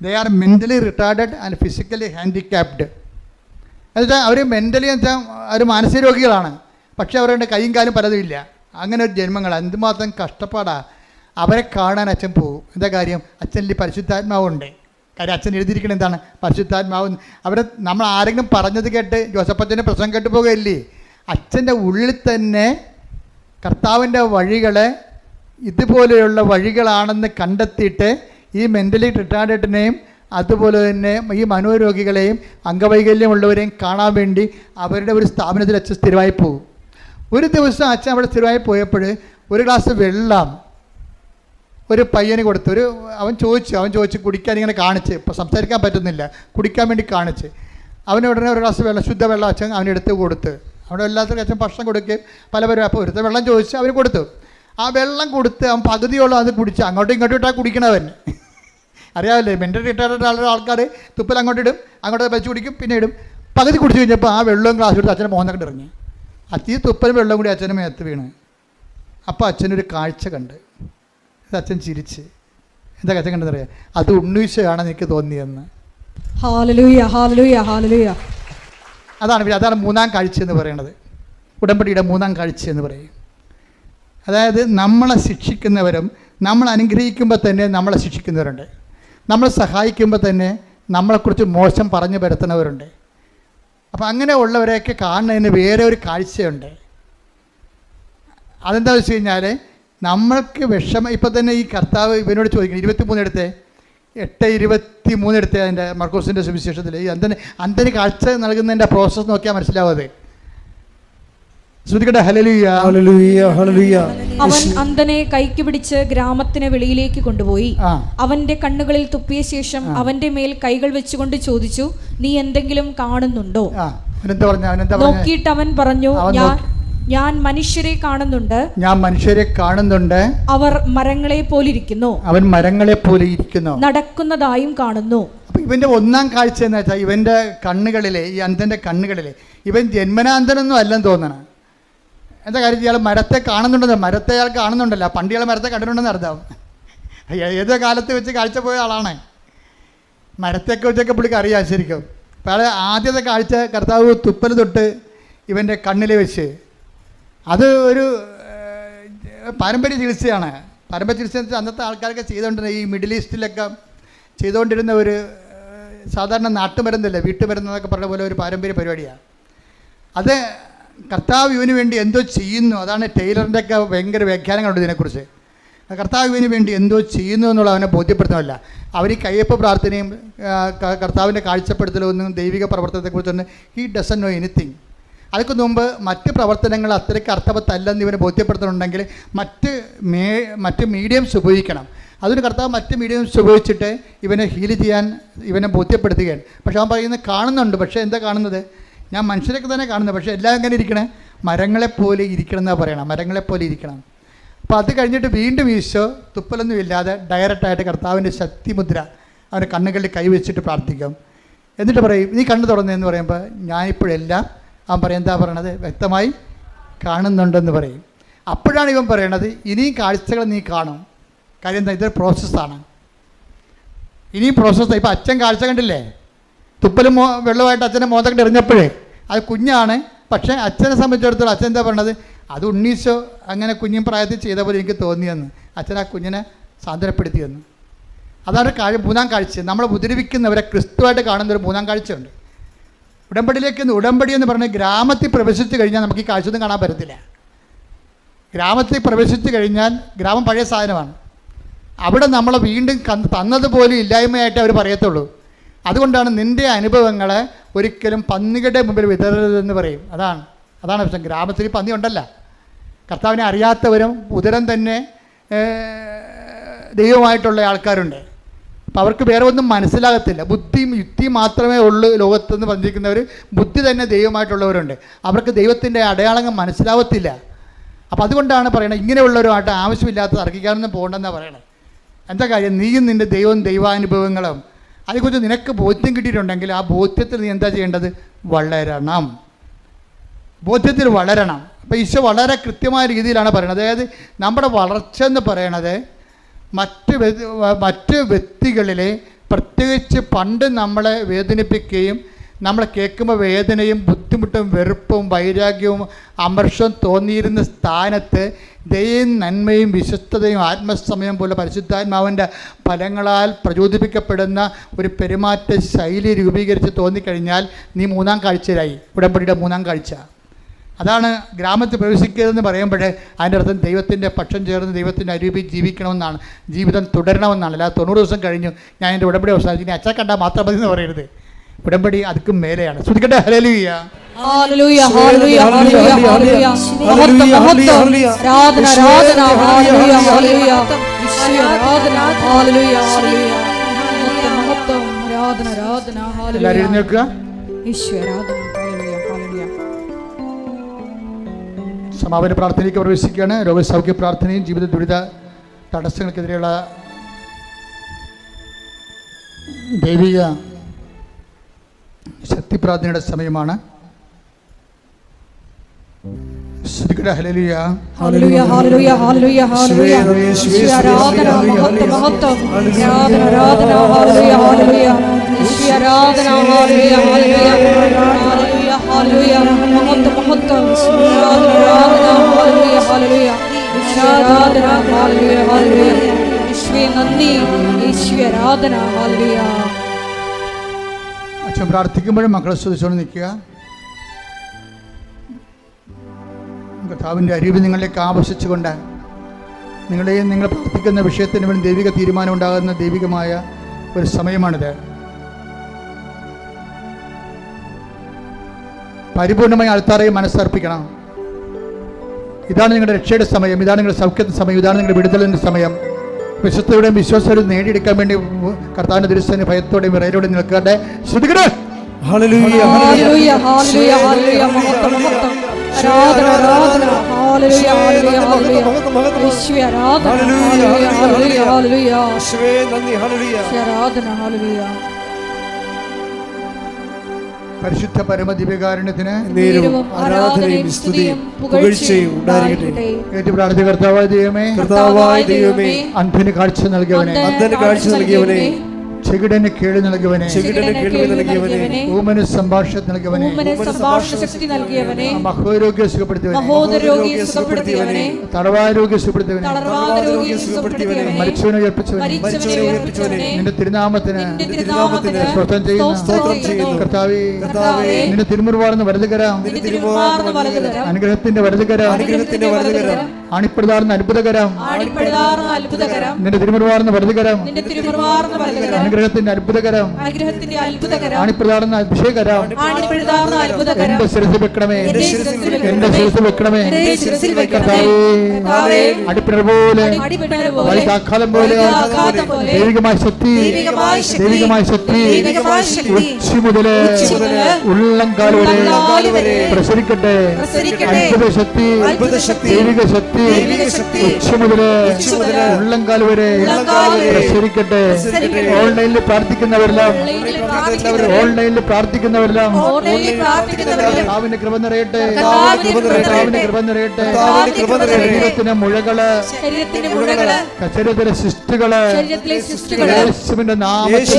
they are mentally retarded and physically handicapped. എന്നുവെച്ചാൽ അവർ മെൻ്റലി എന്ന് വെച്ചാൽ അവർ മാനസിക രോഗികളാണ്, പക്ഷേ അവരുടെ കൈയും കാലും പലതും ഇല്ല. അങ്ങനെ ഒരു ജന്മങ്ങൾ എന്തുമാത്രം കഷ്ടപ്പാടാണ്. അവരെ കാണാൻ അച്ഛൻ പോകും. എന്താ കാര്യം? അച്ഛനിൽ പരിശുദ്ധാത്മാവുണ്ട്. കാര്യം അച്ഛൻ എഴുതിയിരിക്കുന്നത് എന്താണ്? പരിശുദ്ധാത്മാവ്. അവരെ നമ്മൾ ആരെങ്കിലും പറഞ്ഞത് കേട്ട് ജോസഫച്ചൻ്റെ പ്രസംഗം കേട്ട് പോകുകയല്ലേ? അച്ഛൻ്റെ ഉള്ളിൽ തന്നെ കർത്താവിൻ്റെ വഴികളെ ഇതുപോലെയുള്ള വഴികളാണെന്ന് കണ്ടെത്തിയിട്ട് ഈ മെൻ്റലി റിട്ടാർഡഡിനെയും അതുപോലെ തന്നെ ഈ മനോരോഗികളെയും അംഗവൈകല്യമുള്ളവരെയും കാണാൻ വേണ്ടി അവരുടെ ഒരു സ്ഥാപനത്തിൽ അച്ഛൻ സ്ഥിരമായി പോകും. ഒരു ദിവസം അച്ഛൻ അവിടെ സ്ഥിരമായി പോയപ്പോൾ ഒരു ഗ്ലാസ് വെള്ളം ഒരു പയ്യന് കൊടുത്തു. അവൻ ചോദിച്ചു കുടിക്കാൻ ഇങ്ങനെ കാണിച്ച്, ഇപ്പോൾ സംസാരിക്കാൻ പറ്റുന്നില്ല, കുടിക്കാൻ വേണ്ടി കാണിച്ച്. അവന് ഉടനെ ഒരു ഗ്ലാസ് വെള്ളം, ശുദ്ധവെള്ളം അച്ഛൻ അവനെടുത്ത് കൊടുത്ത്. അവിടെ എല്ലാത്തിനും അച്ഛൻ ഭക്ഷണം കൊടുക്കുകയും പലവരും. അപ്പോൾ ഒരുത്ത വെള്ളം ചോദിച്ച് അവന് കൊടുത്തു. ആ വെള്ളം കൊടുത്ത് അവൻ പകുതിയോളം അത് കുടിച്ച് അങ്ങോട്ടും ഇങ്ങോട്ടും ഇട്ടാൽ കുടിക്കണവൻ. അറിയാമല്ലേ, മെൻ്റൽ റിട്ടയർഡ് ആൾക്കാർ തുപ്പൽ അങ്ങോട്ടിടും, അങ്ങോട്ട് വെച്ച് കുടിക്കും, പിന്നെ ഇടും. പകുതി കുടിച്ച് കഴിഞ്ഞപ്പോൾ ആ വെള്ളവും ഗ്ലാസ് എടുത്ത് അച്ഛനെ മോഹനൊക്കെ ഇറങ്ങി. ഈ തുപ്പലും വെള്ളം കൂടി അച്ഛനെ മേത്ത് വീണ്. അപ്പോൾ അച്ഛനൊരു കാഴ്ച കണ്ട്. ഇത് അച്ഛൻ ചിരിച്ച്. എന്താ അച്ഛൻ കണ്ടെന്നറിയാം? അത് ഉണ്ണീശയാണെന്ന് എനിക്ക് തോന്നിയെന്ന്. അതാണ് മൂന്നാം കാഴ്ച എന്ന് പറയുന്നത്. ഉടമ്പടിയുടെ മൂന്നാം കാഴ്ച എന്ന് പറയും. അതായത് നമ്മളെ ശിക്ഷിക്കുന്നവരും നമ്മൾ അനുഗ്രഹിക്കുമ്പോൾ തന്നെ നമ്മളെ ശിക്ഷിക്കുന്നവരുണ്ട്. നമ്മളെ സഹായിക്കുമ്പോൾ തന്നെ നമ്മളെക്കുറിച്ച് മോശം പറഞ്ഞു വരുത്തുന്നവരുണ്ട്. അപ്പോൾ അങ്ങനെ ഉള്ളവരെയൊക്കെ കാണുന്നതിന് വേറെ ഒരു കാഴ്ചയുണ്ട്. അതെന്താ വെച്ച് കഴിഞ്ഞാൽ നമ്മൾക്ക് വിഷമം. ഇപ്പം തന്നെ ഈ കർത്താവ് ഇവനോട് ചോദിക്കണം, 23 എടുത്തേ, 8:23 എടുത്തേ, അതിൻ്റെ മർക്കോസിൻ്റെ സുവിശേഷത്തിൽ ഈ അന്തന് കാഴ്ച നൽകുന്നതിൻ്റെ പ്രോസസ്സ് നോക്കിയാൽ മനസ്സിലാവാതെ. അവൻ അന്ധനെ കൈക്ക് പിടിച്ച് ഗ്രാമത്തിന് വെളിയിലേക്ക് കൊണ്ടുപോയി അവന്റെ കണ്ണുകളിൽ തുപ്പിയ ശേഷം അവന്റെ മേൽ കൈകൾ വെച്ചുകൊണ്ട് ചോദിച്ചു, നീ എന്തെങ്കിലും കാണുന്നുണ്ടോ? നോക്കിയിട്ട് അവൻ പറഞ്ഞു, ഞാൻ മനുഷ്യരെ കാണുന്നുണ്ട്, അവർ മരങ്ങളെ പോലിരിക്കുന്നു, നടക്കുന്നതായും കാണുന്നു. ഇവന്റെ ഒന്നാം കാഴ്ച എന്ന് വെച്ചാൽ ഇവന്റെ കണ്ണുകളിലെ, ഈ അന്ധന്റെ കണ്ണുകളിലെ, ഇവൻ ജന്മനാന്തരൊന്നും അല്ലെന്ന് തോന്നണം. എന്താ കാര്യം? ഇയാൾ മരത്തെ കാണുന്നുണ്ടെന്ന്, മരത്തെ അയാൾ കാണുന്നുണ്ടല്ലോ. പണ്ട് ഇയാൾ മരത്തെ കണ്ടിട്ടുണ്ടെന്ന് അർത്ഥം. ഏതോ കാലത്ത് വെച്ച് കാഴ്ച പോയ ആളാണ്. മരത്തെയൊക്കെ വെച്ചൊക്കെ പുള്ളിക്ക് അറിയാം ശരിക്കും. അപ്പോൾ അയാൾ ആദ്യത്തെ കാഴ്ച കർത്താവ് തുപ്പൽ തൊട്ട് ഇവൻ്റെ കണ്ണിൽ വെച്ച്. അത് ഒരു പാരമ്പര്യ ചികിത്സയാണ്. പാരമ്പര്യ ചികിത്സ എന്ന് വെച്ചാൽ അന്നത്തെ ആൾക്കാരൊക്കെ ചെയ്തുകൊണ്ടിരുന്ന, ഈ മിഡിൽ ഈസ്റ്റിലൊക്കെ ചെയ്തുകൊണ്ടിരുന്ന ഒരു സാധാരണ നാട്ടുമരുന്നല്ലേ, വീട്ടുമരുന്നൊക്കെ പറഞ്ഞ പോലെ ഒരു പാരമ്പര്യ പരിപാടിയാണ് അത്. കർത്താവ് ഇവന് വേണ്ടി എന്തോ ചെയ്യുന്നു. അതാണ് ടൈലറിൻ്റെ ഒക്കെ ഭയങ്കര വ്യാഖ്യാനങ്ങളുണ്ട് ഇതിനെക്കുറിച്ച്. കർത്താവ് ഇവന് വേണ്ടി എന്തോ ചെയ്യുന്നു എന്നുള്ള അവനെ ബോധ്യപ്പെടുത്തുന്നില്ല. അവർ ഈ കയ്യപ്പ് പ്രാർത്ഥനയും കർത്താവിൻ്റെ കാഴ്ചപ്പെടുത്തലൊന്നും ദൈവിക പ്രവർത്തനത്തെക്കുറിച്ചൊന്നും ഹി ഡസൻ നോ എനിത്തിങ്. അതൊക്കെ മുമ്പ് മറ്റ് പ്രവർത്തനങ്ങൾ അത്രയ്ക്ക് അർത്ഥവത്തല്ലെന്ന് ഇവനെ ബോധ്യപ്പെടുത്തുന്നുണ്ടെങ്കിൽ മറ്റ് മീഡിയംസ് ഉപയോഗിക്കണം. അതിന് കർത്താവ് മറ്റ് മീഡിയംസ് ഉപയോഗിച്ചിട്ട് ഇവനെ ഹീൽ ചെയ്യാൻ ഇവനെ ബോധ്യപ്പെടുത്തുകയാണ്. പക്ഷെ അവൻ പറയുന്നത് കാണുന്നുണ്ട്, പക്ഷേ എന്താ കാണുന്നത്? ഞാൻ മനുഷ്യരൊക്കെ തന്നെ കാണുന്നത്, പക്ഷേ എല്ലാം എങ്ങനെ ഇരിക്കണേ? മരങ്ങളെപ്പോലെ ഇരിക്കണം എന്നാണ് പറയണം, മരങ്ങളെപ്പോലെ ഇരിക്കണം. അപ്പോൾ അത് കഴിഞ്ഞിട്ട് വീണ്ടും ഈശോ തുപ്പലൊന്നും ഇല്ലാതെ ഡയറക്റ്റായിട്ട് കർത്താവിൻ്റെ ശക്തിമുദ്ര അവൻ്റെ കണ്ണുകളിൽ കൈവച്ചിട്ട് പ്രാർത്ഥിക്കും. എന്നിട്ട് പറയും, നീ കണ്ണ് തുറന്നതെന്ന് പറയുമ്പോൾ ഞാനിപ്പോഴെല്ലാം അവൻ പറയും, എന്താ പറയണത്? വ്യക്തമായി കാണുന്നുണ്ടെന്ന് പറയും. അപ്പോഴാണ് ഇവൻ പറയണത്, ഇനിയും കാഴ്ചകൾ നീ കാണും. കാര്യം എന്താ? ഇതൊരു പ്രോസസ്സാണ്, ഇനിയും പ്രോസസ്സാണ്. ഇപ്പോൾ അച്ഛൻ കാഴ്ച കണ്ടില്ലേ? തുപ്പലും വെള്ളമായിട്ട് അച്ഛനെ മോതക്കിട്ട് എറിഞ്ഞപ്പോഴേ അത് കുഞ്ഞാണ്. പക്ഷേ അച്ഛനെ സംബന്ധിച്ചിടത്തോളം അച്ഛൻ എന്താ പറയണത്? അത് ഉണ്ണീശോ അങ്ങനെ കുഞ്ഞും പ്രായത്തിൽ ചെയ്ത പോലെ എനിക്ക് തോന്നിയെന്ന്. അച്ഛൻ ആ കുഞ്ഞിനെ സാന്ത്വനപ്പെടുത്തിയെന്ന്. അതാണ് മൂന്നാം കാഴ്ച. നമ്മളെ ഉപദ്രവിക്കുന്നവരെ ക്രിസ്തുവായിട്ട് കാണുന്നൊരു മൂന്നാം കാഴ്ചയുണ്ട്. ഉടമ്പടി എന്ന് പറഞ്ഞാൽ ഗ്രാമത്തിൽ പ്രവേശിച്ച് കഴിഞ്ഞാൽ നമുക്ക് ഈ കാഴ്ചയൊന്നും കാണാൻ പറ്റത്തില്ല. ഗ്രാമത്തിൽ പ്രവേശിച്ച് കഴിഞ്ഞാൽ ഗ്രാമം പഴയ സാധനമാണ്. അവിടെ നമ്മളെ വീണ്ടും തന്നതുപോലും ഇല്ലായ്മയായിട്ട് അവർ പറയത്തുള്ളൂ. അതുകൊണ്ടാണ് നിൻ്റെ അനുഭവങ്ങളെ ഒരിക്കലും പന്നികളുടെ മുമ്പിൽ വിതരരുതെന്ന് പറയും. അതാണ് പ്രശ്നം. ഗ്രാമത്തിൽ പന്നി ഉണ്ടല്ല. കർത്താവിനെ അറിയാത്തവരും ഉദരം തന്നെ ദൈവമായിട്ടുള്ള ആൾക്കാരുണ്ട്. അപ്പോൾ അവർക്ക് വേറെ ഒന്നും മനസ്സിലാകത്തില്ല. ബുദ്ധിയും യുക്തിയും മാത്രമേ ഉള്ളൂ ലോകത്തെന്ന് പറഞ്ഞിരിക്കുന്നവർ. ബുദ്ധി തന്നെ ദൈവമായിട്ടുള്ളവരുണ്ട്. അവർക്ക് ദൈവത്തിൻ്റെ അടയാളങ്ങൾ മനസ്സിലാവത്തില്ല. അപ്പോൾ അതുകൊണ്ടാണ് പറയണത്, ഇങ്ങനെയുള്ളവരുമായിട്ട് ആവശ്യമില്ലാത്ത തർക്കിക്കാനൊന്നും പോകണ്ടെന്നാണ് പറയണത്. എന്താ കാര്യം? നീയും നിൻ്റെ ദൈവാനുഭവങ്ങളും അതേക്കുറിച്ച് നിനക്ക് ബോധ്യം കിട്ടിയിട്ടുണ്ടെങ്കിൽ ആ ബോധ്യത്തിൽ നീ എന്താ ചെയ്യേണ്ടത്? വളരണം. ബോധ്യത്തിൽ വളരണം. അപ്പോൾ ഈശോ വളരെ കൃത്യമായ രീതിയിലാണ് പറയുന്നത്. അതായത് നമ്മുടെ വളർച്ച എന്ന് പറയണത് മറ്റ് വ്യക്തികളിലെ പ്രത്യേകിച്ച് പണ്ട് നമ്മളെ വേദനിപ്പിക്കുകയും നമ്മളെ കേൾക്കുമ്പോൾ വേദനയും ബുദ്ധിമുട്ടും വെറുപ്പും വൈരാഗ്യവും അമർഷവും തോന്നിയിരുന്ന സ്ഥാനത്ത് ദയയും നന്മയും വിശ്വസ്തതയും ആത്മസമയം പോലെ പരിശുദ്ധാത്മാവിൻ്റെ ഫലങ്ങളാൽ പ്രചോദിപ്പിക്കപ്പെടുന്ന ഒരു പെരുമാറ്റ ശൈലി രൂപീകരിച്ച് തോന്നിക്കഴിഞ്ഞാൽ നീ മൂന്നാം കാഴ്ചയിലായി. ഉടമ്പടിയുടെ മൂന്നാം കാഴ്ച അതാണ്. ഗ്രാമത്തിൽ പ്രവേശിക്കരുതെന്ന് പറയുമ്പോഴേ അതിൻ്റെ അർത്ഥം ദൈവത്തിൻ്റെ പക്ഷം ചേർന്ന് ദൈവത്തിൻ്റെ അരൂപിൽ ജീവിക്കണമെന്നാണ്, ജീവിതം തുടരണമെന്നാണ്. അല്ലാതെ 90 ദിവസം കഴിഞ്ഞു ഞാൻ എൻ്റെ ഉടമ്പടി അവസാനിച്ചു ഇനി അച്ഛൻ കണ്ടാൽ മാത്രം മതി എന്ന് പറയരുത്. ഉടമ്പടി അതുക്കും മേലെയാണ്. ശ്രദ്ധിക്കട്ടെ. ഹല്ലേലൂയ. ഹല്ലേലൂയ ഹല്ലേലൂയ ഹല്ലേലൂയ ഹല്ലേലൂയ. ആരാധന ആരാധന ഹല്ലേലൂയ ഹല്ലേലൂയ. ആരാധന ഹല്ലേലൂയ ഹല്ലേലൂയ. മഹത്വം ആരാധന ആരാധന ഹല്ലേലൂയ. എല്ലാവരും എഴുന്നേൽക്കുക. ഈശോ ആരാധന ഹല്ലേലൂയ ഹല്ലേലൂയ. സമാപന പ്രാർത്ഥനയ്ക്ക് പ്രവേശിക്കുകയാണ്. രോഗസൗഖ്യ പ്രാർത്ഥനയും ജീവിത ദുരിത തടസ്സങ്ങൾക്കെതിരെയുള്ള ദൈവിക ശക്തി പ്രാർത്ഥനയുടെ സമയമാണ്. ഹല്ലേലൂയ ഹല്ലേലൂയ ഹല്ലേലൂയ ഹല്ലേലൂയ ഹല്ലേലൂയ. ആരാധന മഹത്വം മഹത്വം ആരാധന ആരാധന ഹല്ലേലൂയ ഹല്ലേലൂയ. ആരാധന ഹല്ലേലൂയ ഹല്ലേലൂയ ഹല്ലേലൂയ ഹല്ലേലൂയ. മഹത്വം മഹത്വം ആരാധന ഹല്ലേലൂയ ഹല്ലേലൂയ. ആരാധന ഹല്ലേലൂയ ഹല്ലേലൂയ. യേശുവേ നന്ദി. യേശുവേ ആരാധന ഹല്ലേലൂയ. അച്ഛൻ പ്രാർത്ഥിക്കുമ്പോഴും മക്കളെ ശ്രദ്ധിച്ചുകൊണ്ട് നിൽക്കുക. കർത്താവിൻ്റെ അരൂപി നിങ്ങളിലേക്ക് ആവശ്യിച്ചുകൊണ്ട് നിങ്ങളെയും നിങ്ങൾ പ്രാർത്ഥിക്കുന്ന വിഷയത്തിന് വേണ്ടി ദൈവിക തീരുമാനം ഉണ്ടാകുന്ന ദൈവികമായ ഒരു സമയമാണിത്. പരിപൂർണമായി ആൾത്താരെയും മനസ്സർപ്പിക്കണം. ഇതാണ് നിങ്ങളുടെ രക്ഷയുടെ സമയം, ഇതാണ് നിങ്ങളുടെ സൗഖ്യത്തിൻ്റെ സമയം, ഇതാണ് നിങ്ങളുടെ വിടുതലിൻ്റെ സമയം. വിശ്വസ്തയുടെയും വിശ്വാസത്തോടെയും നേടിയെടുക്കാൻ വേണ്ടി കർത്താവിന്റെ തിരുസന്നിധിയിൽ ഭയത്തോടെയും വിറയലോടെയും നിൽക്കട്ടെ. ശ്രദ്ധിക്കട്ടെ. ഹല്ലേലൂയ ഹല്ലേലൂയ ഹല്ലേലൂയ ഹല്ലേലൂയ. മഹത്വം മഹത്വം ആരാധന ആരാധന ഹല്ലേലൂയ ഹല്ലേലൂയ ഹല്ലേലൂയ. യേശുവേ ആരാധന ഹല്ലേലൂയ ഹല്ലേലൂയ ഹല്ലേലൂയ. യേശുവേ നന്ദി. ഹല്ലേലൂയ ആരാധന ഹല്ലേലൂയ. പരിശുദ്ധ പരമദിവ്യകാരുണ്യത്തിന് നേരവും ആരാധനയും സ്തുതിയും പുകഴ്ചയും ഉണ്ടായിരിക്കട്ടെ. ഏറ്റു പ്രാർത്ഥിക്കുക. കർത്താവായ ദൈവമേ, കർത്താവായ ദൈവമേ, അന്ധന് കാഴ്ച നൽകിയവനെ, അന്ധന് കാഴ്ച നൽകിയവനെ, ചെകിടന് കേൾവി നൽകിയവനെ, ചെകിടന് കേൾവി നൽകിയവനെ, ഊമന് സംഭാഷണം നൽകിയവനെ, ഊമന് സംഭാഷണ ശക്തി നൽകിയവനെ, മഹോരോഗ്യം സുഖപ്പെടുത്തിയവനെ, മഹോദരോഗിയെ സുഖപ്പെടുത്തിയവനെ, തടവാരോഗ്യം സുഖപ്പെടുത്തിയവനെ, തളർവാദരോഗിയെ സുഖപ്പെടുത്തിയവനെ, മരിച്ചവനെ ഉയർപ്പിച്ചവനെ, മരിച്ചവനെ ഉയർപ്പിച്ചവനെ, നിന്റെ തിരുനാമത്തിന് സ്തോത്രം ചെയ്യുന്നു. കർത്താവേ, നിന്റെ തിരുമുറിവാർന്ന വലതുകരം, അനുഗ്രഹത്തിന്റെ വലതുകരം ആണിപ്പെടുതാർന്ന അത്ഭുതകരം, നിന്റെ തിരുമുറുവാർന്ന വലതുകരം, അനുഗ്രഹത്തിന്റെ അത്ഭുതകരം, ആണിപ്പെടുതാർന്ന അഭിഷേകരം എന്റെ ശിരസിൽ വെക്കണമേ, എന്റെ ശിരസിൽ വെക്കണമേ. അടിപ്പിണർ പോലെ, വൈകാക്കാലം പോലെ ദൈവികമായ ശക്തി, ദൈവികമായ ശക്തി ഉച്ചി മുതല് ഉള്ളംകാൽ വരെ പ്രസരിക്കട്ടെ. അത്ഭുത ശക്തി, ദൈവിക ശക്തി ഉച്ചി മുതല് ഉള്ളംകാൽ വരെ പ്രസരിക്കട്ടെ. ഓൺലൈനിൽ പ്രാർത്ഥിക്കുന്നവരെല്ലാം, ഓൺലൈനിൽ പ്രാർത്ഥിക്കുന്നവരെല്ലാം കർത്താവിന്റെ കൃപ നിറയട്ടെ, കർത്താവിന്റെ കൃപ നിറയട്ടെ. ശരീരത്തിന് മുഴകള്, ശരീരത്തിലെ സിസ്റ്റുകള് യേശുവിന്റെ നാമത്തിൽ,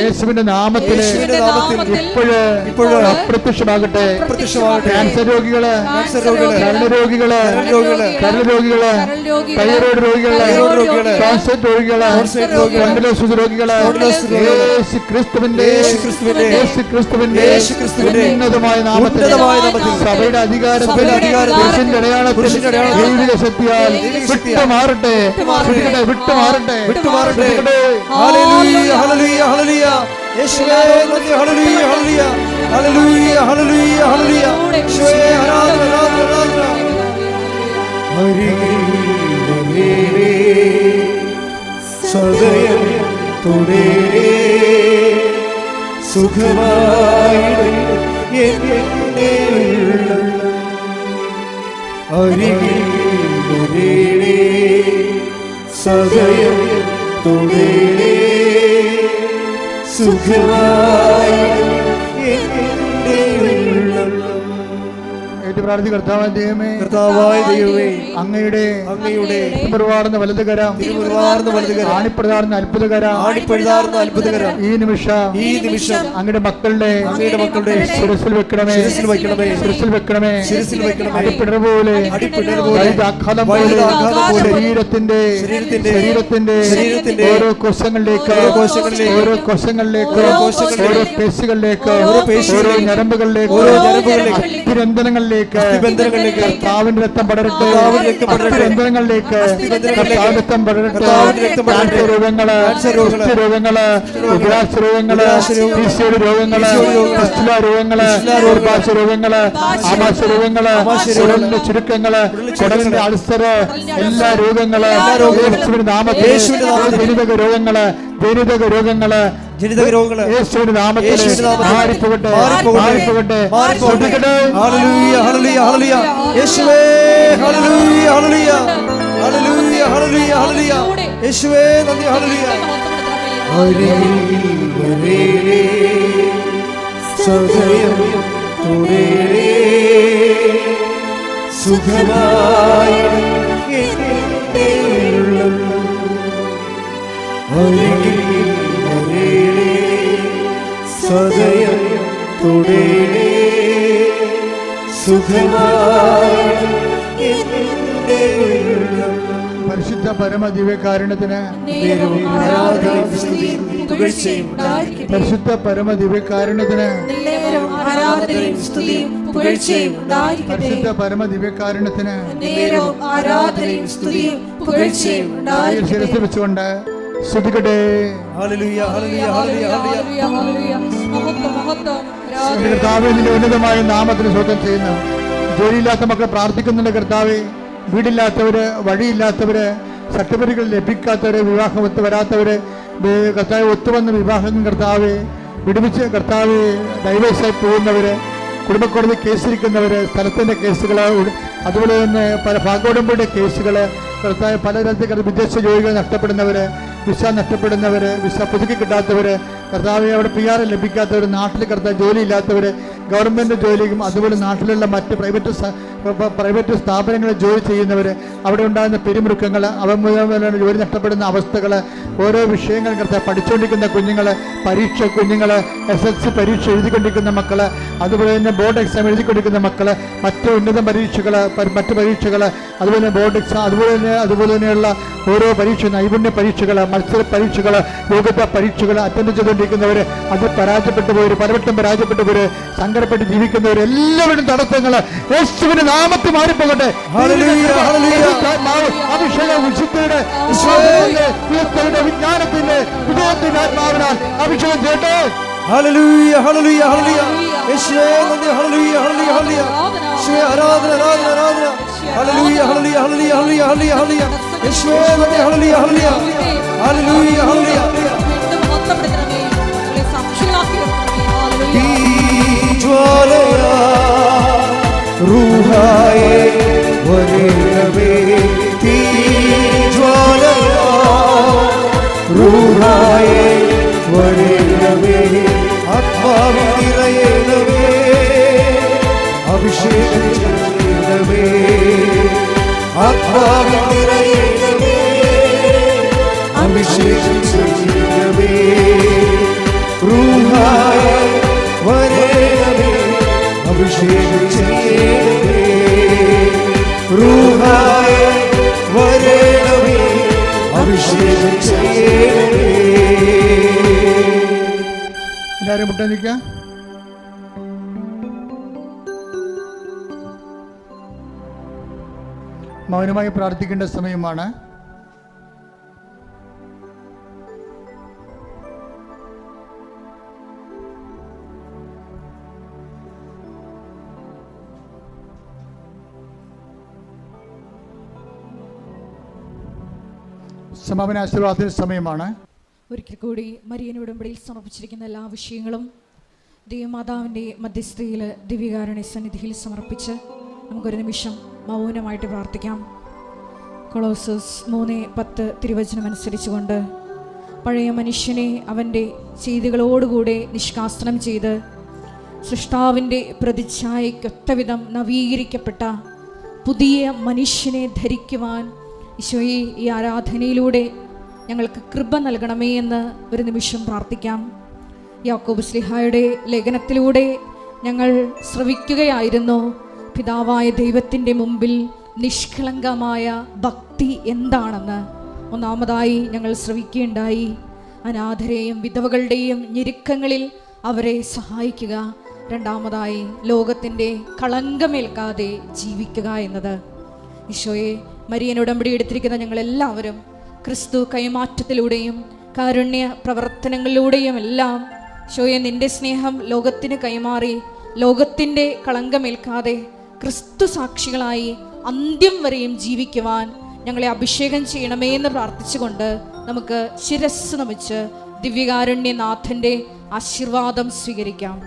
യേശുവിന്റെ നാമത്തിൽ ഇപ്പോഴും അപ്രത്യക്ഷമാകട്ടെ. ക്യാൻസർ രോഗികള്, കരൾ രോഗികള്, കരൾ രോഗികള്, തൈറോയ്ഡ് രോഗികള്, ട്രാൻസ്ലേറ്റ് രോഗികള്, വെന്റിലേറ്റർ രോഗികള് യേശു ക്രിസ്തുവിന്റെ ഉന്നതമായ നാമത്തിൽ സഭയുടെ അധികാരത്തിൽ അടയാളത്തിൽ ദൈവിക ശക്തിയാൽ വിട്ടുമാറട്ടെ, വിട്ടുമാറട്ടെ, വിട്ടുമാറട്ടെ. ഹല്ലേലൂയ, ഹല്ലേലൂയ, ഹല്ലേലൂയ. യേശുവേ നന്ദി, ഹല്ലേലൂയ, ഹല്ലേലൂയ, ഹല്ലേലൂയ, ഹല്ലേലൂയ, ഹല്ലേലൂയ. യേശുവേ ആരാധന, ആരാധന, ആരാധന. സദയം തുടരേ സുഖമായി എന്റെ ഉള്ളം അരികിൽ വരേണേ. സദയം തുടരേ സുഖമായി എന്റെ ഉള്ളം. പ്രാർത്ഥി. കർത്താവായ ദൈവമേ, കർത്താവായ ദൈവമേ, അങ്ങയുടെ തിരുമുറുവാർന്ന വലതുകരം, ആണിപ്പെടുതാർന്ന അത്ഭുതകരം, ഈ നിമിഷം അങ്ങയുടെ മക്കളുടെ ശിരസിൽ വെക്കണമേ, ശിരസിൽ വെക്കണമേ. അടിപ്പിടർ പോലെ, ആഘാതം പോലെ ശരീരത്തിന്റെ ഓരോ കോശങ്ങളിലേക്ക്, ഓരോ കോശങ്ങളിലേക്ക്, ഓരോ പേശികളിലേക്ക്, ഓരോ ഞരമ്പുകളിലേക്ക്, അസ്ഥിരന്ധനങ്ങളിലേക്ക് കർത്താവിന്റെ രക്തം പടരട്ടെ, അസ്ഥിരന്ധനങ്ങളിലേക്ക് കർത്താവിന്റെ രക്തം പടരട്ടെ. ക്യാൻസർ രോഗങ്ങള്, രോഗങ്ങള്, ഉദരാശ രോഗങ്ങള്, ഈശോയുടെ രോഗങ്ങള്, ഫിസ്റ്റുല രോഗങ്ങള്, ഗർഭാശ രോഗങ്ങള്, ആമാശ രോഗങ്ങള്, കുടലിന്റെ ചുരുക്കങ്ങള്, കുടലിന്റെ അൾസറ്, എല്ലാ രോഗങ്ങള് യേശുവിന്റെ നാമത്തിൽ, ജനിതക രോഗങ്ങള്, ജനിതക രോഗങ്ങള് യേശുവിന്റെ നാമത്തിൽ മാറിപ്പോകട്ടെ, മാറിപ്പോകട്ടെ. ഹല്ലേലൂയ, ഹല്ലേലൂയ, ഹല്ലേലൂയ. യേശുവേ ഹല്ലേലൂയ, ഹല്ലേലൂയ, ഹല്ലേലൂയ, ഹല്ലേലൂയ, ഹല്ലേലൂയ. യേശുവേ നന്ദി, ഹല്ലേലൂയ. അരികിൽ വരേണേ സദയം തുടരേ സുഖമായി എന്റെ ഉള്ളം അരികിൽ വരേണേ സദയം തുടരേ സുഖമായി എന്റെ ഉള്ളം. പരിശുദ്ധ പരമ ദിവ്യകാരുണ്യത്തിന്, പരിശുദ്ധ പരമ ദിവ്യകാരുണ്യത്തിന്, പരിശുദ്ധ പരമ ദിവ്യകാരുണ്യത്തിന് ശിരസ് വെച്ചുകൊണ്ട് സ്തുതിക്കട്ടെ. കർത്താവേ, നിന്റെ ഉന്നതമായ നാമത്തിന് സ്വന്തം ചെയ്യുന്നു. ജോലിയില്ലാത്ത മക്കൾ പ്രാർത്ഥിക്കുന്നുണ്ട് കർത്താവേ. വീടില്ലാത്തവര്, വഴിയില്ലാത്തവര്, സർട്ടിഫിക്കറ്റുകൾ ലഭിക്കാത്തവര്, വിവാഹം ഒത്തു വരാത്തവര്, കർത്താവ് ഒത്തുവന്ന വിവാഹം കർത്താവെ വിടുവിച്ച്, കർത്താവ് ഡൈവേഴ്സായി പോകുന്നവര്, കുടുംബക്കോടതി കേസിരിക്കുന്നവര്, സ്ഥലത്തിൻ്റെ കേസുകൾ, അതുപോലെ തന്നെ പല ഭാഗോടമ്പയുടെ കേസുകൾ, കർത്താവ് പലതരത്തിൽ വിദേശ ജോലികൾ നഷ്ടപ്പെടുന്നവര്, വിസ നഷ്ടപ്പെടുന്നവർ, വിസ പുതുക്കി കിട്ടാത്തവർ, കർത്താവ് അവിടെ PR ലഭിക്കാത്തവർ, നാട്ടിൽ കർത്താവ് ജോലിയില്ലാത്തവർ, ഗവൺമെൻറ് ജോലിയും അതുപോലെ നാട്ടിലുള്ള മറ്റ് പ്രൈവറ്റ് സ്ഥാപനങ്ങളിൽ ജോലി ചെയ്യുന്നവർ, അവിടെ ഉണ്ടാകുന്ന പിരിമുറുക്കങ്ങൾ, അവ മുതൽ ജോലി നഷ്ടപ്പെടുന്ന അവസ്ഥകൾ, ഓരോ വിഷയങ്ങൾ കർത്താവ് പഠിച്ചുകൊണ്ടിരിക്കുന്ന കുഞ്ഞുങ്ങൾ, കുഞ്ഞുങ്ങൾ, SSLC പരീക്ഷ എഴുതിക്കൊണ്ടിരിക്കുന്ന മക്കൾ, അതുപോലെ തന്നെ ബോർഡ് എക്സാം എഴുതിക്കൊണ്ടിരിക്കുന്ന മക്കൾ, മറ്റ് ഉന്നത പരീക്ഷകൾ, മറ്റ് പരീക്ഷകൾ, അതുപോലെ ബോർഡ് എക്സാം, അതുപോലെ തന്നെയുള്ള ഓരോ പരീക്ഷ, നൈപുണ്യ പരീക്ഷകൾ, മത്സര പരീക്ഷകൾ, യോഗ്യതാ പരീക്ഷകൾ അറ്റൻഡ് ചെയ്തുകൊണ്ടിരിക്കുന്നവർ, അത് പരാജയപ്പെട്ടു പോയവർ, പലവട്ടം പരാജയപ്പെട്ടവർ, സങ്കടപ്പെട്ട് ജീവിക്കുന്നവരെല്ലാവരും തടസ്സങ്ങൾ യേശുവിന്റെ നാമത്തിൽ മാറിപ്പോകട്ടെ. അഭിഷേക വിശുദ്ധിയുടെ വിജ്ഞാനത്തിന്റെ വിജയത്തിന്റെ ആത്മാവിനാൽ അഭിഷേകം ചെയ്യട്ടെ. ഹല്ലേലൂയ ഹല്ലേലൂയ ഹല്ലേലൂയ യേശുവേ നന്ദി. ഹല്ലേലൂയ ഹല്ലേലൂയ ഹല്ലേലൂയ യേശുവേ ആരാധന ആരാധന ആരാധന. ഹല്ലേലൂയ ഹല്ലേലൂയ ഹല്ലേലൂയ ഹല്ലേലൂയ ഹല്ലേലൂയ ഹല്ലേലൂയ യേശുവേ നന്ദി. ഹല്ലേലൂയ ഹല്ലേലൂയ ഹല്ലേലൂയ ഹല്ലേലൂയ. ജ്വാലയാ റൂഹായേ വരേണമേ. ജ്വാലയാ റൂഹായേ വരേണമേ. ആത്മാവിൽ നിറയണമേ. അഭിഷേകം ചെയ്യണമേ. ആത്മാവിൽ നിറയണമേ. അഭിഷേകം ചെയ്യണമേ. റൂഹായേ വരേണമേ. അഭിഷേകം ചെയ്യണമേ. റൂഹായേ വരേണമേ. അഭിഷേകം ചെയ്യണമേ. എല്ലാവരും മുട്ടാൻ നിൽക്കുക. മൗനമായി പ്രാർത്ഥിക്കേണ്ട സമയമാണ്. സമാപന ആശീർവാദത്തിന് സമയമാണ്. ഒരിക്കൽ കൂടി മരിയൻ ഉടമ്പടിയിൽ സമർപ്പിച്ചിരിക്കുന്ന എല്ലാ വിഷയങ്ങളും ദൈവമാതാവിൻ്റെ മധ്യസ്ഥയിൽ ദിവ്യകാരുണ്യ സന്നിധിയിൽ സമർപ്പിച്ച് നമുക്കൊരു നിമിഷം മൗനമായിട്ട് പ്രാർത്ഥിക്കാം. കൊളോസസ് 3:10 തിരുവചനം അനുസരിച്ചുകൊണ്ട് പഴയ മനുഷ്യനെ അവൻ്റെ ചെയ്തികളോടുകൂടെ നിഷ്കാസനം ചെയ്ത് സൃഷ്ടാവിൻ്റെ പ്രതിച്ഛായയ്ക്കൊത്തവിധം നവീകരിക്കപ്പെട്ട പുതിയ മനുഷ്യനെ ധരിക്കുവാൻ ഈശോയെ ഈ ആരാധനയിലൂടെ ഞങ്ങൾക്ക് കൃപ നൽകണമേ എന്ന് ഒരു നിമിഷം പ്രാർത്ഥിക്കാം. യാക്കോബ് ശ്ലീഹായുടെ ലേഖനത്തിലൂടെ ഞങ്ങൾ ശ്രവിക്കുകയായിരുന്നു പിതാവായ ദൈവത്തിൻ്റെ മുമ്പിൽ നിഷ്കളങ്കമായ ഭക്തി എന്താണെന്ന്. ഒന്നാമതായി ഞങ്ങൾ ശ്രവിക്കുകയുണ്ടായി അനാഥരെയും വിധവകളുടെയും ഞെരുക്കങ്ങളിൽ അവരെ സഹായിക്കുക. രണ്ടാമതായി ലോകത്തിൻ്റെ കളങ്കമേൽക്കാതെ ജീവിക്കുക എന്നത്. ഈശോയെ മരിയൻ ഉടമ്പടി എടുത്തിരിക്കുന്ന ഞങ്ങളെല്ലാവരും ക്രിസ്തു കൈമാറ്റത്തിലൂടെയും കാരുണ്യ പ്രവർത്തനങ്ങളിലൂടെയും എല്ലാം ഈശോയെ നിൻ്റെ സ്നേഹം ലോകത്തിന് കൈമാറി ലോകത്തിൻ്റെ കളങ്കമേൽക്കാതെ ക്രിസ്തു സാക്ഷികളായി അന്ത്യം വരെയും ജീവിക്കുവാൻ ഞങ്ങളെ അഭിഷേകം ചെയ്യണമേ എന്ന് പ്രാർത്ഥിച്ചുകൊണ്ട് നമുക്ക് ശിരസ്സ് നമിച്ച് ദിവ്യകാരുണ്യനാഥൻ്റെ ആശീർവാദം സ്വീകരിക്കാം.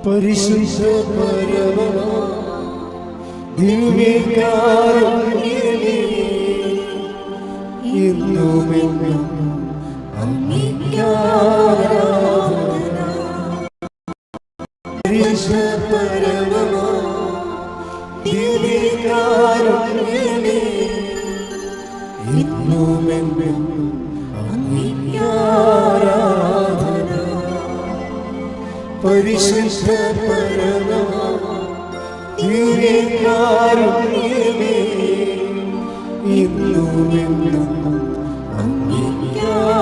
പരിശുദ്ധ പരമ ദിവ്യകാരുണ്യമേ എന്നുമെന്നും അങ്ങേക്കാരാധന. പരിശുദ്ധ പരമ ദിവ്യകാരുണ്യമേ എന്നുമെന്നും അങ്ങേക്കാരാധന. പരിശുദ്ധ പരമ ദിവ്യകാരുണ്യമേ എന്നുമെന്നും അങ്ങേക്കാരാധന.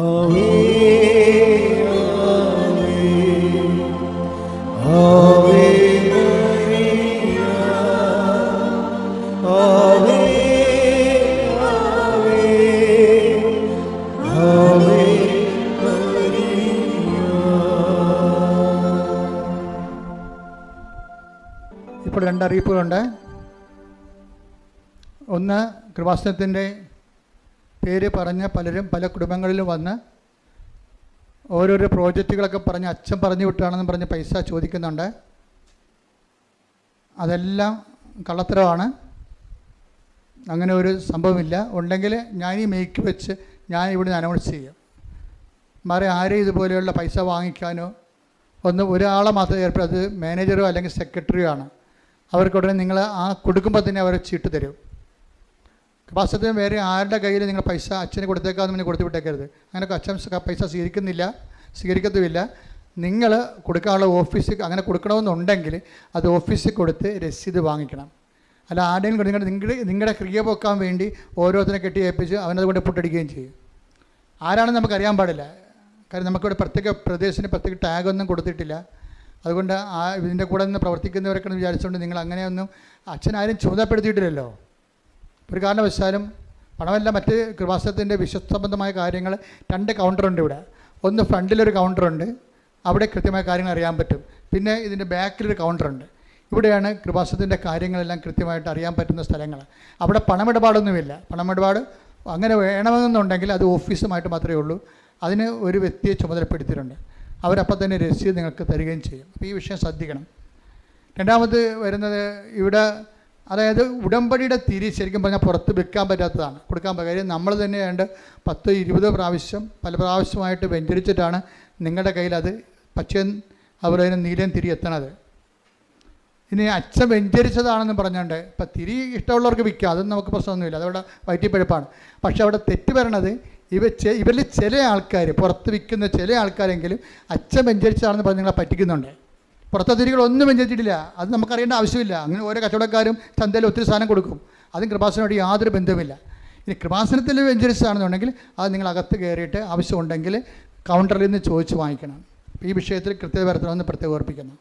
ആവേ ആവേ ആവേ ഇപ്പോൾ 2 അറിയിപ്പുകളുണ്ട്. ഒന്ന്, കൃപാസനത്തിൻ്റെ പേര് പറഞ്ഞ പലരും പല കുടുംബങ്ങളിലും വന്ന് ഓരോരോ പ്രോജക്റ്റുകളൊക്കെ പറഞ്ഞ് അച്ഛൻ പറഞ്ഞു വിട്ടാണെന്ന് പറഞ്ഞ് പൈസ ചോദിക്കുന്നുണ്ട്. അതെല്ലാം കള്ളത്തരമാണ്. അങ്ങനെ ഒരു സംഭവമില്ല. ഉണ്ടെങ്കിൽ ഞാൻ ഈ മേക്ക് വെച്ച് ഞാൻ ഇവിടുന്ന് അനൗൺസ് ചെയ്യും. മാറി ആരെയും ഇതുപോലെയുള്ള പൈസ വാങ്ങിക്കാനോ ഒരാളെ മാത്രം അത് മാനേജറോ അല്ലെങ്കിൽ സെക്രട്ടറിയോ ആണ്. അവർക്കുടനെ നിങ്ങൾ ആ കൊടുക്കുമ്പോൾ തന്നെ അവർ ചീട്ട് തരും. വാസ്തവത്തിൽ വേറെ ആരുടെ കയ്യിൽ നിങ്ങൾ പൈസ അച്ഛന് കൊടുത്തേക്കാന്ന് പറഞ്ഞ് കൊടുത്തു വിട്ടേക്കരുത്. അങ്ങനെ അച്ഛൻ പൈസ സ്വീകരിക്കത്തുമില്ല. നിങ്ങൾ കൊടുക്കാനുള്ള ഓഫീസിൽ അങ്ങനെ കൊടുക്കണമെന്നുണ്ടെങ്കിൽ അത് ഓഫീസിൽ കൊടുത്ത് രസീത് വാങ്ങിക്കണം. അല്ല ആരുടെയും നിങ്ങളുടെ ക്രിയ പോക്കാൻ വേണ്ടി ഓരോരുത്തരെ കെട്ടി ഏൽപ്പിച്ച് അവനതുകൊണ്ട് പുട്ടടിക്കുകയും ചെയ്യും. ആരാണെന്ന് നമുക്കറിയാൻ പാടില്ല. കാരണം നമുക്കിവിടെ പ്രത്യേക പ്രദേശത്തിന് പ്രത്യേക ടാഗൊന്നും കൊടുത്തിട്ടില്ല. അതുകൊണ്ട് ഇതിൻ്റെ കൂടെ നിന്ന് പ്രവർത്തിക്കുന്നവരൊക്കെ വിചാരിച്ചുകൊണ്ട് നിങ്ങൾ അങ്ങനെയൊന്നും അച്ഛനാരും ചുമതലപ്പെടുത്തിയിട്ടില്ലല്ലോ. ഒരു കാരണവശാലും പണമല്ല, മറ്റ് കൃപാസനത്തിൻ്റെ വിശ്വസംബന്ധമായ കാര്യങ്ങൾ 2 കൗണ്ടറുണ്ട് ഇവിടെ. ഒന്ന് ഫ്രണ്ടിലൊരു കൗണ്ടറുണ്ട്, അവിടെ കൃത്യമായ കാര്യങ്ങൾ അറിയാൻ പറ്റും. പിന്നെ ഇതിൻ്റെ ബാക്കിലൊരു കൗണ്ടറുണ്ട്. ഇവിടെയാണ് കൃപാസനത്തിൻ്റെ കാര്യങ്ങളെല്ലാം കൃത്യമായിട്ട് അറിയാൻ പറ്റുന്ന സ്ഥലങ്ങൾ. അവിടെ പണമിടപാടൊന്നുമില്ല. പണമിടപാട് അങ്ങനെ വേണമെന്നുണ്ടെങ്കിൽ അത് ഓഫീസുമായിട്ട് മാത്രമേ ഉള്ളൂ. അതിന് ഒരു വ്യക്തിയെ ചുമതലപ്പെടുത്തിയിട്ടുണ്ട്. അവരപ്പം തന്നെ രസീത് നിങ്ങൾക്ക് തരികയും ചെയ്യും. അപ്പോൾ ഈ വിഷയം ശ്രദ്ധിക്കണം. രണ്ടാമത് വരുന്നത് ഇവിടെ, അതായത് ഉടമ്പടിയുടെ തിരി ശരിക്കും പറഞ്ഞാൽ പുറത്ത് വെക്കാൻ പറ്റാത്തതാണ്, കൊടുക്കാൻ പറ്റും. കാര്യം നമ്മൾ തന്നെ 10-20 പ്രാവശ്യം പല പ്രാവശ്യമായിട്ട് വെഞ്ചരിച്ചിട്ടാണ് നിങ്ങളുടെ കയ്യിൽ അത് പച്ചയും അതുപോലെ തന്നെ നീലയും തിരി എത്തണത്. ഇനി അച്ഛൻ വെഞ്ചരിച്ചതാണെന്ന് പറഞ്ഞുകൊണ്ട് ഇപ്പം തിരി ഇഷ്ടമുള്ളവർക്ക് വിൽക്കാം, അതൊന്നും നമുക്ക് പ്രശ്നമൊന്നുമില്ല, അതവിടെ വയറ്റിപ്പഴുപ്പാണ്. പക്ഷെ അവിടെ തെറ്റ് വരണത് ഇവരിൽ ചില ആൾക്കാർ, പുറത്ത് വിൽക്കുന്ന ചില ആൾക്കാരെങ്കിലും അച്ഛൻ വെഞ്ചരിച്ചതാണെന്ന് പറഞ്ഞ് നിങ്ങളെ പറ്റിക്കുന്നുണ്ട്. പുറത്തെ തിരികളൊന്നും വെഞ്ചരിച്ചിട്ടില്ല, അത് നമുക്കറിയേണ്ട ആവശ്യമില്ല. അങ്ങനെ ഓരോ കച്ചവടക്കാരും ചന്തയിൽ ഒത്തിരി സാധനം കൊടുക്കും, അതും കൃപാസനോട് യാതൊരു ബന്ധവുമില്ല. ഇനി കൃപാസനത്തിൽ വെഞ്ചരിച്ചതാണെന്നുണ്ടെങ്കിൽ അത് നിങ്ങൾ അകത്ത് കയറിയിട്ട് ആവശ്യമുണ്ടെങ്കിൽ കൗണ്ടറിൽ നിന്ന് ചോദിച്ച് വാങ്ങിക്കണം. ഈ വിഷയത്തിൽ കൃത്യത വരുത്തണമെന്ന് പ്രത്യേകം ഓർപ്പിക്കുന്നു.